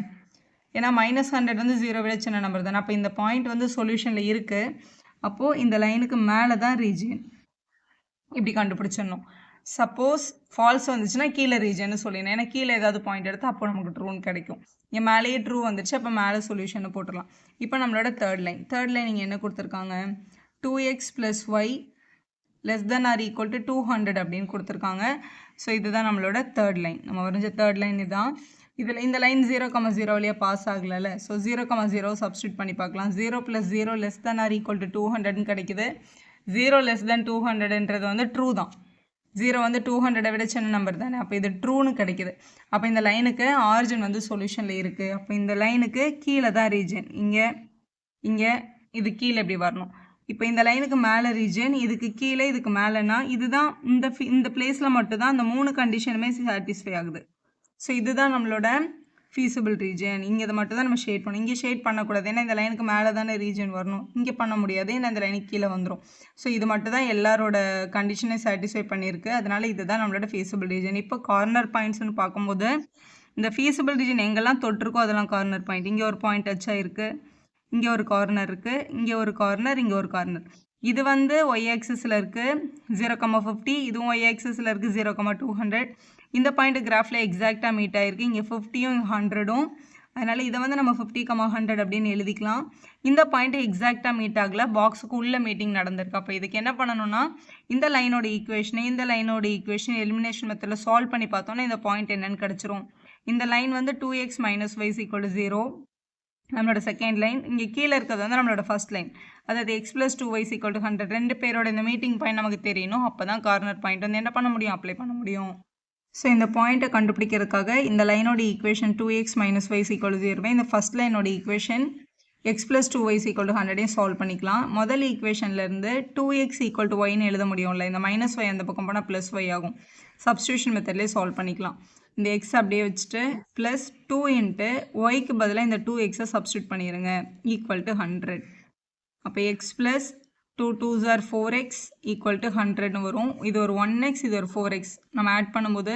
ஏன்னா -100 வந்து 0 விட சின்ன நம்பர் தானே. அப்போ இந்த பாயிண்ட் வந்து சொல்யூஷனில் இருக்குது. அப்போது இந்த லைனுக்கு மேலே தான் ரீஜியன். இப்படி கண்டுபிடிச்சிடணும். சப்போஸ் ஃபால்ஸ் வந்துச்சுன்னா கீழே ரீஜன்னு சொல்லிடணும். ஏன்னா கீழே ஏதாவது பாயிண்ட் எடுத்து அப்போ நமக்கு ட்ரூன்னு கிடைக்கும். இங்கே மேலேயே ட்ரூ வந்துச்சு. அப்போ மேலே சொல்யூஷனை போட்டுடலாம். இப்போ நம்மளோட தேர்ட் லைன் இங்கே என்ன கொடுத்துருக்காங்க? 2x + y less than or equal to 200 அப்படின்னு கொடுத்துருக்காங்க. ஸோ இதுதான் நம்மளோட தேர்ட் லைன். நம்ம வரைஞ்ச தேர்ட் லைன் இதுதான். இதில் இந்த லைன் 0,0 வழியாக பாஸ் ஆகலை. ஸோ 0,0 சப்ஸ்டியூட் பண்ணி பார்க்கலாம். 0 + 0 less than or equal to 200ன்னு கிடைக்குது. 0 less than 200ன்றது வந்து ட்ரூ தான். 0 வந்து 200 விட சின்ன நம்பர் தானே. அப்போ இது ட்ரூன்னு கிடைக்குது. அப்போ இந்த லைனுக்கு ஆரிஜின் வந்து சொல்யூஷனில் இருக்குது. அப்போ இந்த லைனுக்கு கீழே தான் ரீஜன். இங்கே இது கீழே இப்படி வரணும். இப்போ இந்த லைனுக்கு மேலே ரீஜன், இதுக்கு கீழே இதுக்கு மேலேனா இதுதான் இந்த பிளேஸில் மட்டும்தான் அந்த 3 கண்டிஷனுமே சாட்டிஸ்ஃபை ஆகுது. ஸோ இதுதான் நம்மளோட ஃபீஸிபிள் ரீஜன். இங்கே இதை மட்டும் தான் நம்ம ஷேட் பண்ணணும். இங்கே ஷேட் பண்ணக்கூடாது, ஏன்னா இந்த லைனுக்கு மேலே தானே ரீஜன் வரணும். இங்கே பண்ண முடியாது, ஏன்னா இந்த லைனுக்கு கீழே வந்துடும். ஸோ இது மட்டும் தான் எல்லாரோட கண்டிஷனை சாட்டிஸ்ஃபை பண்ணியிருக்கு. அதனால் இதுதான் நம்மளோட ஃபீஸிபிள் ரீஜன். இப்போ கார்னர் பாயிண்ட்ஸ்னு பார்க்கும்போது இந்த ஃபீஸிபிள் ரீஜன் எங்கெல்லாம் தொட்டிருக்கோ அதெல்லாம் கார்னர் பாயிண்ட். இங்கே ஒரு பாயிண்ட் டச் ஆகிருக்கு, இங்கே ஒரு கார்னர் இருக்குது, இங்கே ஒரு கார்னர், இங்கே ஒரு கார்னர். இது வந்து ஒய் ஆக்சிஸில் இருக்குது 0,50, இதுவும் ஒய் ஆக்சிஸில் இருக்குது 0,200. இந்த பாயிண்ட் கிராஃபில் எக்ஸாக்டாக மீட் ஆகிருக்கு. இங்கே 50யும் 100ம், அதனால் இதை வந்து நம்ம 50,100 அப்படின்னு எழுதிக்கலாம். இந்த பாயிண்ட் எக்ஸாக்டாக மீட் ஆகலை, பாக்ஸுக்கு உள்ள மீட்டிங் நடந்திருக்கு. அப்போ இதுக்கு என்ன பண்ணணும்னா இந்த லைனோட ஈக்குவேஷன் எலிமினேஷன் மெத்தடில் சால்வ் பண்ணி பார்த்தோன்னா இந்த பாயிண்ட் என்னன்னு கிடச்சிரும். இந்த லைன் வந்து 2x - y = 0, நம்மளோட செகண்ட் லைன். இங்கே கீழே இருக்கிறது வந்து நம்மளோட ஃபர்ஸ்ட் லைன், அதாவது x + 2y = 100. ரெண்டு பேரோட இந்த மீட்டிங் பாயிண்ட் நமக்கு தெரியணும். அப்போ தான் கார்னர் பாயிண்ட் வந்து என்ன பண்ண முடியும், அப்ளை பண்ண முடியும். ஸோ இந்த பாயிண்ட்டை கண்டுபிடிக்கிறதுக்காக இந்த லைனோட ஈக்குவேஷன் 2x - y = 0, இந்த ஃபர்ஸ்ட் லைனோட ஈக்குவேஷன் x + 2y = 100 சால்வ் பண்ணிக்கலாம். முதல் ஈக்குவேஷன்லேருந்து 2x = yன்னு எழுத முடியும்ல, இந்த -y அந்த பக்கம் போனால் +y ஆகும். சப்ஸ்டியூஷன் மெத்தட்லேயே சால்வ் பண்ணிக்கலாம். இந்த x அப்படியே வச்சுட்டு +2 × yக்கு பதிலாக இந்த 2xஐ சப்ஸ்டியூட் பண்ணிடுங்க, = 100. அப்போ x + 2 2s are 4x = 100ன்னு வரும். இது ஒரு 1x, இது ஒரு 4x. நம்ம ஆட் பண்ணும்போது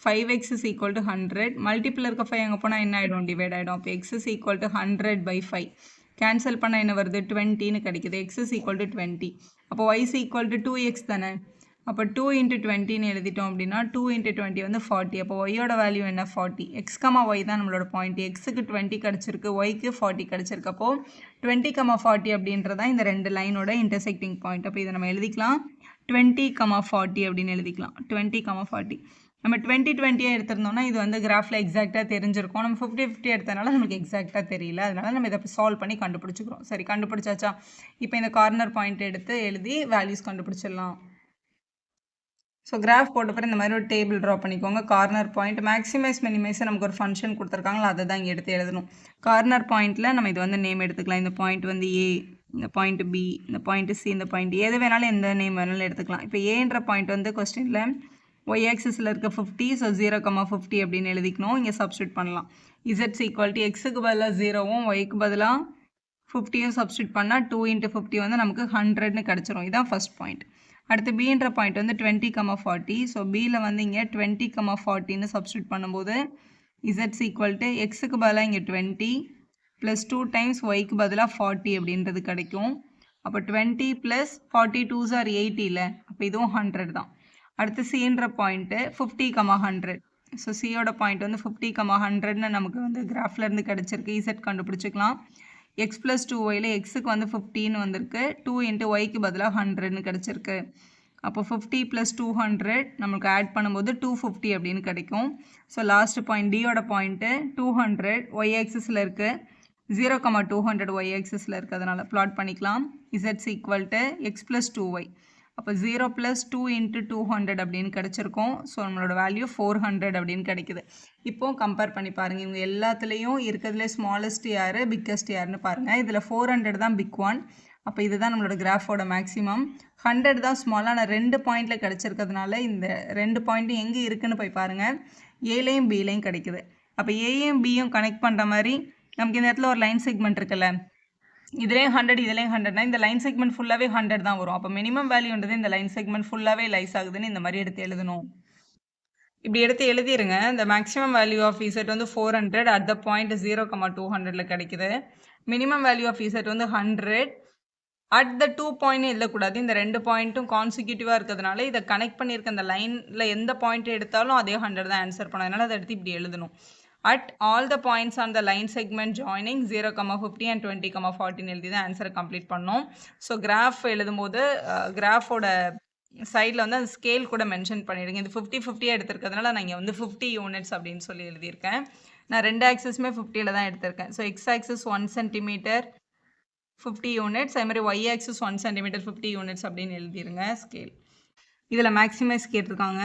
5x = 100. மல்டிப்பிள் இருக்க 5 அங்கே போனால் என்ன ஆகிடும், டிவைட் ஆகிடும். அப்போ x = 100/5. கேன்சல் பண்ணால் என்ன வருது, 20ன்னு கிடைக்குது. x = 20. அப்போ y = 2x தானே. அப்போ 2 × 20ன்னு எழுதிட்டோம் அப்படின்னா 2 × 20 வந்து 40. அப்போ ஒய்யோட வேல்யூ என்ன, 40. x, y தான் நம்மளோட பாயிண்ட். எக்ஸுக்கு 20 கிடச்சிருக்கு, ஒய்க்கு 40 கிடச்சிருக்கு. அப்போது 20, 40 அப்படின்றதான் இந்த ரெண்டு லைனோட இன்டர்செக்டிங் பாயிண்ட். அப்போ இதை நம்ம எழுதிக்கலாம் 20, 40 அப்படின்னு எழுதிக்கலாம். 20, 40. நம்ம 20, 20 எடுத்திருந்தோம்னா இது வந்து கிராஃபில் எக்ஸாக்டாக தெரிஞ்சிருக்கும். நம்ம 50, 50 எடுத்தனால நமக்கு எக்ஸாக்டாக தெரியல, அதனால நம்ம இதை சால்வ் பண்ணி கண்டுபிடிச்சிக்கிறோம். சரி, கண்டுபிடிச்சாச்சா? இப்போ இந்த கார்னர் பாயிண்ட் எடுத்து எழுதி வேல்யூஸ் கண்டுபிடிச்சிடலாம். ஸோ கிராஃப் போட்ட பிறகு இந்த மாதிரி ஒரு டேபிள் ட்ரா பண்ணிக்கோங்க. கார்னர் பாயிண்ட் மேக்ஸிமைஸ் மினிமைஸ் நமக்கு ஒரு ஃபங்க்ஷன் கொடுத்துருக்காங்களா, அதை தான் இங்கே எடுத்து எழுதணும். கார்னர் பாயிண்ட்டில் நம்ம இது வந்து நேம் எடுத்துக்கலாம். இந்த பாயிண்ட் வந்து ஏ, இந்த பாயிண்ட் பி, இந்த பாயிண்ட் சி, இந்த பாயிண்ட் எது வேணாலும் எந்த நேம் வேணாலும் எடுத்துக்கலாம். இப்போ ஏன்ற பாயிண்ட் வந்து கொஸ்டினில் ஒய் ஆக்சிஸில் இருக்க 50, ஸோ 0,50 அப்படின்னு எழுதிக்கணும். இங்கே சப்ஸ்டியூட் பண்ணலாம். இசட் = எக்ஸுக்கு பதிலாக 0வும் ஒய்க்கு பதிலாக 50யும் சப்ஸ்டியூட் பண்ணால் 2 × 50 வந்து நமக்கு 100ன்னு கிடச்சிரும். இதுதான் ஃபஸ்ட் பாயிண்ட். அடுத்து பின்ற பாயிண்ட் வந்து 20, 40. ஸோ பியில் வந்து இங்கே 20, 40ன்னு சப்ஸ்டியூட் பண்ணும்போது இசட் = எக்ஸுக்கு பதிலாக இங்கே 20 + 2 டைம்ஸ் ஒய்க்கு பதிலாக 40 அப்படின்றது கிடைக்கும். அப்போ 20 + 40 2s are 80ல, அப்போ இதுவும் 100 தான். அடுத்து சின்ற பாயிண்ட்டு 50, 100. ஸோ சியோட பாயிண்ட் வந்து 50, 100ன்னு நமக்கு வந்து கிராஃப்லேருந்து கிடச்சிருக்கு. இசட் கண்டுபிடிச்சிக்கலாம். x + 2yல எக்ஸுக்கு வந்து 50ன்னு வந்திருக்கு, 2 × yக்கு பதிலாக 100ன்னு கிடச்சிருக்கு. அப்போ 50 + 200 நமக்கு ஆட் பண்ணும்போது 250 அப்படின்னு கிடைக்கும். ஸோ லாஸ்ட் பாயிண்ட் டியோட பாயிண்ட்டு 200 ஒய் ஆக்சிஸில் இருக்குது, 0,200 ஒய் ஆக்சிஸில் இருக்குது, அதனால் ப்ளாட் பண்ணிக்கலாம். Z = x + 2y. அப்போ 0 + 2 × 200 அப்படின்னு கிடச்சிருக்கும். ஸோ நம்மளோட வேல்யூ 400 அப்படின்னு கிடைக்குது. இப்போது கம்பேர் பண்ணி பாருங்கள், இவங்க எல்லாத்துலேயும் இருக்கிறதுலே ஸ்மாலஸ்ட் யார், பிக்கஸ்ட் யாருன்னு பாருங்கள். இதில் 400 தான் பிக் ஒன். அப்போ இதுதான் நம்மளோட கிராஃபோட மேக்ஸிமம். 100 தான் ஸ்மாலாக, நான் 2 பாயிண்டில் கிடச்சிருக்கிறதுனால இந்த 2 பாயிண்ட்டும் எங்கே இருக்குதுன்னு போய் பாருங்கள். ஏலையும் பிலையும் கிடைக்குது. அப்போ ஏயும் பியும் கனெக்ட் பண்ணுற மாதிரி நமக்கு இந்த இடத்துல ஒரு லைன் செக்மெண்ட் இருக்குல்ல, இதுலேயும் 100 இதுலேயும் 100னா இந்த லைன் செக்மெண்ட் ஃபுல்லாகவே 100 தான் வரும். அப்போ மினிமம் வேல்யூன்றது இந்த லைன் செக்மெண்ட் ஃபுல்லாகவே லைஸ் ஆகுதுன்னு இந்த மாதிரி எடுத்து எழுதணும். இப்படி எடுத்து எழுதிருங்க. இந்த மேக்ஸிமம் வேல்யூ ஆஃப் இசட் வந்து 400 அட் த பாயிண்ட் 0,200ல கிடைக்குது. மினிமம் வேல்யூ ஆஃப் இசட் வந்து 100 அட் த 2 பாயிண்ட் எழுதக்கூடாது. இந்த 2 பாயிண்ட்டும் கான்சிக்யூட்டிவாக இருக்கிறதுனால இதை கனெக்ட் பண்ணியிருக்க அந்த லைனில் எந்த பாயிண்ட் எடுத்தாலும் அதே 100 தான் ஆன்சர் பண்ணதுனால அதை எடுத்து இப்படி எழுதணும். At all the points on the line segment joining 0,50 and 20,40 எழுதி தான் ஆன்சரை கம்ப்ளீட் பண்ணோம். ஸோ கிராஃப் எழுதும்போது கிராஃபோட சைடில் வந்து அந்த ஸ்கேல் கூட மென்ஷன் பண்ணிடுங்க. இது 50-50 எடுத்திருக்கிறதுனால நான் இங்கே வந்து 50 யூனிட்ஸ் அப்படின்னு சொல்லி எழுதியிருக்கேன். நான் 2 ஆக்சஸுமே 50ல் தான் எடுத்திருக்கேன். So X access 1 centimetre 50 units, அதே மாதிரி ஒய் ஆக்சஸ் 1 சென்டிமீட்டர் 50 யூனிட்ஸ் அப்படின்னு எழுதிருங்க ஸ்கேல். இதில் மேக்ஸிமைஸ் கேட்டிருக்காங்க.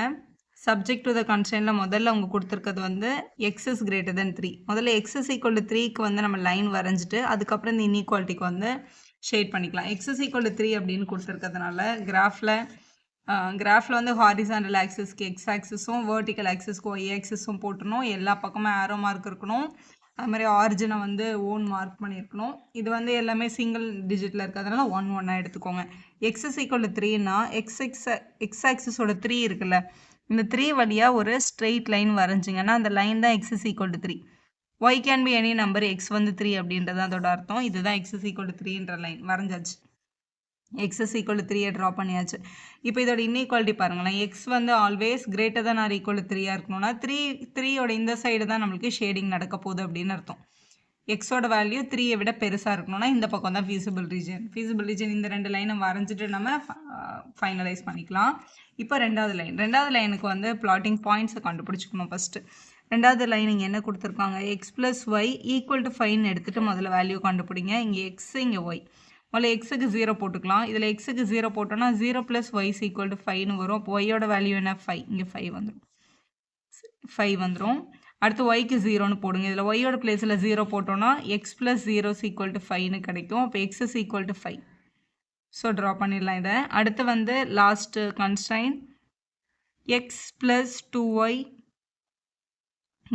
சப்ஜெக்ட் டு த கன்ஸ்ட்ரெயினில் முதல்ல அவங்க கொடுத்துருக்கிறது வந்து எக்ஸ் இஸ் கிரேட்டர் தென் 3. முதல்ல எக்ஸ் இஸ் ஈக்குவல் டு 3க்கு வந்து நம்ம லைன் வரைஞ்சிட்டு அதுக்கப்புறம் இந்த இன்இக்வாலிட்டிக்கு வந்து ஷேட் பண்ணிக்கலாம். x is equal to 3 அப்படின்னு கொடுத்துருக்கிறதுனால கிராஃபில் வந்து ஹாரிசாண்டல் ஆக்சிஸ்க்கு எக்ஸ் ஆக்சிஸும் வெர்டிக்கல் ஆக்சிஸ்க்கு ஒய் ஆக்சிஸும் போட்டுருணும். எல்லா பக்கமும் ஆரோ மார்க் இருக்கணும். அது மாதிரி ஆரிஜினை வந்து ஓன் மார்க் பண்ணியிருக்கணும். இது வந்து எல்லாமே சிங்கிள் டிஜிட்டில் இருக்கிறதுனால 1 1 எடுத்துக்கோங்க. எக்ஸ் இஸ் ஈக்குவல் டு 3னா எக்ஸ் ஆக்சிஸோட 3 இருக்குல்ல, இந்த 3 வழியாக ஒரு ஸ்ட்ரெயிட் லைன் வரைஞ்சிங்கன்னா அந்த லைன் தான் X is equal to 3. y can be any number x வந்து 3 அப்படின்றது அதோட அர்த்தம். இதுதான் x is equal to 3ன்ற லைன் வரைஞ்சாச்சு. x is equal to 3 draw பண்ணியாச்சு. இப்போ இதோட இன்இக்வாலிட்டி பாருங்களேன். x வந்து always greater than or equal to 3 இருக்கணும்னா 3யோட இந்த சைடு தான் நம்மளுக்கு ஷேடிங் நடக்க போகுது அப்படின்னு அர்த்தம். எக்ஸோட வேல்யூ 3யை விட பெருசாக இருக்கணும்னா இந்த பக்கம் தான் ஃபீஸிபிள் ரீஜன். இந்த 2 லைனை வரைஞ்சிட்டு நம்ம ஃபைனலைஸ் பண்ணிக்கலாம். இப்போ ரெண்டாவது லைனுக்கு வந்து பிளாட்டிங் பாயிண்ட்ஸை கண்டுபிடிச்சிக்கணும். ஃபஸ்ட்டு ரெண்டாவது லைன் இங்கே என்ன கொடுத்துருக்காங்க, x plus Y equal to 5ன்னு எடுத்துகிட்டு முதல்ல வேல்யூ கண்டுபிடிங்க. இங்கே எக்ஸு இங்கே ஒய், முதல்ல எக்ஸுக்கு 0 போட்டுக்கலாம். இதில் எக்ஸுக்கு 0 போட்டோன்னா 0 ப்ளஸ் ஒய் ஈக்குவல் டு 5ன்னு வரும். அப்போ ஒய்யோட வேல்யூ என்ன 5, இங்கே 5 வந்துடும். அடுத்து ஒய்க்கு 0ன்னு போடுங்க. இதில் ஒய்யோட பிளேஸில் 0 போட்டோன்னா எக்ஸ் ப்ளஸ் 0 ஈக்குவல் டு 5ன்னு கிடைக்கும். அப்போ X is equal to 5. So draw பண்ணிடலாம் இதை. அடுத்து வந்து last constrain X plus 2y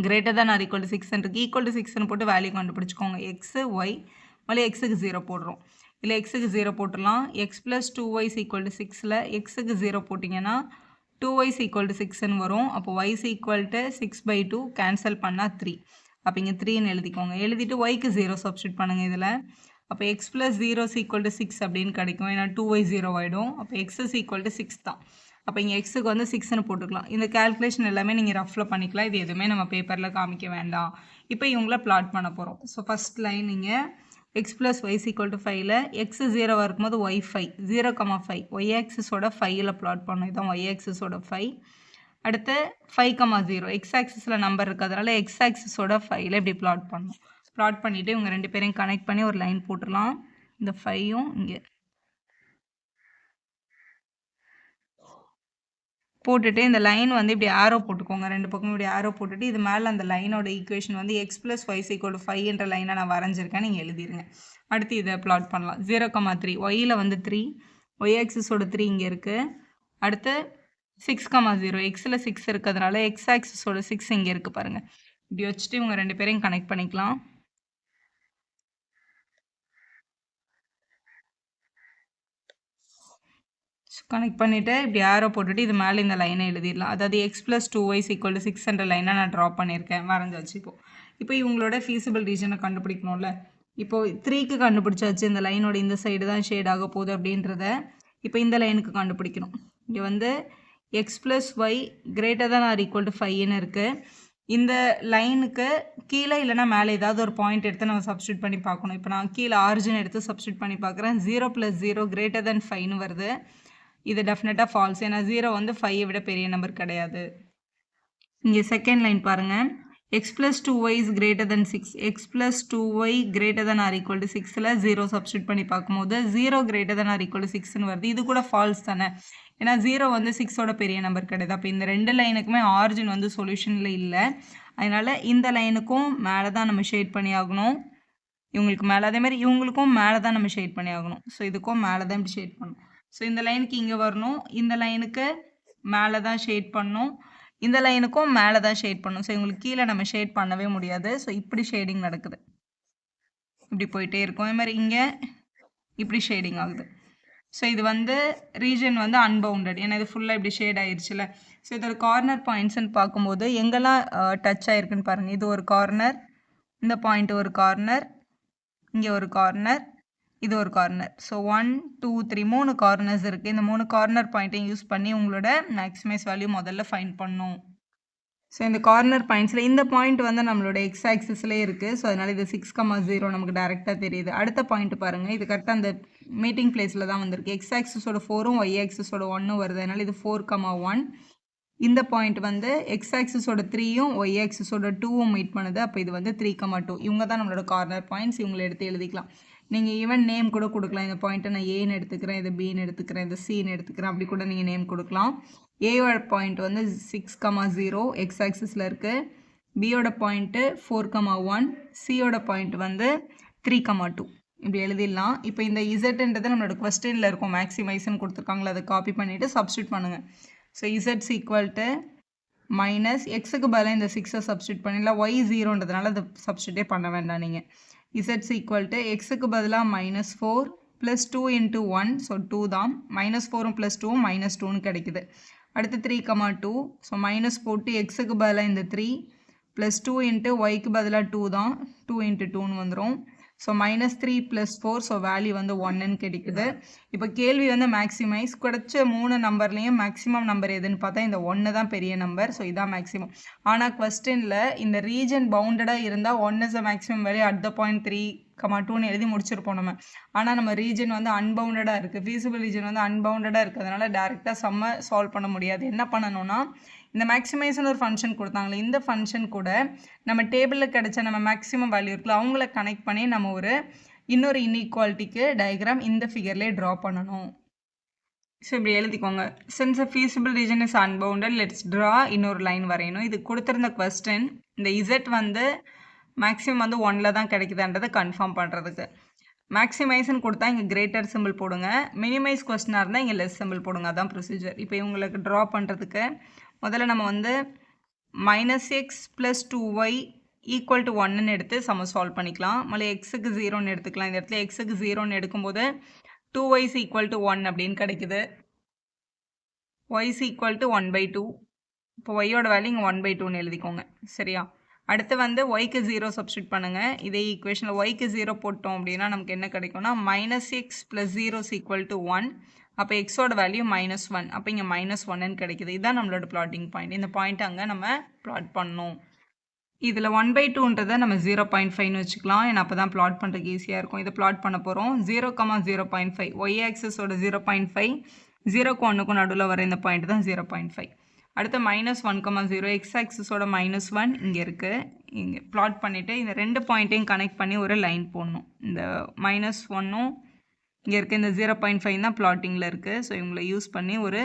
greater than or equal to 6 இருக்கு. ஈக்குவல் டு 6ன்னு போட்டு வேல்யூ கண்டுபிடிச்சிக்கோங்க. எக்ஸு ஒய் மொழி எக்ஸுக்கு 0 போடுறோம். இல்லை எக்ஸுக்கு 0 போட்டுடலாம். X plus 2y equal to 6ல் எக்ஸுக்கு 0 போட்டிங்கன்னா 2y ஈக்குவல் டு 6ன்னு வரும். அப்போ y ஈக்குவல் டு 6/2 கேன்சல் பண்ணால் 3. அப்போ இங்கே 3ன்னு எழுதிக்கோங்க. எழுதிட்டு ஒய்க்கு 0 சப்ஸ்டியூட் பண்ணுங்கள் இதில். அப்போ எக்ஸ் ப்ளஸ் 0 ஈக்குவல் டு 6 அப்படின்னு கிடைக்கும். ஏன்னா 2y 0 ஆகிடும். அப்போ எக்ஸ் இஸ் ஈக்குவல் டு 6 தான். அப்போ இங்கே எக்ஸுக்கு வந்து 6ன்னு போட்டுக்கலாம். இந்த கேல்குலேஷன் எல்லாமே நீங்கள் ரஃபில் பண்ணிக்கலாம். இது எதுவுமே நம்ம பேப்பரில் காமிக்க வேண்டாம். இப்போ இவங்கள பிளாட் பண்ண போகிறோம். ஸோ ஃபஸ்ட் லைன் நீங்கள் x plus Y equal to 5ல் எக்ஸு 0 இருக்கும்போது ஒய் 5 0,5 ஒய் ஆக்சிஸோட 5ல் பிளாட் பண்ணணும். இதுதான் ஒய் ஆக்சிஸோட 5. அடுத்து 5,0 எக்ஸ் ஆக்சிஸில் நம்பர் இருக்கிறதுனால எக்ஸ் ஆக்சிஸோட 5ல் இப்படி பிளாட் பண்ணணும். பிளாட் பண்ணிவிட்டு இவங்க 2 பேரையும் கனெக்ட் பண்ணி ஒரு லைன் போட்டுடலாம். இந்த 5யும் இங்கே போட்டுட்டு இந்த லைன் வந்து இப்படி ஆரோ போட்டுக்கோங்க. 2 பக்கமும் இப்படி ஆரோ போட்டுட்டு இது மேலே அந்த லைனோட ஈக்குவேஷன் வந்து x plus Y equal to 5 என்ற லைனை நான் வரைஞ்சிருக்கேன், நீங்கள் எழுதிருங்க. அடுத்து இதை பிளாட் பண்ணலாம். 0,3 ஒய்யில் வந்து 3 ஒய் ஆக்சிஸோட 3 இங்கே இருக்குது. அடுத்து 6,0 எக்ஸில் 6 இருக்கிறதுனால எக்ஸ் ஆக்சிஸோட 6 இங்கே இருக்குது பாருங்கள். இப்படி வச்சுட்டு இவங்க 2 பேரையும் கனெக்ட் பண்ணிக்கலாம். கனெக்ட் பண்ணிவிட்டு இப்படி ஆரோ போட்டுட்டு இது மேலே இந்த லைனை எழுதிடலாம். அதாவது x plus 2y equal to 6 லைனை நான் ட்ரா பண்ணியிருக்கேன், வரைஞ்சாச்சு. இப்போ இவங்களோட ஃபீஸிபிள் ரீஜனை கண்டுபிடிக்கணும்ல. இப்போது 3க்கு கண்டுபிடிச்சாச்சு. இந்த லைனோட இந்த சைடு தான் ஷேட் ஆக போகுது அப்படின்றத இப்போ இந்த லைனுக்கு கண்டுபிடிக்கணும். இங்கே வந்து x plus y greater than or equal to 5ன்னு இருக்குது. இந்த லைனுக்கு கீழே இல்லைனா மேலே ஏதாவது ஒரு பாயிண்ட் எடுத்து நம்ம சப்ஸ்டியூட் பண்ணி பார்க்கணும். இப்போ நான் கீழே ஆரிஜின் எடுத்து சப்ஸ்டியூட் பண்ணி பார்க்குறேன். 0 + 0 greater than 5ன்னு வருது. இது டெஃபினட்டாக ஃபால்ஸ். ஏன்னா 0 வந்து 5ஐ விட பெரிய நம்பர் கிடையாது. இங்கே செகண்ட் லைன் பாருங்கள். X plus 2y is greater than 6 x plus 2y greater than or equal to 6ல் 0 சப்ஸ்டியூட் பண்ணி பார்க்கும்போது 0 greater than or equal to 6ன்னு வருது. இது கூட ஃபால்ஸ் தானே, ஏன்னா 0 வந்து 6ஓட பெரிய நம்பர் கிடையாது. அப்போ இந்த 2 லைனுக்குமே ஆரிஜின் வந்து சொல்யூஷனில் இல்லை. அதனால் இந்த லைனுக்கும் மேலே தான் நம்ம ஷேட் பண்ணி ஆகணும். இவங்களுக்கு மேலே, அதேமாதிரி இவங்களுக்கும் மேலே தான் நம்ம ஷேட் பண்ணி ஆகணும். ஸோ இதுக்கும் மேலே தான் இப்படி ஷேட் பண்ணணும். ஸோ இந்த லைனுக்கு இங்கே வரணும், இந்த லைனுக்கு மேலே தான் ஷேட் பண்ணணும், இந்த லைனுக்கும் மேலே தான் ஷேட் பண்ணணும். ஸோ இவங்களுக்கு கீழே நம்ம ஷேட் பண்ணவே முடியாது. ஸோ இப்படி ஷேடிங் நடக்குது, இப்படி போயிட்டே இருக்கும். அதே மாதிரி இங்கே இப்படி ஷேடிங் ஆகுது. ஸோ இது வந்து ரீஜன் வந்து அன்பவுண்டட், ஏன்னா இது ஃபுல்லாக இப்படி ஷேட் ஆயிடுச்சுல. ஸோ இதோட கார்னர் பாயிண்ட்ஸ்ன்னு பார்க்கும்போது எங்கெல்லாம் டச் ஆகிருக்குன்னு பாருங்கள். இது ஒரு கார்னர், இந்த பாயிண்ட் ஒரு கார்னர், இங்கே ஒரு கார்னர், இது ஒரு கார்னர். ஸோ 1 2 3 3 கார்னர்ஸ் இருக்குது. இந்த 3 கார்னர் பாயிண்ட்டையும் யூஸ் பண்ணி உங்களோட மேக்ஸிமைஸ் வேல்யூ முதல்ல ஃபைண்ட் பண்ணணும். ஸோ இந்த கார்னர் பாயிண்ட்ஸில் இந்த பாயிண்ட் வந்து நம்மளோட எக்ஸ் ஆக்சிஸ்லேயே இருக்குது. ஸோ அதனால் இது 6,0 நமக்கு டேரெக்டாக தெரியுது. அடுத்த பாயிண்ட் பாருங்கள், இது கரெக்டாக அந்த மீட்டிங் பிளேஸில் தான் வந்திருக்கு. எக்ஸ் ஆக்சிஸோட 4ம் ஒய் ஆக்சிஸோட 1ம் வருது. அதனால் இது 4,1. இந்த பாயிண்ட் வந்து எக்ஸ் ஆக்சிஸோட 3யும் ஒய் ஆக்சிஸோட 2ம் மீட் பண்ணுது. அப்போ இது வந்து 3,2. இவங்க தான் நம்மளோட கார்னர் பாயிண்ட்ஸ். இவங்களை எடுத்து எழுதிக்கலாம். நீங்கள் ஈவன் நேம் கூட கொடுக்கலாம். இந்த பாயிண்ட்டை நான் ஏன்னு எடுத்துக்கிறேன், இதை பின்னு எடுத்துக்கிறேன், இதை சின்னு எடுத்துக்கிறேன், அப்படி கூட நீங்கள் நேம் கொடுக்கலாம். ஏயோட பாயிண்ட் வந்து 6,0 எக்ஸ் ஆக்சிஸில் இருக்குது. பியோட பாயிண்ட்டு 4,1, சியோட பாயிண்ட் வந்து 3,2. இப்படி எழுதிடலாம். இப்போ இந்த இசட்ன்றது நம்மளோட கொஸ்டினில் இருக்கும், மேக்ஸிமைஸ்ன்னு கொடுத்துருக்காங்களா, அதை காப்பி பண்ணிவிட்டு சப்ஸ்டியூட் பண்ணுங்கள். ஸோ இசட்ஸ் ஈக்குவல் டு மைனஸ் எக்ஸுக்கு பதிலாக இந்த 6 சப்ஸ்டியூட் பண்ணிடலாம். ஒய் 0ன்றதுனால அதை சப்ஸ்டியூட்டே பண்ண வேண்டாம் நீங்கள். இசட்ஸ் ஈக்குவல் டு எக்ஸுக்கு பதிலாக -4 + 2 × 1, ஸோ 2 தான். -4 + 2 -2ன்னு கிடைக்குது. அடுத்து 3, 2, ஸோ மைனஸ் போட்டு எக்ஸுக்கு பதிலாக இந்த 3 + 2 × ஒய்க்கு பதிலாக 2 தான், 2 × 2ன்னு வந்துடும். ஸோ -3 + 4, ஸோ வேல்யூ வந்து 1ன்னு கிடைக்குது. இப்போ கேள்வி வந்து மேக்ஸிமைஸ் கிடைச்ச 3 நம்பர்லேயும் மேக்ஸிமம் நம்பர் எதுன்னு பார்த்தா இந்த 1 தான் பெரிய நம்பர், ஸோ இதான் மேக்ஸிமம். ஆனால் கொஸ்டினில் இந்த ரீஜன் பவுண்டடாக இருந்தால் 1 is a maximum value at the point 3, 2ன்னு எழுதி முடிச்சிருப்போம் நம்ம. ஆனால் நம்ம ரீஜன் வந்து அன்பவுண்டடாக இருக்குது, ஃபீஸிபிள் ரீஜன் வந்து அன்பவுண்டடாக இருக்கிறதுனால டேரெக்டாக சம்ம சால்வ் பண்ண முடியாது. என்ன பண்ணணும்னா இந்த மேக்ஸிமைஸ்னு ஒரு ஃபங்க்ஷன் கொடுத்தாங்களே, இந்த ஃபங்க்ஷன் கூட நம்ம டேபிளில் கிடைச்ச நம்ம மேக்ஸிமம் வேல்யூ இருக்குல்ல, அவங்கள கனெக்ட் பண்ணி நம்ம ஒரு இன்னொரு இன்இக்வாலிட்டிக்கு டயக்ராம் இந்த ஃபிகர்லேயே ட்ரா பண்ணணும். ஸோ இப்படி எழுதிக்கோங்க. Since a feasible region is unbounded, let's draw இன்னொரு லைன் வரையணும். இது கொடுத்துருந்த கொஸ்டின் இந்த இசட் வந்து மேக்ஸிமம் வந்து 1ல் தான் கிடைக்குதுன்றதை கன்ஃபார்ம் பண்ணுறதுக்கு. மேக்ஸிமைஸ்ன்னு கொடுத்தா இங்கே கிரேட்டர் சிம்பிள் போடுங்க, மினிமைஸ் கொஸ்டினாக இருந்தால் இங்கே லெஸ் சிம்பிள் போடுங்க, அதான் ப்ரொசீஜர். இப்போ இவங்களுக்கு ட்ரா பண்ணுறதுக்கு முதல்ல நம்ம வந்து -x + 2y = 1ன்னு எடுத்து சம சால்வ் பண்ணிக்கலாம். மொதல்ல எக்ஸுக்கு 0ன்னு எடுத்துக்கலாம். இந்த இடத்துல எக்ஸுக்கு 0ன்னு எடுக்கும்போது 2y = 1 அப்படின்னு கிடைக்குது. y = 1/2. இப்போ ஒய்யோட வேல்யூ இங்கே 1/2ன்னு எழுதிக்கோங்க, சரியா? அடுத்து வந்து ஒய்க்கு 0 சப்ஸ்டியூட் பண்ணுங்கள். இதே ஈக்குவேஷனில் ஒய்க்கு 0 போட்டோம் அப்படின்னா நமக்கு என்ன கிடைக்கும்னா -x + 0 = 1. அப்போ எக்ஸோட வேல்யூ -1, அப்போ இங்கே -1ன்னு கிடைக்குது. இதுதான் நம்மளோட பிளாட்டிங் பாயிண்ட். இந்த பாயிண்ட் அங்கே நம்ம பிளாட் பண்ணணும். இதில் 1/2ன்றதை நம்ம 0.5ன்னு வச்சுக்கலாம், ஏன்னா அப்போ தான் பிளாட் பண்ணுறதுக்கு ஈஸியாக இருக்கும். இதை பிளாட் பண்ண போகிறோம். 0, 0.5 ஒய் ஆக்சஸோட 0.5, 0க்கும் 1க்கும் நடுவில் வர இந்த பாயிண்ட் தான் 0.5. அடுத்து -1, 0 எக்ஸ் ஆக்சஸோட -1 இங்கே இருக்குது. இங்கே பிளாட் பண்ணிவிட்டு இந்த 2 பாயிண்ட்டையும் கனெக்ட் பண்ணி ஒரு லைன் போடணும். இந்த -1ம் இங்கே இருக்க இந்த 0.5 தான் பிளாட்டிங்கில் இருக்குது. ஸோ இவங்களை யூஸ் பண்ணி ஒரு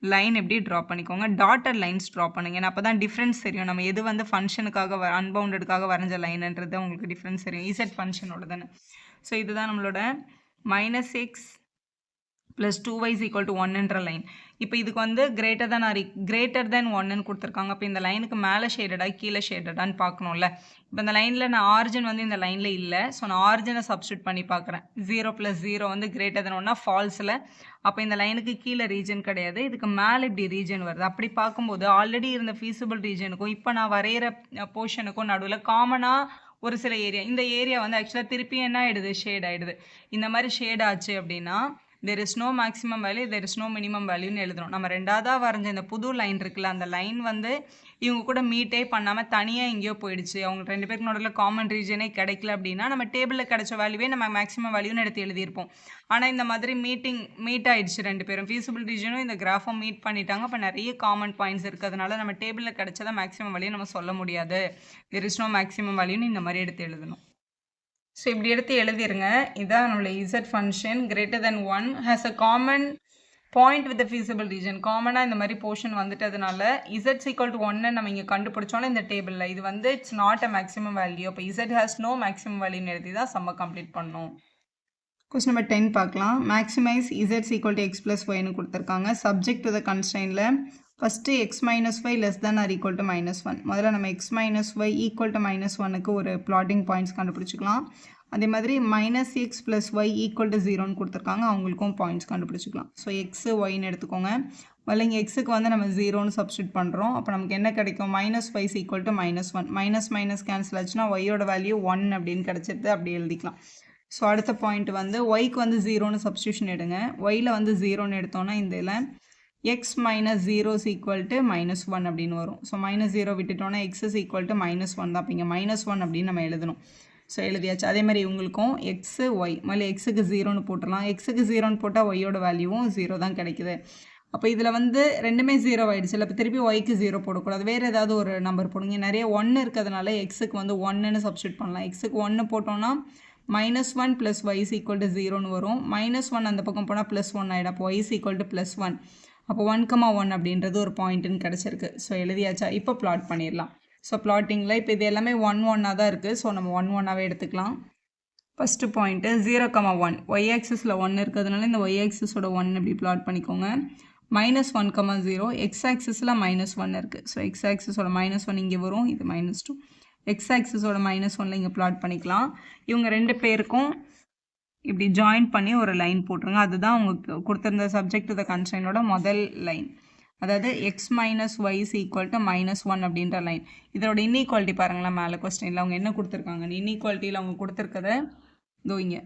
லைன் எப்படி ட்ரா பண்ணிக்கோங்க, டாட்டட் லைன்ஸ் ட்ரா பண்ணுங்க. ஏன்னா அப்போ தான் டிஃப்ரென்ஸ் தெரியும், நம்ம எது வந்து ஃபங்க்ஷனுக்காக அன்பவுண்டடுக்காக வரைஞ்ச லைன்ன்றது உங்களுக்கு டிஃப்ரென்ஸ் தெரியும். இசட் ஃபங்க்ஷனோட தானே. ஸோ இதுதான் நம்மளோட -x + 2y = 1ன்ற லைன். இப்போ இதுக்கு வந்து கிரேட்டர் தேன் 1ன்னு கொடுத்துருக்காங்க. அப்போ இந்த லைனுக்கு மேலே ஷேடடா கீழே ஷேடடான்னு பார்க்கணும்ல. இப்போ இந்த லைனில் நான் ஆரிஜின் வந்து இந்த லைனில் இல்லை, ஸோ நான் ஆரிஜினை சப்ஸ்டியூட் பண்ணி பார்க்குறேன். 0 + 0 வந்து கிரேட்டர் தேன் 1னா ஃபால்ஸில். அப்போ இந்த லைனுக்கு கீழே ரீஜன் கிடையாது, இதுக்கு மேலே இப்படி ரீஜன் வருது. அப்படி பார்க்கும்போது ஆல்ரெடி இருந்த ஃபீஸிபிள் ரீஜனுக்கும் இப்போ நான் வரைகிற போர்ஷனுக்கும் நடுவில் காமனாக ஒரு சில ஏரியா, இந்த ஏரியா வந்து ஆக்சுவலாக திருப்பி என்ன ஆகிடுது, ஷேட் ஆகிடுது. இந்த மாதிரி ஷேட் ஆச்சு அப்படின்னா there is no maximum value, there is no minimum valueன்னு எழுதணும். நம்ம ரெண்டாவதாக வரைஞ்ச இந்த புது லைன் இருக்குல்ல, அந்த லைன் வந்து இவங்க கூட மீட்டே பண்ணாமல் தனியாக எங்கேயோ போயிடுச்சு, அவங்க 2 பேருக்கு நடுவில் காமன் ரீஜனே கிடைக்கல அப்படின்னா நம்ம டேபிளில் கிடைச்ச வேல்யூவே நம்ம மேக்ஸிமம் வேல்யூன்னு எடுத்து எழுதியிருப்போம். ஆனால் இந்த மாதிரி மீட் ஆயிடுச்சு, 2 பேரும் ஃபீஸிபிள் ரீஜனும் இந்த கிராஃபும் மீட் பண்ணிட்டாங்க. அப்போ நிறைய காமன் பாயிண்ட்ஸ் இருக்கிறதுனால நம்ம டேபிளில் கிடைச்சதை மேக்ஸிமம் வேல்யூ நம்ம சொல்ல முடியாது, there is no maximum valueன்னு இந்த மாதிரி எடுத்து எழுதணும். ஸோ இப்படி எடுத்து எழுதிருங்க. இதான் நம்மளோட Z function greater than 1 has a common point with feasible region. காமனாக இந்த மாதிரி போர்ஷன் வந்துட்டதுனால இசட் = 1 நம்ம இங்கே கண்டுபிடிச்சோன்னா இந்த டேபிளில் இது வந்து it's not a maximum value. அப்போ இசட் ஹேஸ் நோ மேக்ஸிமம் வேல்யூன்னு எழுதி தான் சம்ம கம்ப்ளீட் பண்ணணும். கொஸ்டின் நம்பர் 10 பார்க்கலாம். மேக்ஸிமைஸ் இசட் = x + yன்னு கொடுத்துருக்காங்க. சப்ஜெக்ட் டு த கன்ஸ்ட்ரெயினில் ஃபஸ்ட்டு x - y < ≤ -1. முதல்ல நம்ம x - y = -1க்கு ஒரு பிளாட்டிங் பாயிண்ட்ஸ் கண்டுபிடிச்சிக்கலாம். அதே மாதிரி -x + y = 0ன்னு கொடுத்துருக்காங்க, அவங்களுக்கும் பாயிண்ட்ஸ் கண்டுபிடிச்சிக்கலாம். ஸோ x yன்னு எடுத்துக்கோங்க. முதல்ல இங்கே எக்ஸுக்கு வந்து நம்ம 0ன்னு சப்ஸ்டியூட் பண்ணுறோம். அப்போ நமக்கு என்ன கிடைக்கும், -y = -1. மைனஸ் கேன்சல் ஆச்சுன்னா ஒய்யோட வேல்யூ 1 அப்படின்னு கிடச்சிட்டு அப்படி எழுதிக்கலாம். ஸோ அடுத்த பாயிண்ட் வந்து ஒய்க்கு வந்து 0ன்னு சப்ஸ்டியூஷன் எடுங்க. ஒயில் வந்து 0ன்னு எடுத்தோன்னா இந்த இதில் x - 0 = -1 அப்படின்னு வரும். ஸோ -0 விட்டுட்டோன்னா x = -1 தான். அப்போ இங்கே -1 அப்படின்னு நம்ம எழுதணும். ஸோ எழுதியாச்சு. அதே மாதிரி இவங்களுக்கும் x y முதல்ல எக்ஸுக்கு 0ன்னு போட்டுடலாம். எக்ஸுக்கு 0ன்னு போட்டால் ஒய்யோட வேல்யூவும் 0 தான் கிடைக்குது. அப்போ இதில் வந்து ரெண்டுமே 0 ஆகிடுச்சு இல்லை. இப்போ திருப்பி ஒய்க்கு 0 போடக்கூடாது, வேறு ஏதாவது ஒரு நம்பர் போடுங்க. நிறைய 1 இருக்கிறதுனால எக்ஸுக்கு வந்து 1ன்னு சப்ஸ்டியூட் பண்ணலாம். எக்ஸுக்கு 1 போட்டோன்னா -1 + y = 0ன்னு வரும். -1 அந்த பக்கம் போனால் +1 ஆகிடும். அப்போ y = +1. அப்போ 1,1 அப்படின்றது ஒரு பாயிண்ட்டுன்னு கிடச்சிருக்கு. ஸோ எழுதியாச்சா. இப்போ பிளாட் பண்ணிடலாம். ஸோ பிளாட்டிங்கில் இப்போ இது எல்லாமே 1 1ஆக தான் இருக்குது. ஸோ நம்ம 1 1ஆகவே எடுத்துக்கலாம். ஃபஸ்ட்டு பாயிண்ட்டு 0,1 ஒய் ஆக்சிஸில் 1 இருக்கிறதுனால இந்த ஒய் ஆக்சிஸோட 1 இப்படி பிளாட் பண்ணிக்கோங்க. -1,0 எக்ஸ் ஆக்சிஸில் -1 இருக்குது. ஸோ எக்ஸ் ஆக்சிஸோட -1 இங்கே வரும், இது -2. எக்ஸ் ஆக்சிஸோட -1 இங்கே பிளாட் பண்ணிக்கலாம். இவங்க ரெண்டு பேருக்கும் இப்படி ஜாயின் பண்ணி ஒரு லைன் போட்டுருங்க. அதுதான் உங்களுக்கு கொடுத்துருந்த சப்ஜெக்ட் டு த கன்ஸ்ட்ரெயினோட முதல் லைன். அதாவது x minus y is equal to -1 அப்படின்ற லைன். இதோட இன்இக்வாலிட்டி பாருங்களேன், மேலே கொஸ்டினில் அவங்க என்ன கொடுத்துருக்காங்க. இன்இக்வாலிட்டியில் அவங்க கொடுத்துருக்கத இதோ இங்கே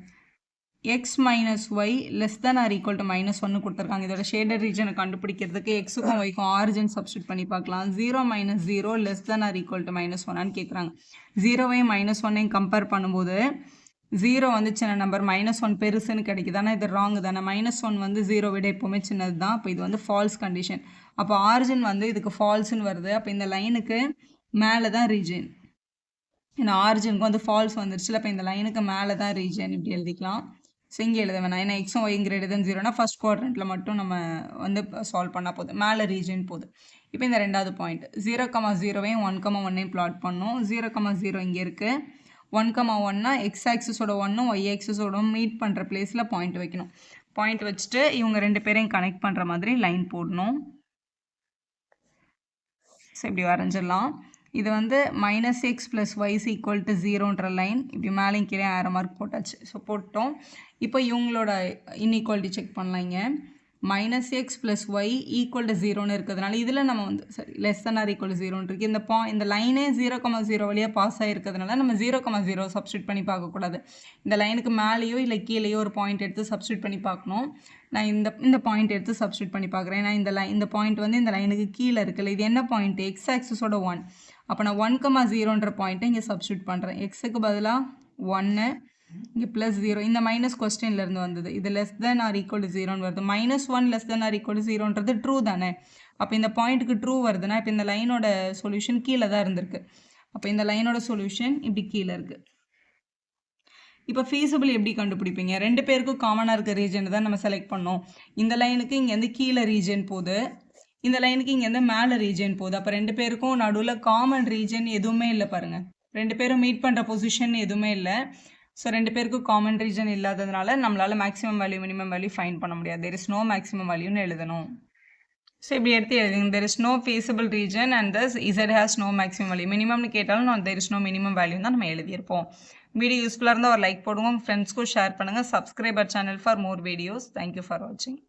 x minus y less than or equal to -1 கொடுத்துருக்காங்க. இதோட ஷேடட் ரீஜனை கண்டுபிடிக்கிறதுக்கு எக்ஸுக்கும் ஒய்க்கும் ஆரிஜின் சப்ஸ்டியூட் பண்ணி பார்க்கலாம். 0 - 0 less than or equal to -1 கேட்குறாங்க. 0வையும் -1ஐயும் கம்பேர் பண்ணும்போது 0 வந்து சின்ன நம்பர், -1 பெருசுன்னு கிடைக்குது. ஆனால் இது ராங்கு தானே. -1 வந்து 0 விட எப்போவுமே சின்னது தான். அப்போ இது வந்து ஃபால்ஸ் கண்டிஷன். அப்போ ஆரிஜின் வந்து இதுக்கு ஃபால்ஸ்ன்னு வருது. அப்போ இந்த லைனுக்கு மேலே தான் ரீஜன். ஏன்னா ஆரிஜினுக்கு வந்து ஃபால்ஸ் வந்துருச்சு. அப்போ இந்த லைனுக்கு மேலே தான் ரீஜன் இப்படி எழுதிக்கலாம். ஸோ இங்கே எழுத வேணாம். ஏன்னா எக்ஸும் ஒய் கிரேட்டர் தென் 0னா ஃபஸ்ட் குவாட்ரண்ட்டில் மட்டும் நம்ம வந்து சால்வ் பண்ணால் போதும். மேலே ரீஜன் போகுது. இப்போ இந்த ரெண்டாவது பாயிண்ட் 0,0வையும் 1,1ஐயும் பிளாட் பண்ணோம். 0,0 இங்கே இருக்குது. 1,1னா எக்ஸ் ஆக்சிஸோட 1ம் ஒய் ஆக்சிஸோட மீட் பண்ணுற பிளேஸில் பாயிண்ட் வைக்கணும். பாயிண்ட் வச்சுட்டு இவங்க ரெண்டு பேரையும் கனெக்ட் பண்ணுற மாதிரி லைன் போடணும். ஸோ இப்படி வரைஞ்சிடலாம். இது வந்து -x + y = 0ன்ற லைன். இப்படி மேலே கீழே ஆரோ மார்க் போட்டாச்சு. ஸோ போட்டோம். இப்போ இவங்களோட இன்இக்வாலிட்டி செக் பண்ணலாம். இங்கே -x + y = 0ன்னு இருக்கிறதுனால இதில் நம்ம வந்து சரி லெஸ் தென் ஆர் ஈக்குவல் 0ன்னு இருக்குது. இந்த லைனே 0,0 வழியாக பாஸ் ஆகிருக்கிறதுனால நம்ம 0,0 சப்ஸ்டியூட் பண்ணி பார்க்கக்கூடாது. இந்த லைனுக்கு மேலேயோ இல்லை கீழேயோ ஒரு பாயிண்ட் எடுத்து சப்ஸ்டியூட் பண்ணி பார்க்கணும். நான் இந்த பாயிண்ட் எடுத்து சப்ஸ்டியூட் பண்ணி பார்க்குறேன். ஏன்னா இந்த பாயிண்ட் வந்து இந்த லைனுக்கு கீழே இருக்குல்ல. இது என்ன பாயிண்ட்? எக்ஸ் ஆக்சிஸோட 1. அப்போ நான் 1,0ன்ற பாயிண்ட்டை இங்கே சப்ஸ்டியூட் பண்ணுறேன். எக்ஸுக்கு பதிலாக 1 இங்கே +0. இந்த மைனஸ் கொஸ்டின்லேருந்து வந்தது. இது less than or equal to 0ன்னு வருது. -1 less than or equal to 0ன்றது ட்ரூ தானே. அப்போ இந்த பாயிண்ட்டுக்கு ட்ரூ வருதுன்னா இப்போ இந்த லைனோட சொல்யூஷன் கீழே தான் இருந்திருக்கு. அப்போ இந்த லைனோட சொல்யூஷன் இப்படி கீழே இருக்குது. இப்போ ஃபீஸபிள் எப்படி கண்டுபிடிப்பீங்க? ரெண்டு பேருக்கும் காமனாக இருக்க ரீஜன் தான் நம்ம செலக்ட் பண்ணோம். இந்த லைனுக்கு இங்கேருந்து கீழே ரீஜன் போகுது, இந்த லைனுக்கு இங்கேருந்து மேலே ரீஜன் போகுது. அப்போ ரெண்டு பேருக்கும் நடுவில் காமன் ரீஜன் எதுவுமே இல்லை பாருங்கள். ரெண்டு பேரும் மீட் பண்ணுற பொசிஷன் எதுவுமே இல்லை. ஸோ ரெண்டு பேருக்கும் காமன் ரீஜன் இல்லாததுனால நம்மளால் maximum value minimum value find பண்ண முடியாது. தெர் இஸ் நோ மேக்ஸிமம் வேல்யூன்னு எழுதணும். ஸோ இப்படி எடுத்து எழுதுங்க. There is no feasible region and thus z has no maximum value. மினிமம்னு கேட்டாலும் நான் there is no minimum value தான் நம்ம எழுதியிருப்போம். வீடியோ யூஸ்ஃபுல்லாக இருந்தால் ஒரு லைக் போடுங்க, உங்கள் ஃப்ரெண்ட்ஸ்க்கும் ஷேர் பண்ணுங்கள். Subscribe our channel for more videos. Thank you for வாட்சிங்.